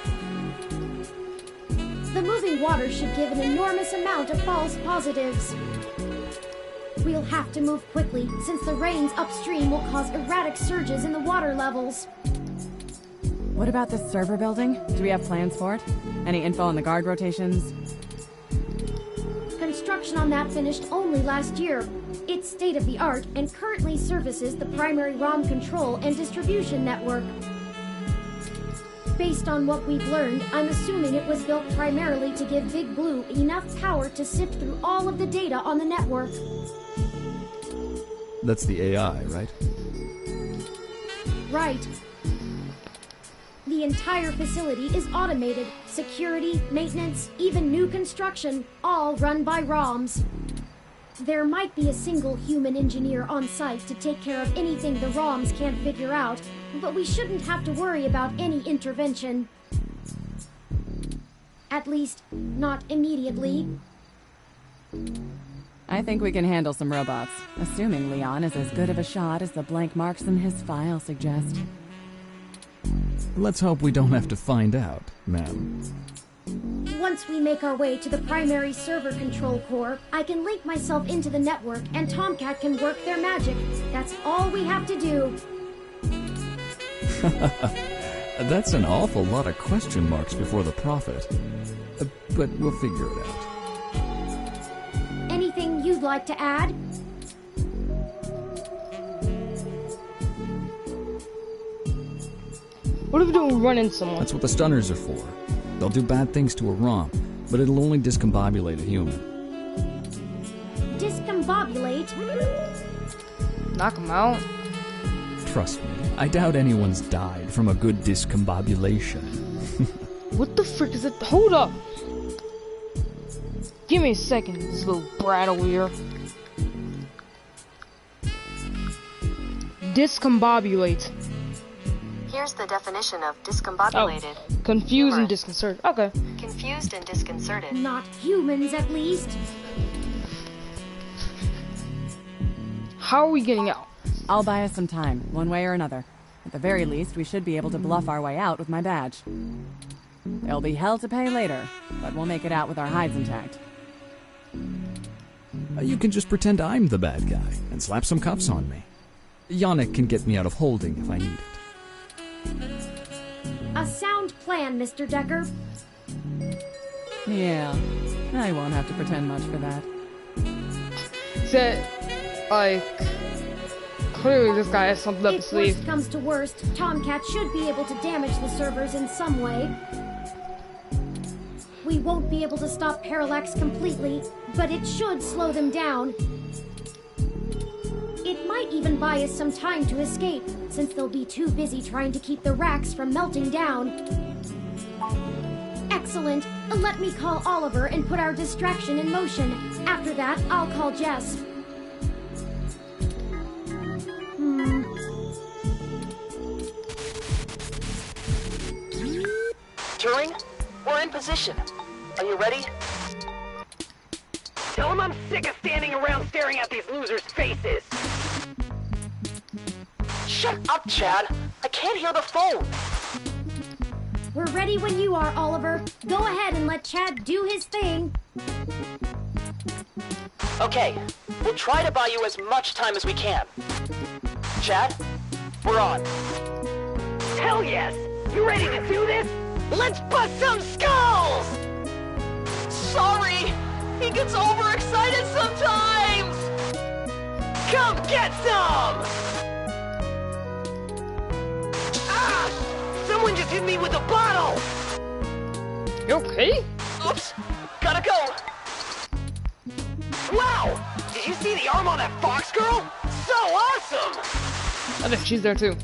The moving water should give an enormous amount of false positives. We'll have to move quickly, since the rains upstream will cause erratic surges in the water levels. What about this server building? Do we have plans for it? Any info on the guard rotations? Construction on that finished only last year. It's state-of-the-art and currently services the primary ROM control and distribution network. Based on what we've learned, I'm assuming it was built primarily to give Big Blue enough power to sift through all of the data on the network. That's the AI, right? Right. The entire facility is automated. Security, maintenance, even new construction, all run by ROMs. There might be a single human engineer on site to take care of anything the ROMs can't figure out, but we shouldn't have to worry about any intervention. At least, not immediately. I think we can handle some robots, assuming Leon is as good of a shot as the blank marks in his file suggest. Let's hope we don't have to find out, ma'am. Once we make our way to the primary server control core, I can link myself into the network and Tomcat can work their magic. That's all we have to do. That's an awful lot of question marks before the prophet. But we'll figure it out. Anything you'd like to add? What if we don't run into someone? That's what the stunners are for. They'll do bad things to a ROM, but it'll only discombobulate a human. Discombobulate? Knock him out. Trust me, I doubt anyone's died from a good discombobulation. What the frick is it? Hold up! Give me a second, this little brat over here. Discombobulate. Here's the definition of discombobulated. Oh, confused and disconcerted. Okay. Confused and disconcerted. Not humans, at least. How are we getting out? I'll buy us some time, one way or another. At the very least, we should be able to bluff our way out with my badge. There'll be hell to pay later, but we'll make it out with our hides intact. You can just pretend I'm the bad guy and slap some cuffs on me. Yannick can get me out of holding if I need it. A sound plan, Mr. Decker. Yeah, I won't have to pretend much for that. So, like, clearly this guy has something up his If sleeve. worst comes to worst, Tomcat should be able to damage the servers in some way. We won't be able to stop Parallax completely, but it should slow them down. It might even buy us some time to escape, since they'll be too busy trying to keep the racks from melting down. Excellent. Let me call Oliver and put our distraction in motion. After that, I'll call Jess. Turing, we're in position. Are you ready? Tell him I'm sick of standing around staring at these losers' faces. Shut up, Chad. I can't hear the phone. We're ready when you are, Oliver. Go ahead and let Chad do his thing. Okay, we'll try to buy you as much time as we can. Chad, we're on. Hell yes! You ready to do this? Let's bust some skulls! Sorry! He gets overexcited sometimes! Come get some! Ah! Someone just hit me with a bottle! You okay? Oops! Gotta go! Wow! Did you see the arm on that fox girl? So awesome! I think she's there too.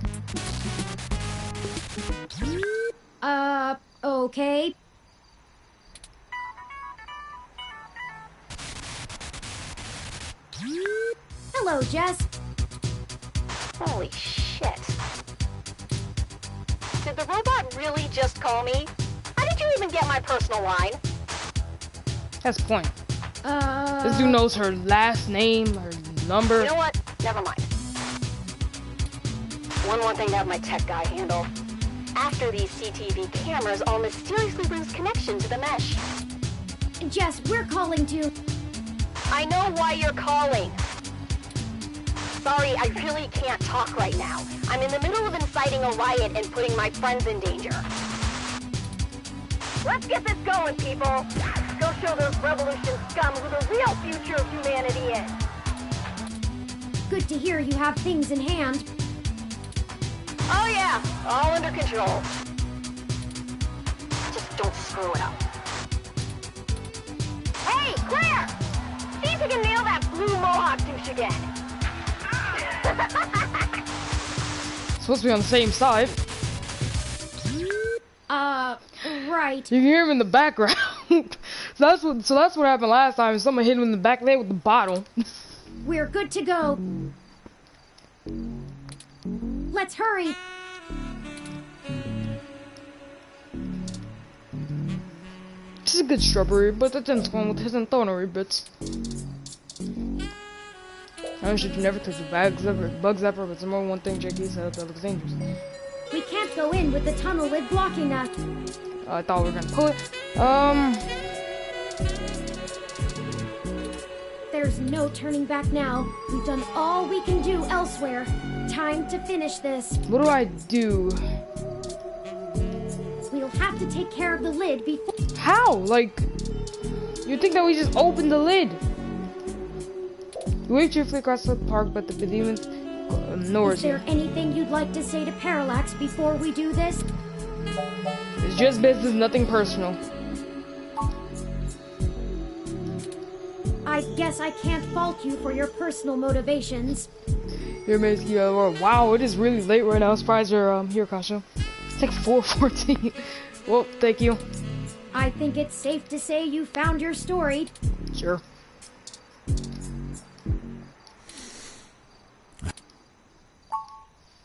Okay. Hello, Jess. Holy shit. Did the robot really just call me? How did you even get my personal line? That's the point. This dude knows her last name, her number. You know what? Never mind. One more thing to have my tech guy handle. After these CTV cameras all mysteriously lose connection to the mesh. Jess, we're calling to... I know why you're calling. Sorry, I really can't talk right now. I'm in the middle of inciting a riot and putting my friends in danger. Let's get this going, people. Go show those revolution scum who the real future of humanity is. Good to hear you have things in hand. Oh yeah, all under control. Just don't screw it up. Hey, Claire! See if you can nail that blue mohawk douche again. Supposed to be on the same side. Right. You can hear him in the background. so that's what happened last time. Someone hit him in the back leg with the bottle. We're good to go. Let's hurry. This is a good shrubbery, but that tends one with his and thornery bits. I should never touch the bugs ever, but some more one thing Jackie said that looks dangerous. We can't go in with the tunnel lid blocking us. I thought we were gonna pull it. There's no turning back now. We've done all we can do elsewhere. Time to finish this. What do I do? We'll have to take care of the lid before... How? Like, you'd think that we just opened the lid. We wave cheerfully across the park, but the behemoth ignores you. Is there anything you'd like to say to Parallax before we do this? It's just business, nothing personal. I guess I can't fault you for your personal motivations. You're amazing. Wow, it is really late right now. I'm surprised you're here, Kasha. It's like 4:14. Well, thank you. I think it's safe to say you found your story. Sure. It's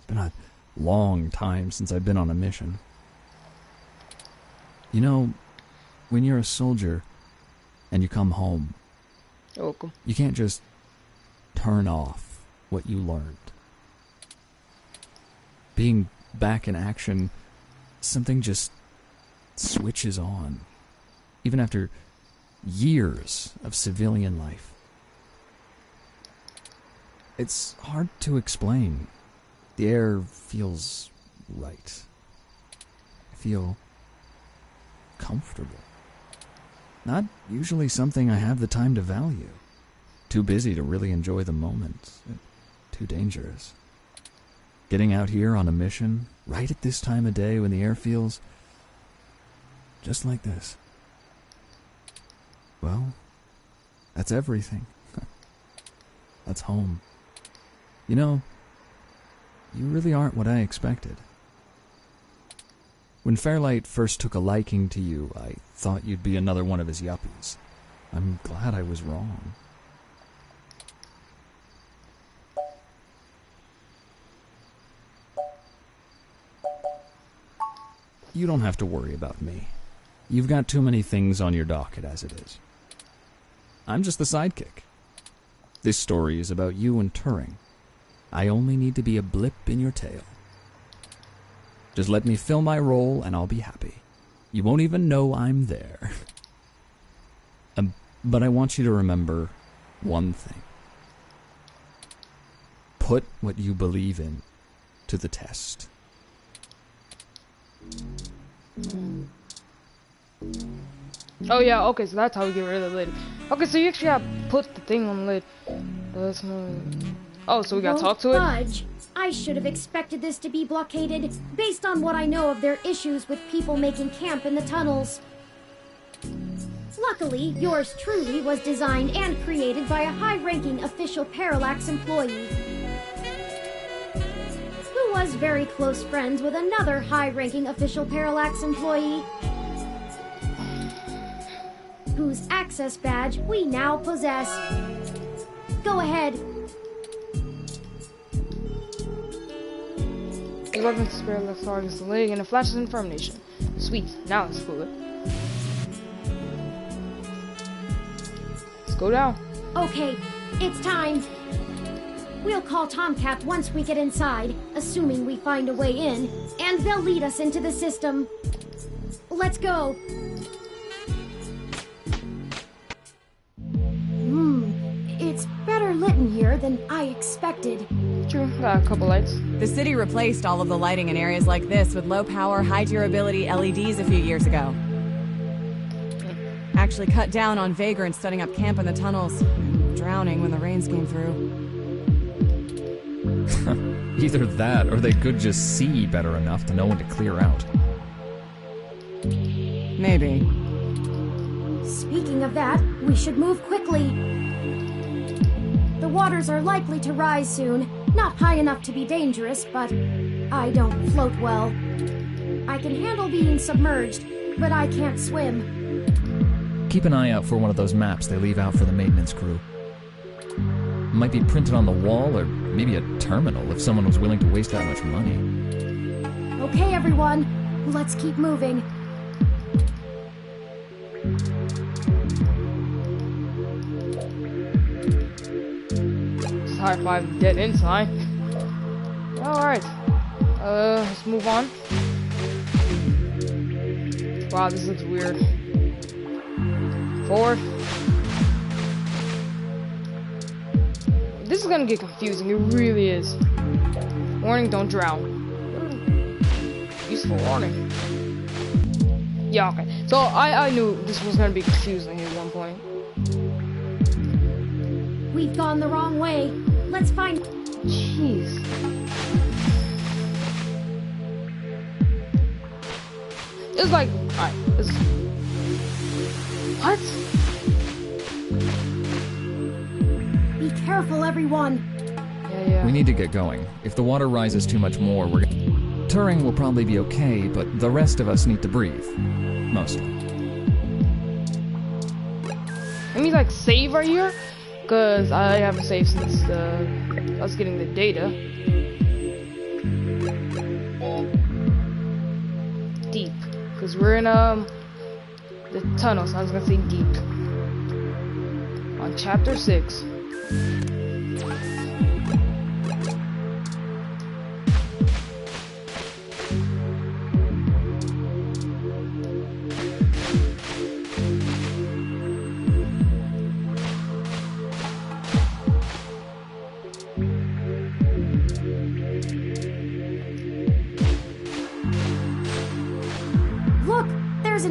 been a long time since I've been on a mission. You know, when you're a soldier and you come home, you're welcome. You can't just turn off what you learned. Being back in action, something just switches on, even after years of civilian life. It's hard to explain. The air feels right. I feel comfortable. Not usually something I have the time to value. Too busy to really enjoy the moment. Too dangerous. Getting out here on a mission, right at this time of day when the air feels just like this. Well, that's everything. That's home. You know, you really aren't what I expected. When Fairlight first took a liking to you, I thought you'd be another one of his yuppies. I'm glad I was wrong. You don't have to worry about me. You've got too many things on your docket as it is. I'm just the sidekick. This story is about you and Turing. I only need to be a blip in your tale. Just let me fill my role and I'll be happy. You won't even know I'm there. But I want you to remember one thing. Put what you believe in to the test. Oh yeah, okay, so that's how we get rid of the lid. Okay, so you actually have to put the thing on the lid. Oh, so we gotta talk to it? Fudge. I should have expected this to be blockaded, based on what I know of their issues with people making camp in the tunnels. Luckily, yours truly was designed and created by a high-ranking official Parallax employee, who was very close friends with another high-ranking official Parallax employee, whose access badge we now possess. Go ahead. The weapons spare left targets the leg and it flashes information. Sweet, now let's pull it. Let's go down. Okay, it's time. We'll call Tomcat once we get inside, assuming we find a way in, and they'll lead us into the system. Let's go. It's better lit in here than I expected. True, got a couple lights. The city replaced all of the lighting in areas like this with low-power, high-durability LEDs a few years ago. Actually cut down on vagrants setting up camp in the tunnels, drowning when the rains came through. Either that, or they could just see better enough to know when to clear out. Maybe. Speaking of that, we should move quickly. The waters are likely to rise soon. Not high enough to be dangerous, but I don't float well. I can handle being submerged, but I can't swim. Keep an eye out for one of those maps they leave out for the maintenance crew. Might be printed on the wall, or maybe a terminal if someone was willing to waste that much money. Okay, everyone, let's keep moving. high five dead end sign. Alright. Let's move on. Wow, this looks weird. 4. This is gonna get confusing, it really is. Warning, don't drown. Useful warning. Yeah, okay. So I knew this was gonna be confusing at one point. We've gone the wrong way. Let's find... Jeez. It's like... Alright, it's... What? Be careful, everyone. Yeah. We need to get going. If the water rises too much more, Turing will probably be okay, but the rest of us need to breathe. Mostly. Let me like save right here, cause I haven't saved since I was getting the data. Deep, cause we're in the tunnel, so I was gonna say deep. On chapter 6.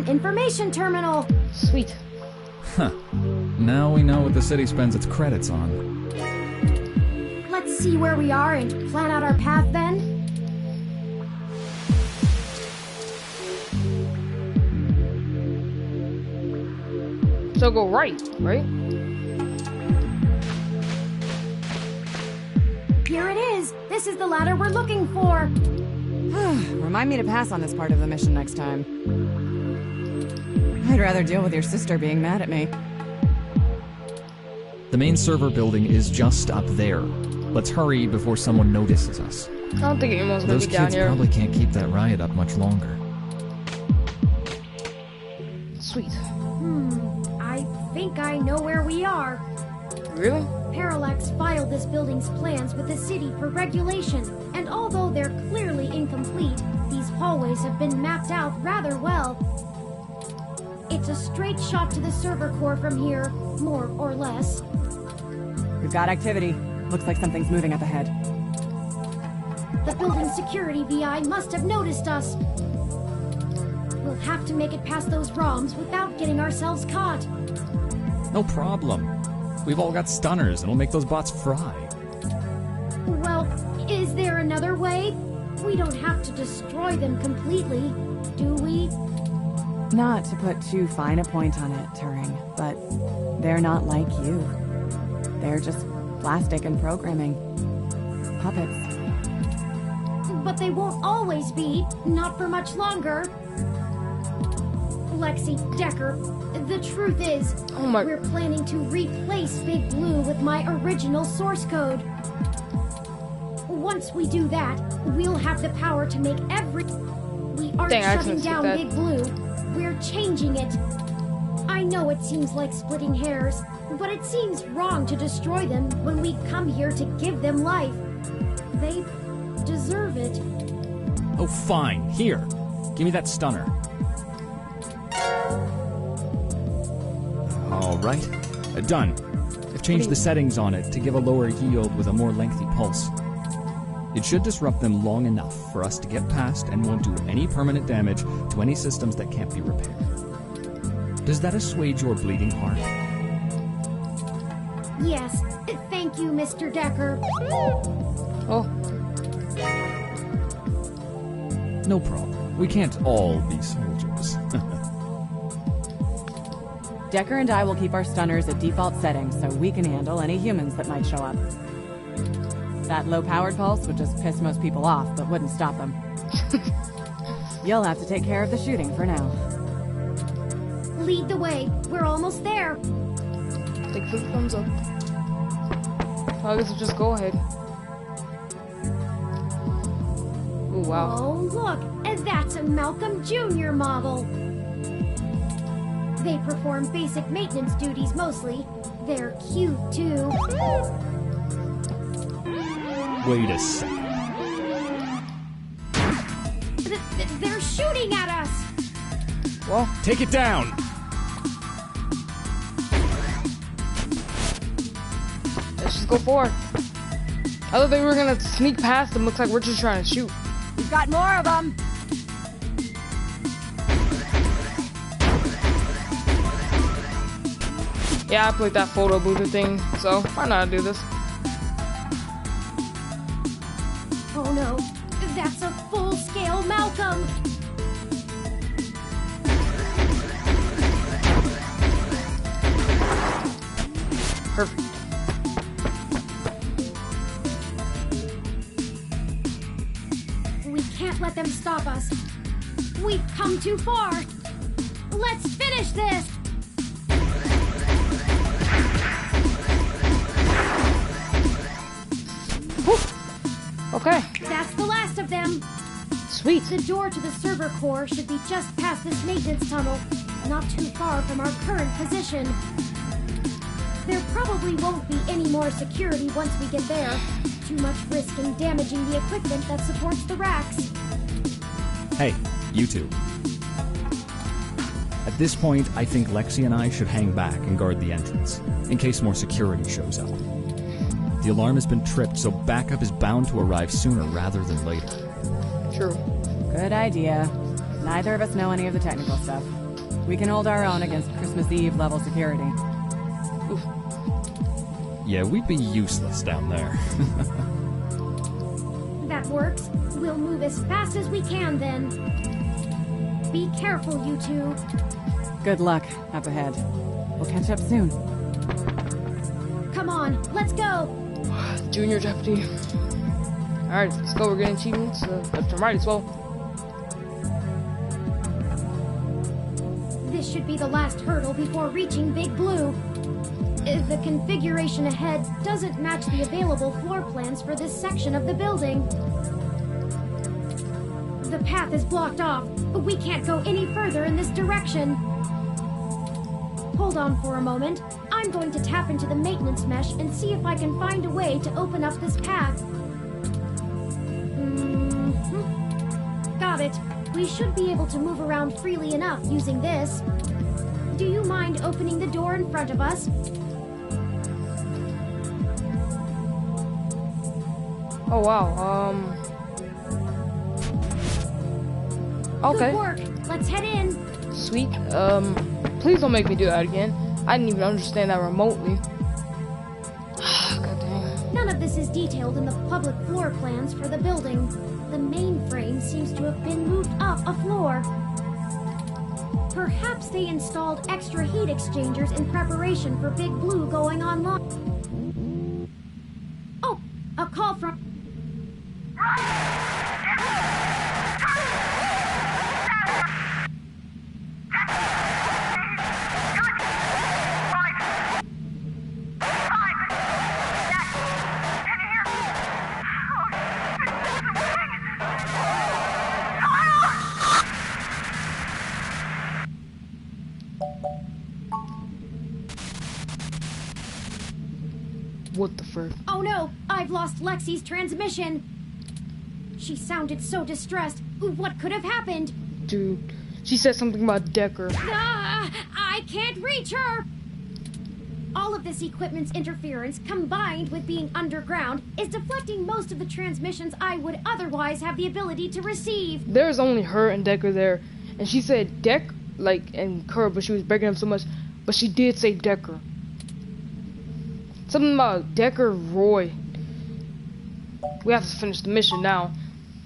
Information terminal. Sweet. Huh. Now we know what the city spends its credits on. Let's see where we are and plan out our path then. So go right? Here it is. This is the ladder we're looking for. Remind me to pass on this part of the mission next time. I'd rather deal with your sister being mad at me. The main server building is just up there. Let's hurry before someone notices us. I don't think anyone's gonna Those be down kids here. probably can't keep that riot up much longer. Sweet. I think I know where we are. Really? Parallax filed this building's plans with the city for regulation, and although they're clearly incomplete, these hallways have been mapped out rather well. It's a straight shot to the server core from here, more or less. We've got activity. Looks like something's moving up ahead. The building's security VI must have noticed us. We'll have to make it past those ROMs without getting ourselves caught. No problem. We've all got stunners, and we'll make those bots fry. Well, is there another way? We don't have to destroy them completely, do we? Not to put too fine a point on it, Turing, but they're not like you. They're just plastic and programming. Puppets. But they won't always be, not for much longer. Lexi, Decker, the truth is, we're planning to replace Big Blue with my original source code. Once we do that, we'll have the power to make We aren't shutting down Big Blue. We're changing it. I know it seems like splitting hairs, but it seems wrong to destroy them when we come here to give them life. They deserve it. Oh, fine. Here. Give me that stunner. All right. Done. I've changed the settings on it to give a lower yield with a more lengthy pulse. It should disrupt them long enough for us to get past and won't do any permanent damage to any systems that can't be repaired. Does that assuage your bleeding heart? Yes. Thank you, Mr. Decker. Oh. No problem. We can't all be soldiers. Decker and I will keep our stunners at default settings so we can handle any humans that might show up. That low-powered pulse would just piss most people off, but wouldn't stop them. You'll have to take care of the shooting for now. Lead the way. We're almost there. Thanks for the thumbs up. I guess we'll just go ahead. Oh, wow. Oh, look. That's a Malcolm Jr. model. They perform basic maintenance duties mostly. They're cute, too. Wait a second. They're shooting at us! Well, take it down! Let's just go for it. I thought they were gonna sneak past them. Looks like we're just trying to shoot. We've got more of them! Yeah, I played that photo booth thing, so why not do this? Oh no, that's a full-scale Malcolm! Perfect. We can't let them stop us. We've come too far. Let's finish this! Okay. That's the last of them. Sweet. The door to the server core should be just past this maintenance tunnel, not too far from our current position. There probably won't be any more security once we get there. Too much risk in damaging the equipment that supports the racks. Hey, you two. At this point, I think Lexi and I should hang back and guard the entrance, in case more security shows up. The alarm has been tripped, so backup is bound to arrive sooner rather than later. True. Good idea. Neither of us know any of the technical stuff. We can hold our own against Christmas Eve level security. Oof. Yeah, we'd be useless down there. That works. We'll move as fast as we can then. Be careful, you two. Good luck up ahead. We'll catch up soon. Come on, let's go. Junior deputy. Alright, let's go. We're getting achievements. Left and right as well. This should be the last hurdle before reaching Big Blue. The configuration ahead doesn't match the available floor plans for this section of the building. The path is blocked off, but we can't go any further in this direction. Hold on for a moment. I'm going to tap into the maintenance mesh and see if I can find a way to open up this path. Got it. We should be able to move around freely enough using this. Do you mind opening the door in front of us? Oh wow, okay. Good work. Let's head in. Sweet. Please don't make me do that again. I didn't even understand that remotely. God dang. None of this is detailed in the public floor plans for the building. The main frame seems to have been moved up a floor. Perhaps they installed extra heat exchangers in preparation for Big Blue going online. Oh, a call from... What the frick? Oh no, I've lost Lexi's transmission. She sounded so distressed. What could have happened? Dude, she said something about Decker. Ah, I can't reach her! All of this equipment's interference, combined with being underground, is deflecting most of the transmissions I would otherwise have the ability to receive. There's only her and Decker there, and she said Deck, like, and Curb, but she was breaking up so much, but she did say Decker. Something about Decker Roy. We have to finish the mission now.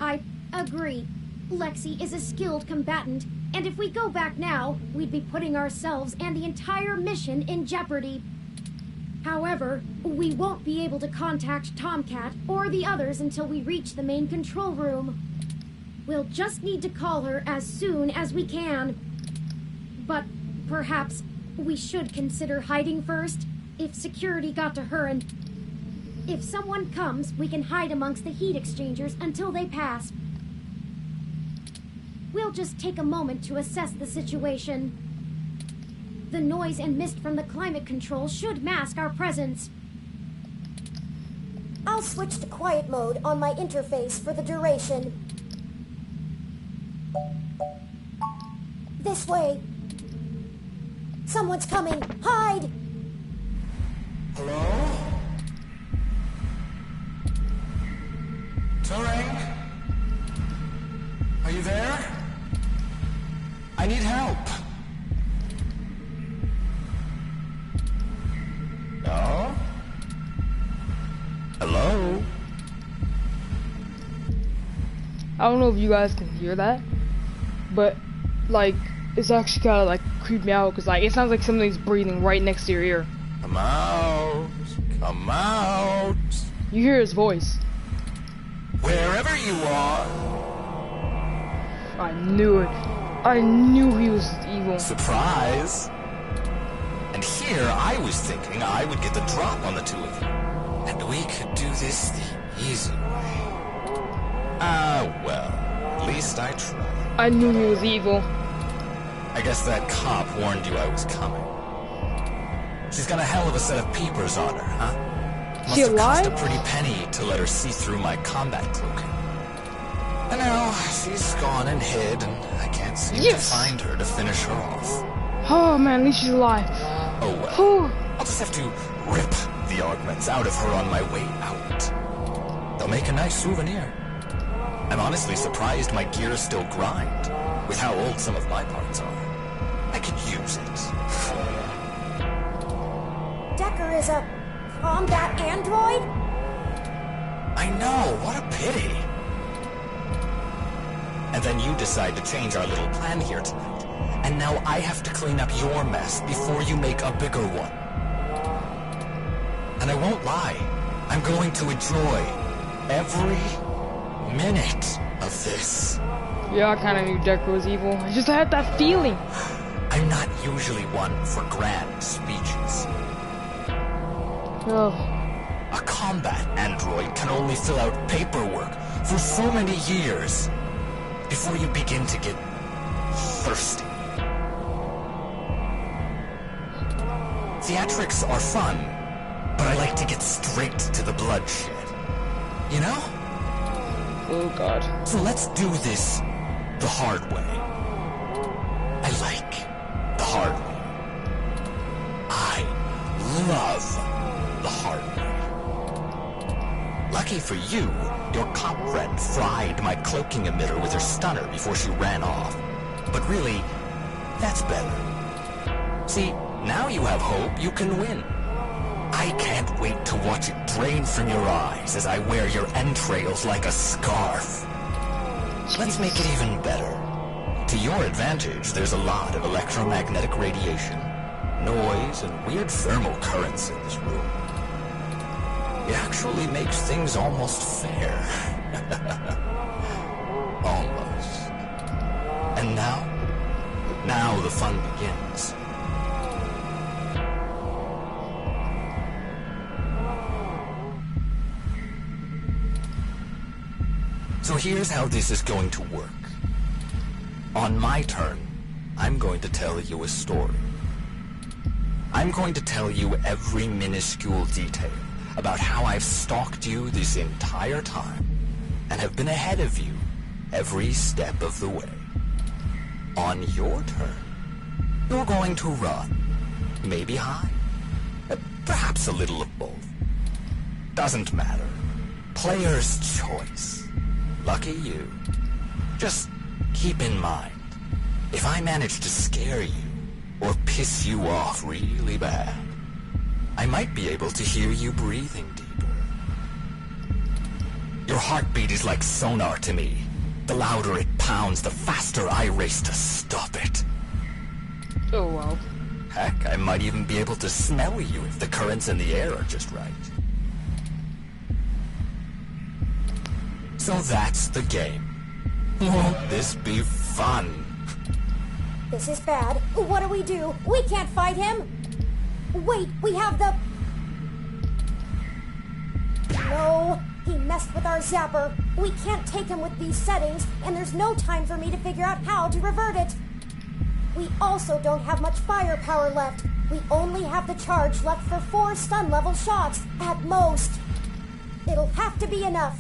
I agree. Lexi is a skilled combatant, and if we go back now, we'd be putting ourselves and the entire mission in jeopardy. However, we won't be able to contact Tomcat or the others until we reach the main control room. We'll just need to call her as soon as we can. But perhaps we should consider hiding first, if security got to her, and if someone comes, we can hide amongst the heat exchangers until they pass. We'll just take a moment to assess the situation. The noise and mist from the climate control should mask our presence. I'll switch to quiet mode on my interface for the duration. This way. Someone's coming. Hide! Hello? Turing? Are you there? I need help. No? Hello? I don't know if you guys can hear that, but like it's actually kind of like creeped me out because like it sounds like something's breathing right next to your ear. Come out. Come out. You hear his voice. Wherever you are. I knew it. I knew he was evil. Surprise. And here I was thinking I would get the drop on the two of you. And we could do this the easy way. Well, at least I tried. I knew he was evil. I guess that cop warned you I was coming. She's got a hell of a set of peepers on her, huh? Must have cost a pretty penny to let her see through my combat cloaking. And now she's gone and hid, and I can't seem to find her to finish her off. Oh man, at least she's alive. Oh well. I'll just have to rip the augments out of her on my way out. They'll make a nice souvenir. I'm honestly surprised my gears still grind, with how old some of my parts are. I could use it. Decker is a combat android? I know, what a pity. And then you decide to change our little plan here tonight. And now I have to clean up your mess before you make a bigger one. And I won't lie, I'm going to enjoy every minute of this. Yeah, I kind of knew Decker was evil. I just had that feeling. I'm not usually one for grand speeches. Oh. A combat android can only fill out paperwork for so many years before you begin to get thirsty. Theatrics are fun, but I like to get straight to the bloodshed. You know? Oh god. So let's do this the hard way. I like the hard way. I love the hard way. Lucky for you, your cop friend fried my cloaking emitter with her stunner before she ran off. But really, that's better. See, now you have hope you can win. I can't wait to watch it drain from your eyes as I wear your entrails like a scarf. Let's make it even better. To your advantage, there's a lot of electromagnetic radiation, noise, and weird thermal currents in this room. It actually makes things almost fair. Almost. And now the fun begins. So here's how this is going to work. On my turn, I'm going to tell you a story. I'm going to tell you every minuscule detail about how I've stalked you this entire time and have been ahead of you every step of the way. On your turn, you're going to run, maybe hide, perhaps a little of both. Doesn't matter. Player's choice. Lucky you. Just keep in mind, if I manage to scare you or piss you off really bad, I might be able to hear you breathing deeper. Your heartbeat is like sonar to me. The louder it pounds, the faster I race to stop it. Oh, wow. Heck, I might even be able to smell you if the currents in the air are just right. So that's the game. Won't this be fun? This is bad. What do we do? We can't fight him. Wait, we have the... No, he messed with our zapper. We can't take him with these settings, and there's no time for me to figure out how to revert it. We also don't have much firepower left. We only have the charge left for 4 stun level shots, at most. It'll have to be enough.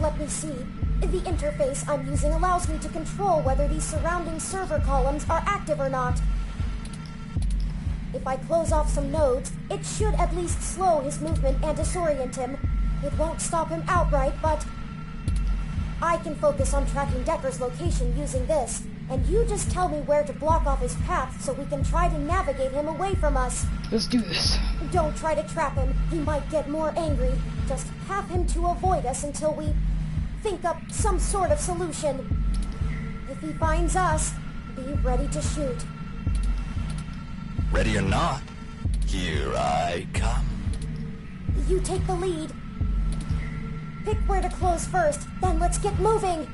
Let me see. The interface I'm using allows me to control whether these surrounding server columns are active or not. If I close off some nodes, it should at least slow his movement and disorient him. It won't stop him outright, but I can focus on tracking Decker's location using this, and you just tell me where to block off his path so we can try to navigate him away from us. Let's do this. Don't try to trap him. He might get more angry. Just have him to avoid us until we think up some sort of solution. If he finds us, be ready to shoot. Ready or not, here I come. You take the lead. Pick where to close first, then let's get moving.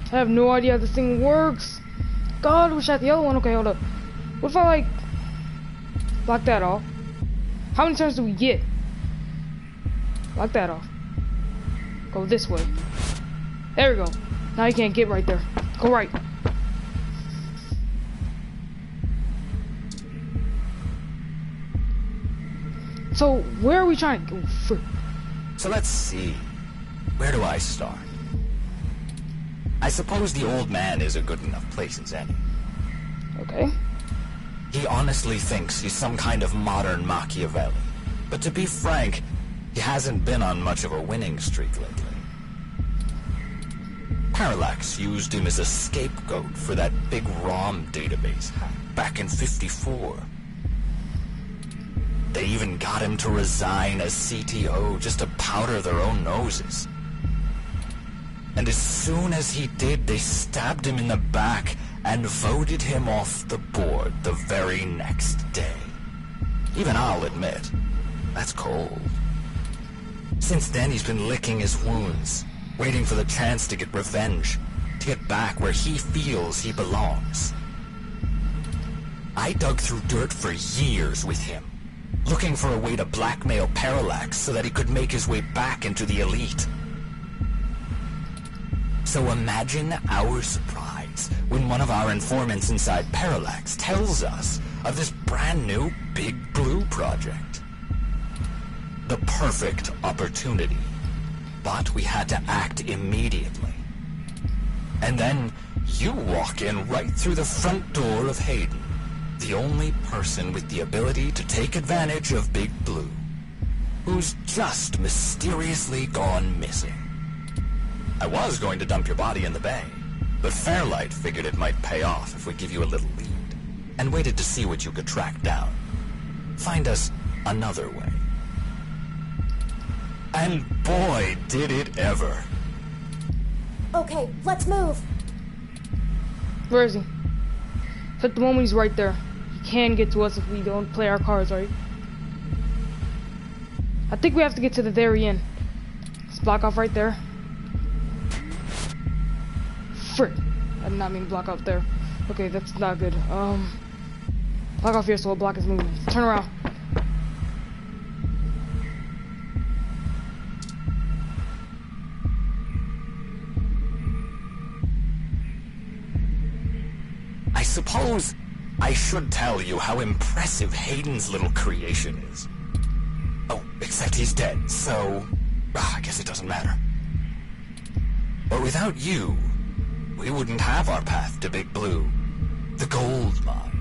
I have no idea how this thing works. God, I wish I had the other one. Okay, hold up. What if I, like, block that off? How many turns do we get? Block that off. Go this way. There we go. Now you can't get right there. Go right. So, where are we trying to go for? So let's see. Where do I start? I suppose the old man is a good enough place as any. Okay. He honestly thinks he's some kind of modern Machiavelli. But to be frank, he hasn't been on much of a winning streak lately. Parallax used him as a scapegoat for that big ROM database hack back in '54. They even got him to resign as CTO just to powder their own noses. And as soon as he did, they stabbed him in the back and voted him off the board the very next day. Even I'll admit, that's cold. Since then, he's been licking his wounds, waiting for the chance to get revenge, to get back where he feels he belongs. I dug through dirt for years with him, looking for a way to blackmail Parallax so that he could make his way back into the elite. So imagine our surprise when one of our informants inside Parallax tells us of this brand new Big Blue project. The perfect opportunity. But we had to act immediately. And then you walk in right through the front door of Hayden, the only person with the ability to take advantage of Big Blue, who's just mysteriously gone missing. I was going to dump your body in the bay, but Fairlight figured it might pay off if we give you a little lead, and waited to see what you could track down. Find us another way. And boy, did it ever. Okay, let's move. Where is he? So at the moment he's right there. He can get to us if we don't play our cards right. I think we have to get to the very end. Let's block off right there. Frick. I did not mean to block off there. Okay, that's not good. Block off here so we'll block his movement. Turn around. I suppose I should tell you how impressive Hayden's little creation is. Oh, except he's dead, so I guess it doesn't matter. But without you, we wouldn't have our path to Big Blue, the gold mine.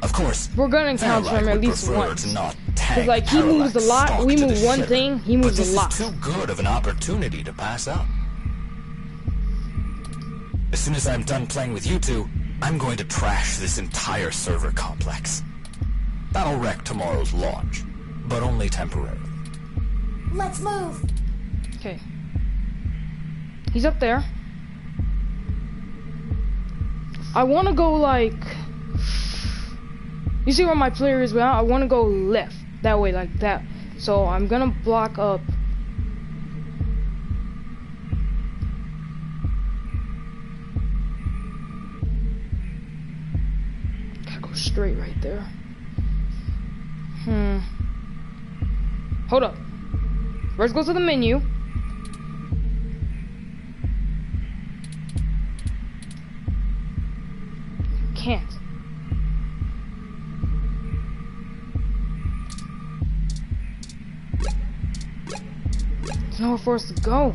Of course, we're gonna encounter him at least once. Cause like he moves a lot, we move one thing, he moves a lot. This is too good of an opportunity to pass up. As soon as I'm done playing with you two, I'm going to trash this entire server complex. That'll wreck tomorrow's launch, but only temporarily. Let's move. Okay. He's up there. I want to go like... You see where my player is now? I want to go left. That way, like that. So I'm going to block up. Gotta go straight right there. Hold up. Let's go to the menu. can't. There's nowhere for us to go.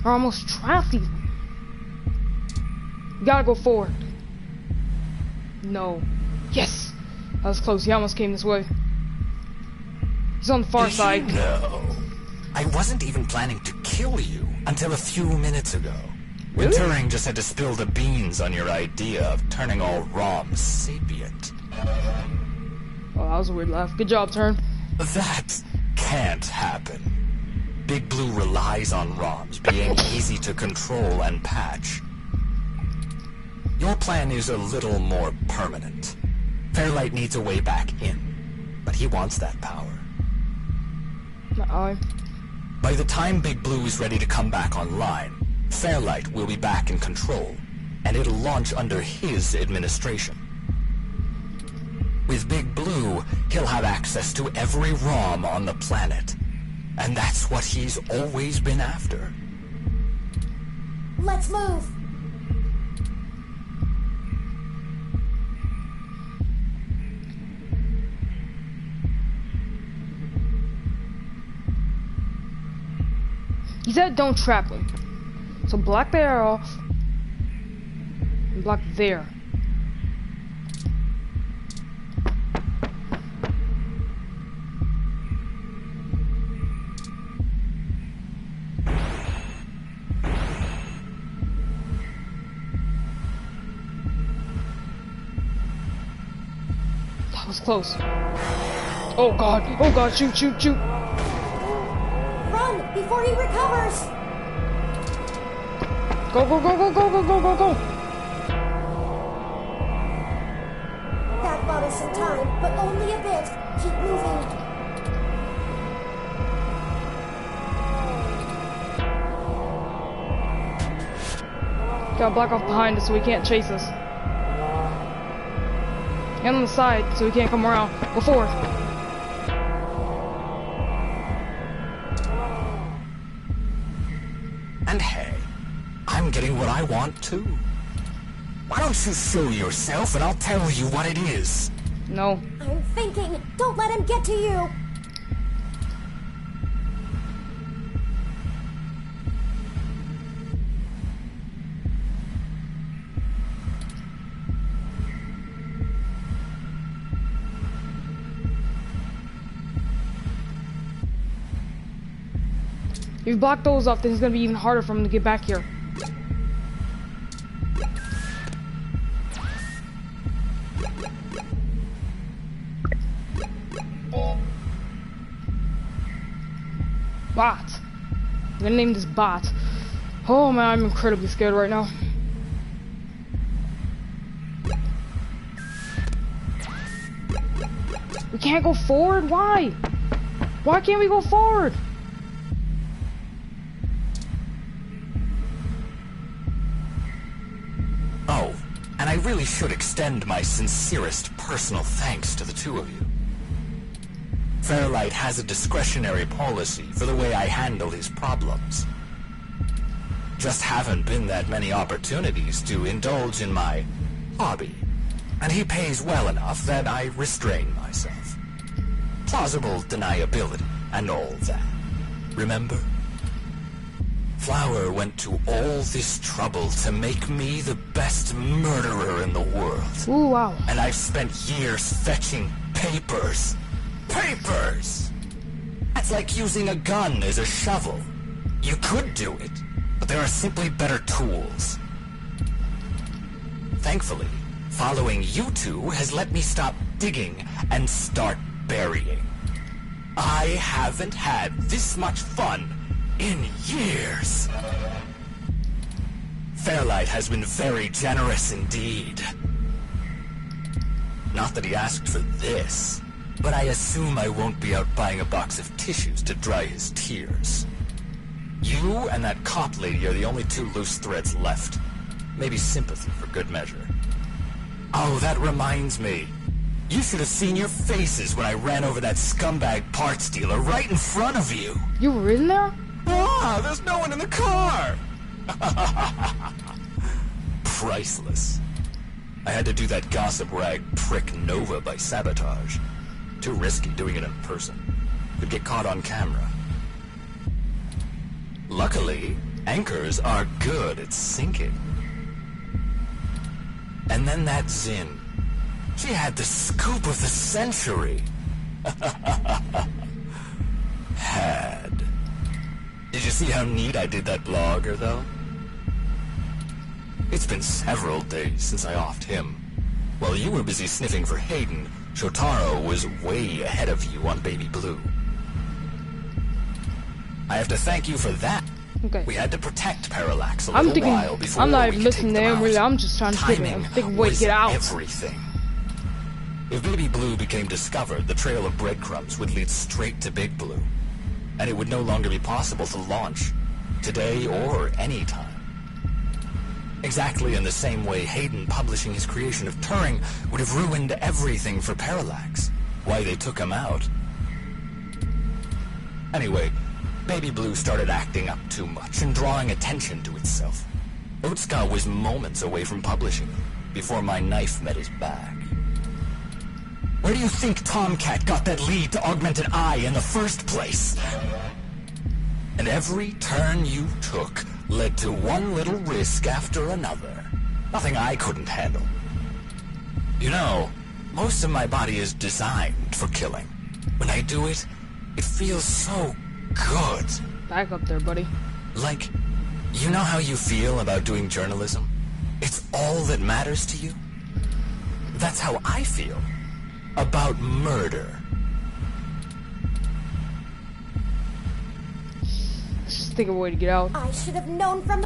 We're almost trapped even. We gotta go forward. No. Yes! That was close. He almost came this way. He's on the far side. No. I wasn't even planning to kill you until a few minutes ago. Really? When Turing just had to spill the beans on your idea of turning all ROMs sapient. Oh, that was a weird laugh. Good job, Turn. That can't happen. Big Blue relies on ROMs being easy to control and patch. Your plan is a little more permanent. Fairlight needs a way back in, but he wants that power. By the time Big Blue is ready to come back online, Fairlight will be back in control, and it'll launch under his administration. With Big Blue, he'll have access to every ROM on the planet, and that's what he's always been after. Let's move! He said don't trap him. So block there off. And block there. That was close. Oh god, shoot, shoot, shoot. Run before he recovers! Go, go, go, go, go, go, go, go, go! That bought us some time, but only a bit. Keep moving. Gotta block off behind us so he can't chase us. And on the side so he can't come around. Go forward. And hey, I'm getting what I want too. Why don't you show yourself and I'll tell you what it is? No. I'm thinking. Don't let him get to you. If you block those off, then it's gonna be even harder for him to get back here. Bot. I'm gonna name this Bot. Oh man, I'm incredibly scared right now. We can't go forward? Why? Why can't we go forward? Oh, and I really should extend my sincerest personal thanks to the two of you. Fairlight has a discretionary policy for the way I handle his problems. Just haven't been that many opportunities to indulge in my hobby, and he pays well enough that I restrain myself. Plausible deniability and all that. Remember? Flower went to all this trouble to make me the best murderer in the world. Ooh, wow. And I've spent years fetching papers. Papers! That's like using a gun as a shovel. You could do it, but there are simply better tools. Thankfully, following you two has let me stop digging and start burying. I haven't had this much fun in years. Fairlight has been very generous indeed. Not that he asked for this, but I assume I won't be out buying a box of tissues to dry his tears. You and that cop lady are the only two loose threads left. Maybe sympathy for good measure. Oh, that reminds me. You should have seen your faces when I ran over that scumbag parts dealer right in front of you. You were in there? Ah, there's no one in the car! priceless. I had to do that gossip rag prick Nova by sabotage. Too risky doing it in person. Could get caught on camera. Luckily, anchors are good at sinking. And then that Zin. She had the scoop of the century. Had. Did you see how neat I did that blogger, though? It's been several days since I offed him. While you were busy sniffing for Hayden, Shotaro was way ahead of you on Baby Blue. I have to thank you for that. Okay. We had to protect Parallax a little while before I'm not we even could listening take to them him, out. really. I'm just trying to Timing think of a way to get out. Everything. If Baby Blue became discovered, the trail of breadcrumbs would lead straight to Big Blue. And it would no longer be possible to launch, today or any time. Exactly in the same way Hayden publishing his creation of Turing would have ruined everything for Parallax. Why they took him out. Anyway, Baby Blue started acting up too much and drawing attention to itself. Utska was moments away from publishing it, before my knife met his back. Where do you think Tomcat got that lead to Augmented Eye in the first place? And every turn you took led to one little risk after another. Nothing I couldn't handle. You know, most of my body is designed for killing. When I do it, it feels so good. Back up there, buddy. Like, you know how you feel about doing journalism? It's all that matters to you? That's how I feel about murder. Let's just think of a way to get out. I should have known from...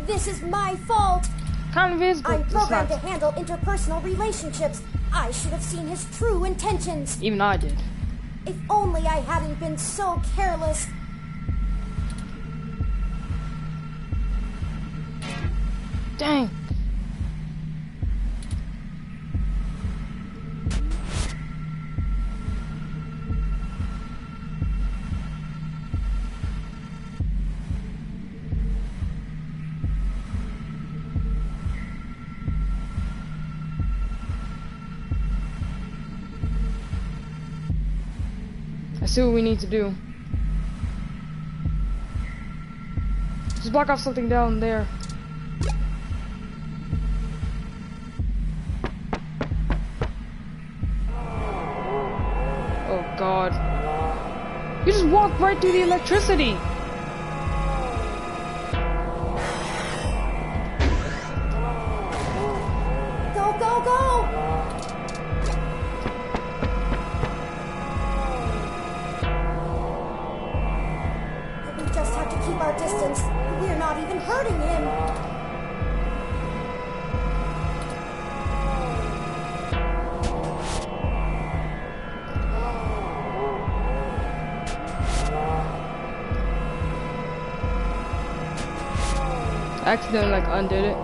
this is my fault. Kind of is, but I'm it's programmed not. to handle interpersonal relationships. I should have seen his true intentions. Even I did. If only I hadn't been so careless. Dang. I see what we need to do. Just block off something down there. Oh God. You just walked right through the electricity. Go, go, go! We just have to keep our distance. We're not even hurting him. I accidentally like undid it.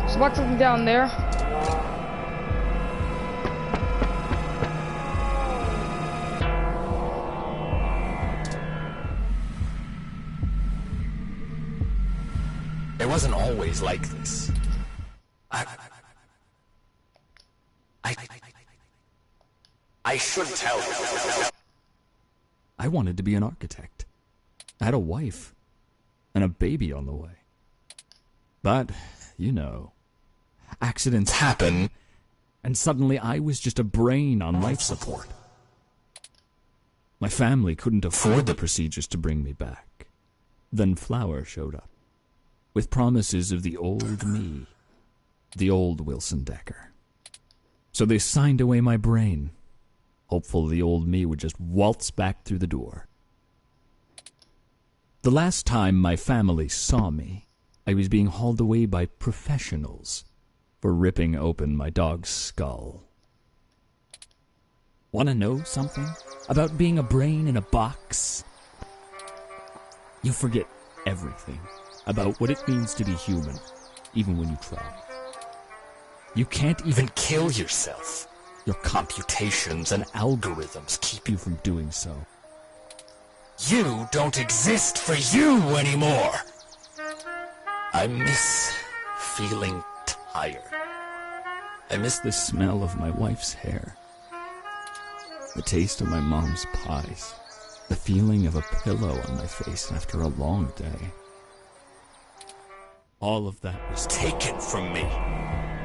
Just walk something down there. It wasn't always like this. I should tell you. I wanted to be an architect. I had a wife and a baby on the way. But, you know, accidents happen, and suddenly I was just a brain on life support. My family couldn't afford the procedures to bring me back. Then Flower showed up, with promises of the old me, the old Wilson Decker. So they signed away my brain, hopeful the old me would just waltz back through the door. The last time my family saw me, I was being hauled away by professionals for ripping open my dog's skull. Want to know something about being a brain in a box? You forget everything about what it means to be human, even when you try. You can't even kill yourself. Your computations and algorithms keep you from doing so. You don't exist for you anymore. I miss feeling tired. I miss the smell of my wife's hair, the taste of my mom's pies, the feeling of a pillow on my face after a long day. All of that was taken from me.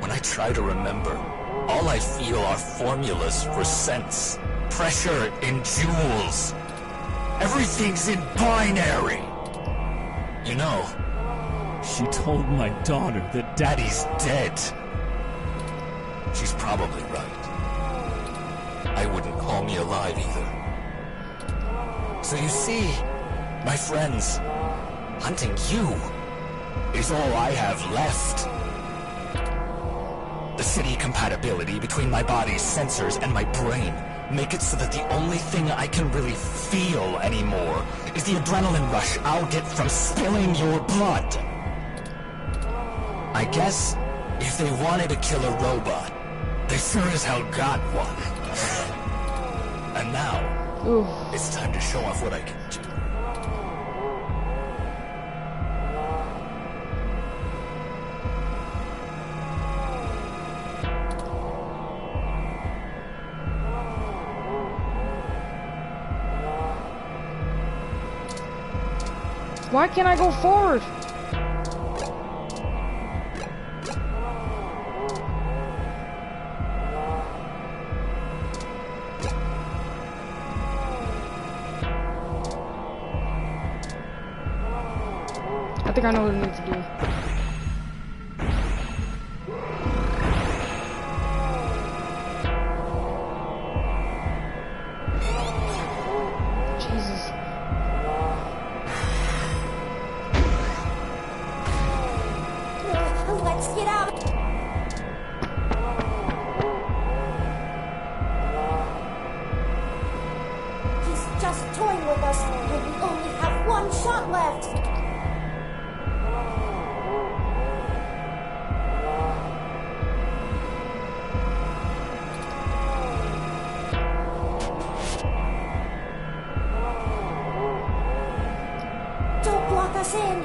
When I try to remember, all I feel are formulas for sense, pressure in joules. Everything's in binary. You know, she told my daughter that Daddy's dead. She's probably right. I wouldn't call me alive either. So you see, my friends, hunting you is all I have left. The city compatibility between my body's sensors and my brain make it so that the only thing I can really feel anymore is the adrenaline rush I'll get from spilling your blood. I guess if they wanted to kill a robot, they sure as hell got one. And now, it's time to show off what I can do. Why can't I go forward? I think I know what I need to do. Let's get out. He's just toying with us, and we only have one shot left. Don't block us in.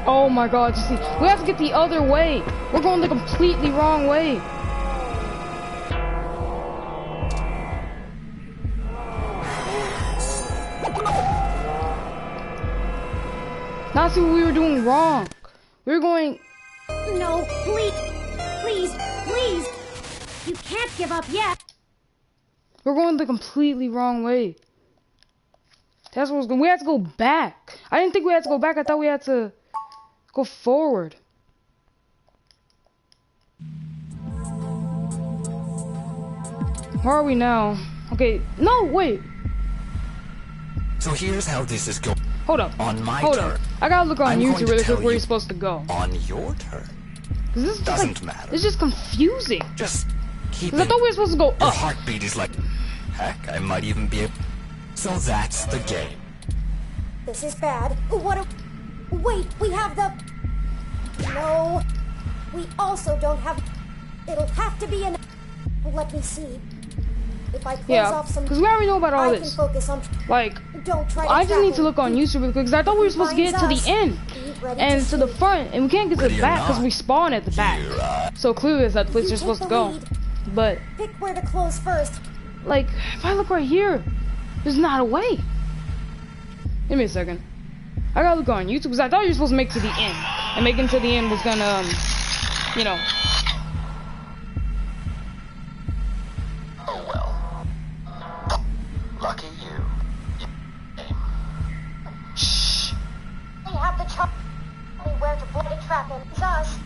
Oh my god, you see, we have to get the other way. We're going the completely wrong way. Now see what we were doing wrong. We were going... No, please, please, please. You can't give up yet. We're going the completely wrong way. That's what was going. We had to go back. I didn't think we had to go back. I thought we had to go forward. Where are we now? Okay, no, wait. So here's how this is going. Hold up. On my Hold turn. up. I gotta look on YouTube really quick where you you're supposed to go. On your turn. This is Doesn't like, matter. It's just confusing. Just keep it. I thought we were supposed to go Your up. heartbeat is like... Heck, I might even be able... So that's the game. This is bad. What a... Wait, we have the... No. We also don't have... It'll have to be an... Let me see. If I close off some... because we already know about all I this. Can focus on... Like, don't try to I just need to look on YouTube really quick, because I thought we were supposed to get to the end. And to the front, and we can't get to the back, because we spawn at the back. So clearly that's the place you're supposed to go. But... Pick where to close first. Like, if I look right here, there's not a way. Give me a second. I gotta look on YouTube, because I thought you were supposed to make it to the end. And making it to the end was gonna, you know... Oh well. Lucky you. Shh. We have the chart. Where to put a trap in. It's us.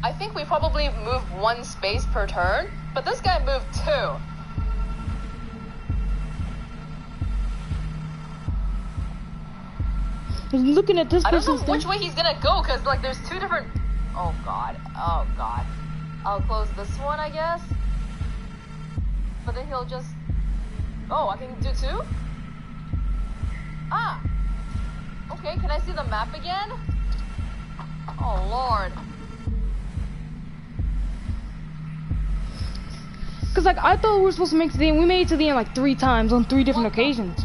I think we probably moved 1 space per turn, but this guy moved 2. Looking at this I don't know person's which thing. way he's gonna go, cause like there's 2 different. Oh god. I'll close this one, I guess. But then he'll just. Oh, I can do 2. Ah. Okay, can I see the map again? Oh lord. Cause like I thought we were supposed to make it to the end. We made it to the end like 3 times on 3 different occasions.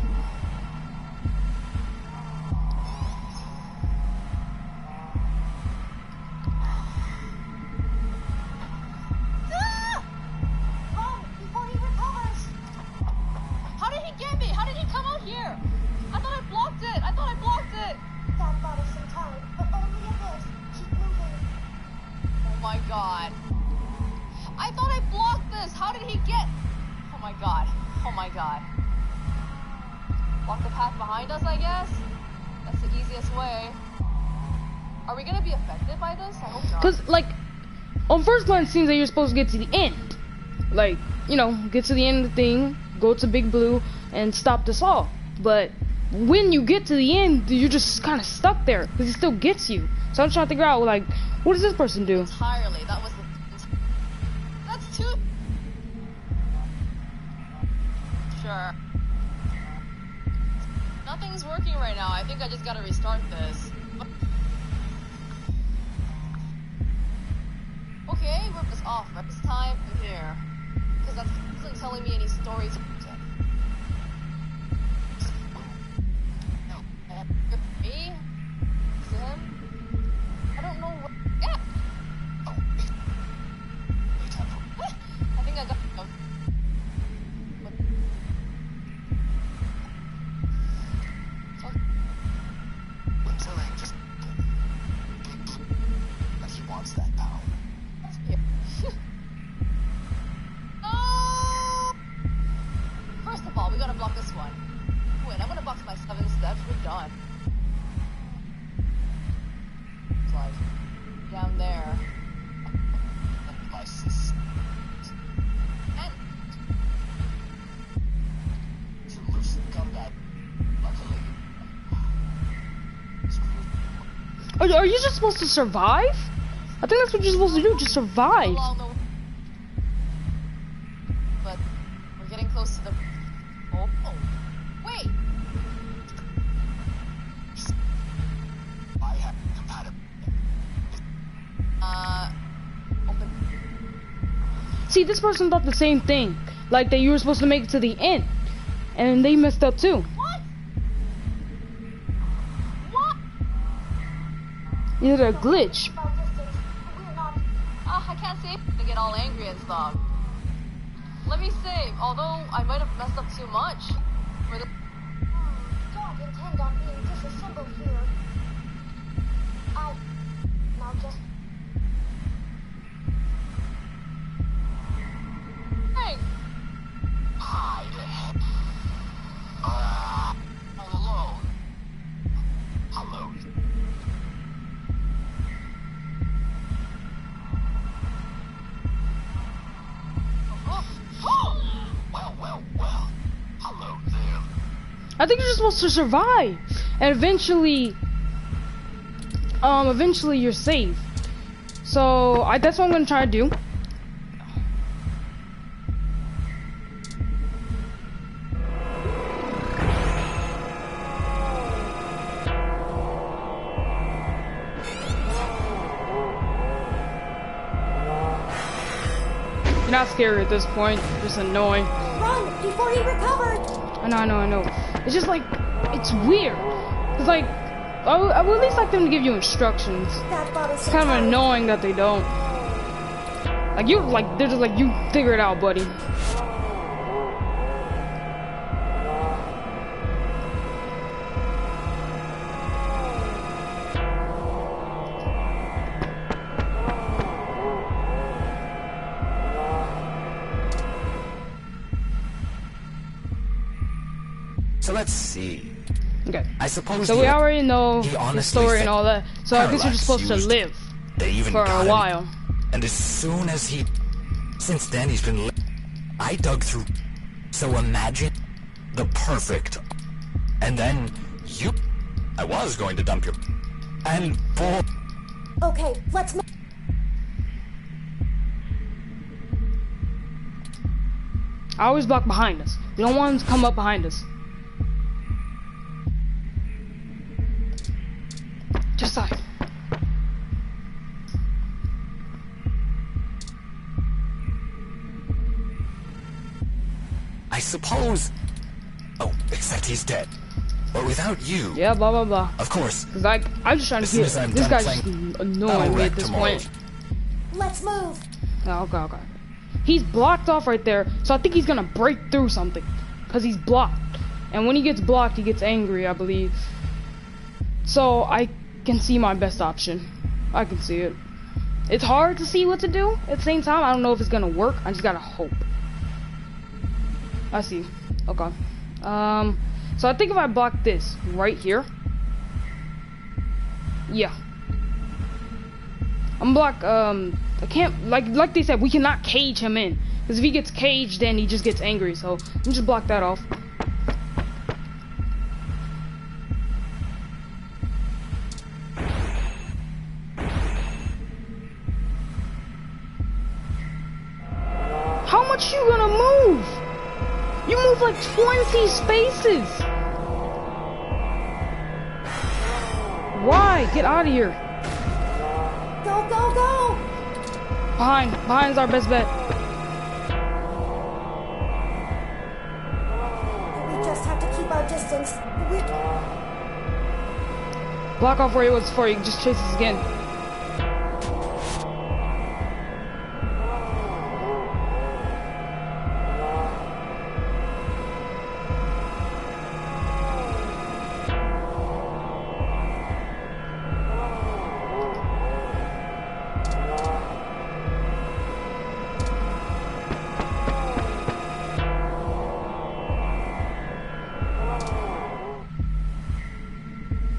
On first glance, it seems that you're supposed to get to the end. Like, you know, get to the end of the thing, go to Big Blue, and stop this all. But when you get to the end, you're just kind of stuck there, because he still gets you. So I'm trying to figure out, like, what does this person do? Entirely, that was the... That's too... Sure. Nothing's working right now. I think I just gotta restart this. Okay, rip this off. Rip this time from here. Because that isn't telling me any stories. Me? Him? I don't know what. Yeah! I think I got. Just. But he wants that power. First of all, we gotta block this one. Wait, I'm gonna box my 7 steps. We're done. It's like down there. My sister. And to lose the comeback. Luckily. Are you just supposed to survive? I think that's what you're supposed to do, just survive. But we're getting close to the... Oh, wait! I have compatible... Open... See, this person thought the same thing. Like, that you were supposed to make it to the end. And they messed up too. What? What? You did a glitch. I can't say to get all angry and stuff. Let me say, although I might have messed up too much, for the... Don't intend on being disassembled here. Now just... Hey! Hi there. Hello. Hello. Well. Hello there. I think you're just supposed to survive. And eventually you're safe. So, that's what I'm gonna try to do. You're not scary at this point, you're just annoying. Run before he recovers! I know. It's just like, it's weird. It's like, I would at least like them to give you instructions. It's kind of annoying that they don't. Like, they're just like, you figure it out, buddy. So let's see. Okay. I suppose so we already know the story said and all that. So I guess you're just supposed to live they even for got a while. And as soon as he... Since then, he's been... I dug through... So imagine the perfect... And then you... I was going to dump your... And boy... Okay, let's move. I always block behind us. We don't want him to come up behind us. Just side. I suppose... Oh, except he's dead. But without you... Yeah, blah, blah, blah. Of course. Cause I'm just trying to get... This guy's just annoying me at this point. Let's move. Oh, okay. He's blocked off right there, so I think he's gonna break through something. Cause he's blocked. And when he gets blocked, he gets angry, I believe. So, I can see my best option. I can see it. It's hard to see what to do. At the same time, I don't know if it's gonna work. I just gotta hope. I see. Okay. So I think if I block this right here. Yeah. I'm block, I can't, like they said, we cannot cage him in. Because if he gets caged, then he just gets angry. So, let me just block that off. How much you gonna move? You move like 20 spaces. Why? Get out of here. Go, go, go! Behind's our best bet. We just have to keep our distance. Block off where he was before, you can just chase us again.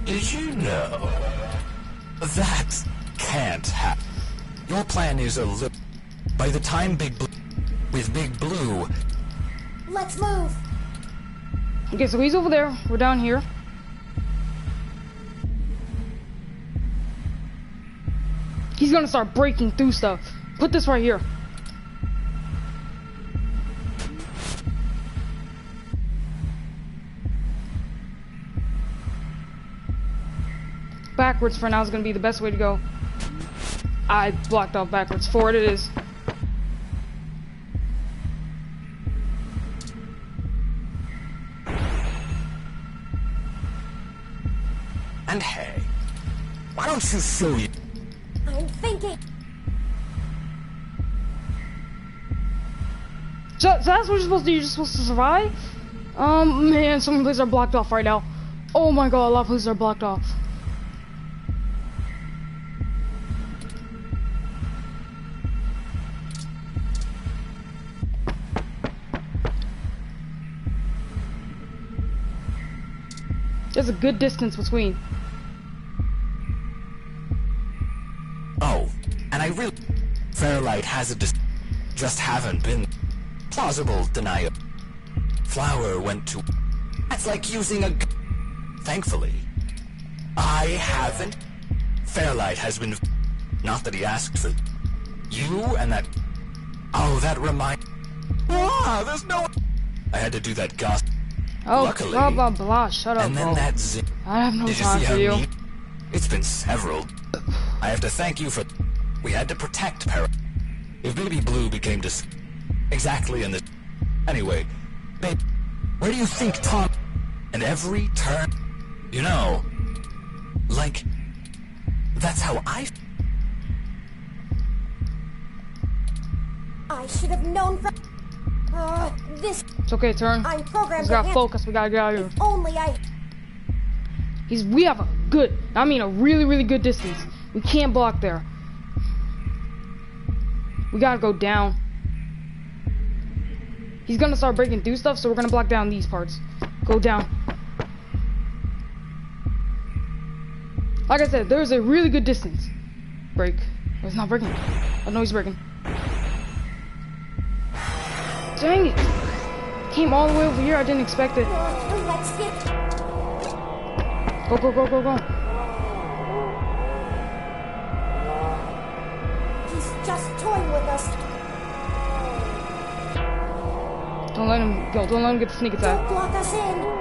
Did you know? That can't happen. Your plan is a little... By the time Big Blue... Let's move. Okay, so he's over there. We're down here. He's gonna start breaking through stuff. Put this right here. Backwards for now is gonna be the best way to go. I blocked off backwards. Forward it is. And hey, why don't you show you? I'm thinking. So that's what you're supposed to do? You're just supposed to survive? Man, so many places are blocked off right now. Oh my god, a lot of places are blocked off. There's a good distance between. Oh, and I really... Fairlight has a just haven't been plausible denial. Flower went to... That's like using a... Thankfully, I haven't. Fairlight has been... Not that he asked for... You and that... Oh, that remind... Ah, there's no... I had to do that gossip. Oh, luckily, blah blah blah, shut up, and then bro. that zip. I have no Did you time see for how you. neat? It's been several. I have to thank you for... We had to protect Para. If Baby Blue became exactly in the... Anyway, babe, where do you think Tom... And every turn... You know... Like... That's how I... I should have known from... this... It's okay, turn. I'm programmed We gotta to focus, we gotta get out of here. If only I... We have a good, I mean a really, really good distance. We can't block there. We gotta go down. He's gonna start breaking through stuff, so we're gonna block down these parts. Go down. Like I said, there's a really good distance. Break. It's not breaking. I know he's breaking. Dang it! Came all the way over here. I didn't expect it. Let's get. Go, go, go, go, go. He's just toying with us. Don't let him go. Don't let him get the sneak attack. Don't block us in.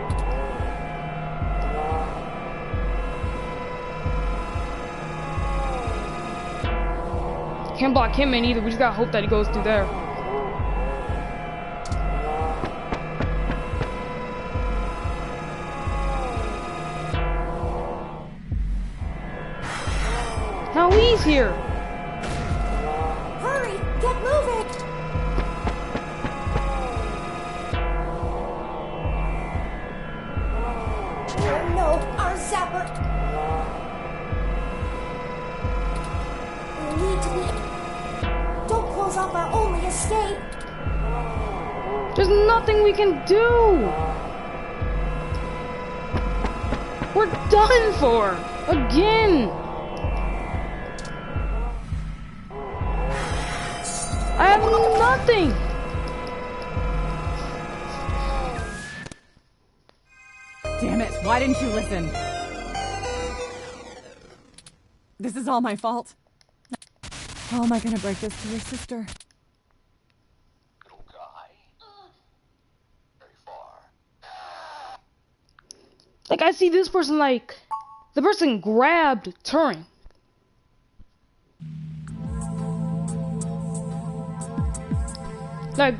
Can't block him in either. We just gotta hope that he goes through there. Now he's here. Hurry, get moving. Oh no, our zapper. We need to be. Don't close off our only escape. There's nothing we can do. We're done for again. I have nothing. Damn it, why didn't you listen? This is all my fault. How am I gonna break this to your sister? Like, I see this person, like, the person grabbed Turing. Like,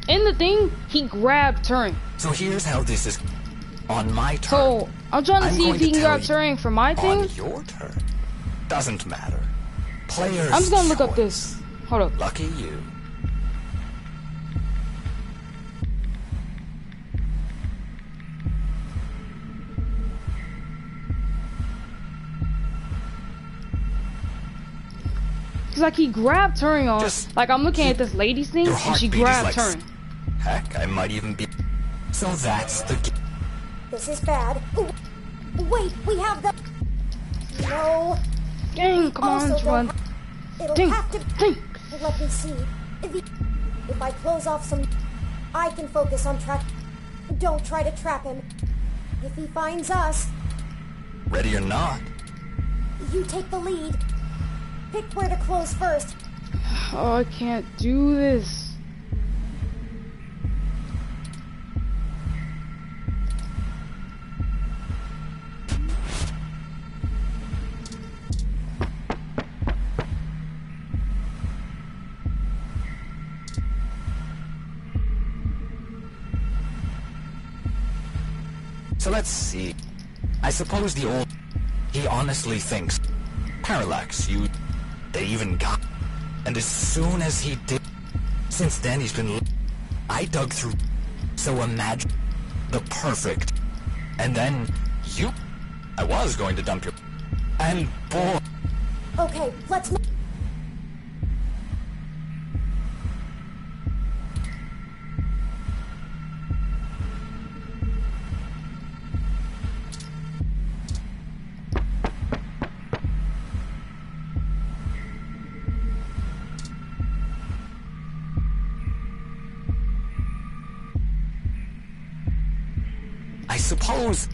in the thing, he grabbed Turing. So here's how this is on my turn. So, I'm trying to see if he can grab Turing for my thing. On your turn. Doesn't matter. Players. I'm just gonna look up this. Hold up. Lucky you. Cause like he grabbed Turing on, like I'm looking at this lady's thing, and she grabbed Turing. Heck, I might even be. So that's the. This is bad. Ooh, wait, we have the. No. Dang, come on, run. It'll Ding, have to. ding. Let me see. If I close off some, I can focus on track. Don't try to trap him. If he finds us, Ready or not. you take the lead. Pick where to close first. Oh, I can't do this. So let's see. I suppose the old. He honestly thinks. Parallax, you. They even got. And as soon as he did. Since then he's been. I dug through. So imagine. The perfect. And then. You. I was going to dump your. And boy. Okay, let's. I suppose.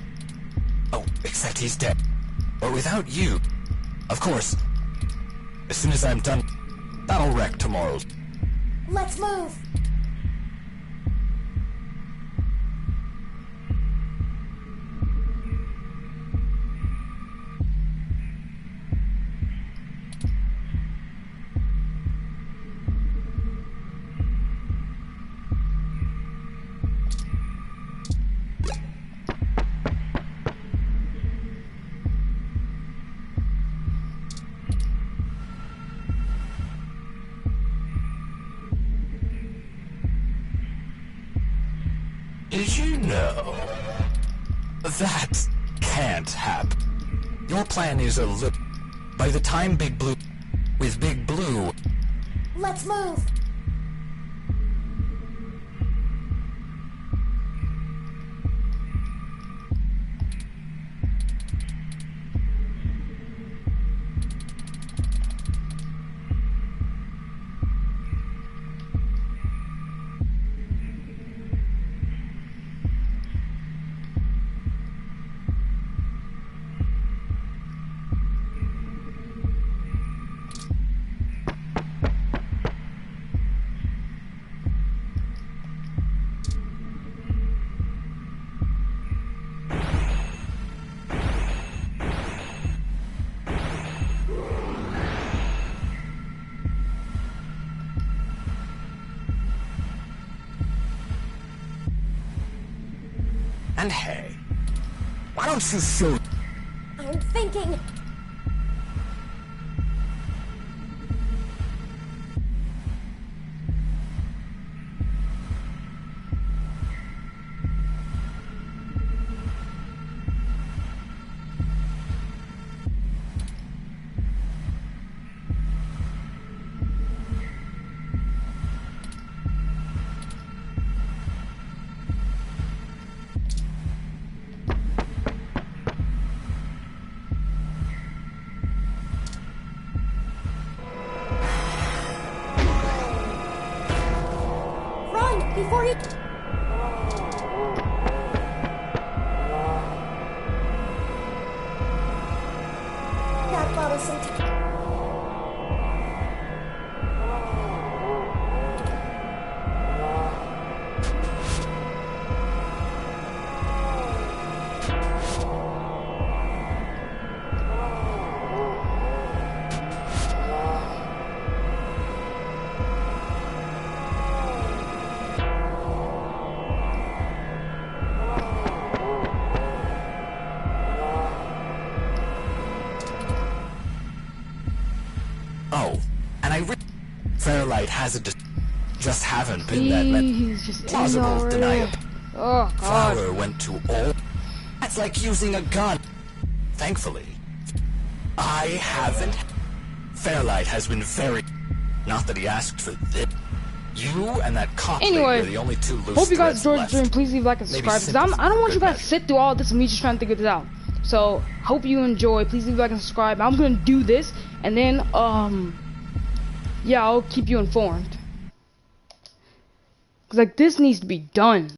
Oh, except he's dead. But without you. Of course. As soon as I'm done. That'll wreck tomorrow. Let's move. Did you know? That can't happen. Your plan is a look. By the time Big Blue. With Big Blue. Let's move. And hey, why don't you shoot? I'm thinking. Before he... That bought us some time. Oh, and I Fairlight has a just haven't been that plausible denial. Oh God. Fowler went to all. That's like using a gun. Thankfully, I haven't. Fairlight has been very. Not that he asked for this. You and that cop lady are the only two loose hope you guys enjoyed the left. stream. Please leave a like and subscribe, because I don't want you guys to sit through all this and me just trying to figure this out. So hope you enjoy. Please leave a like and subscribe. I'm gonna do this, and then yeah, I'll keep you informed. Cause like this needs to be done.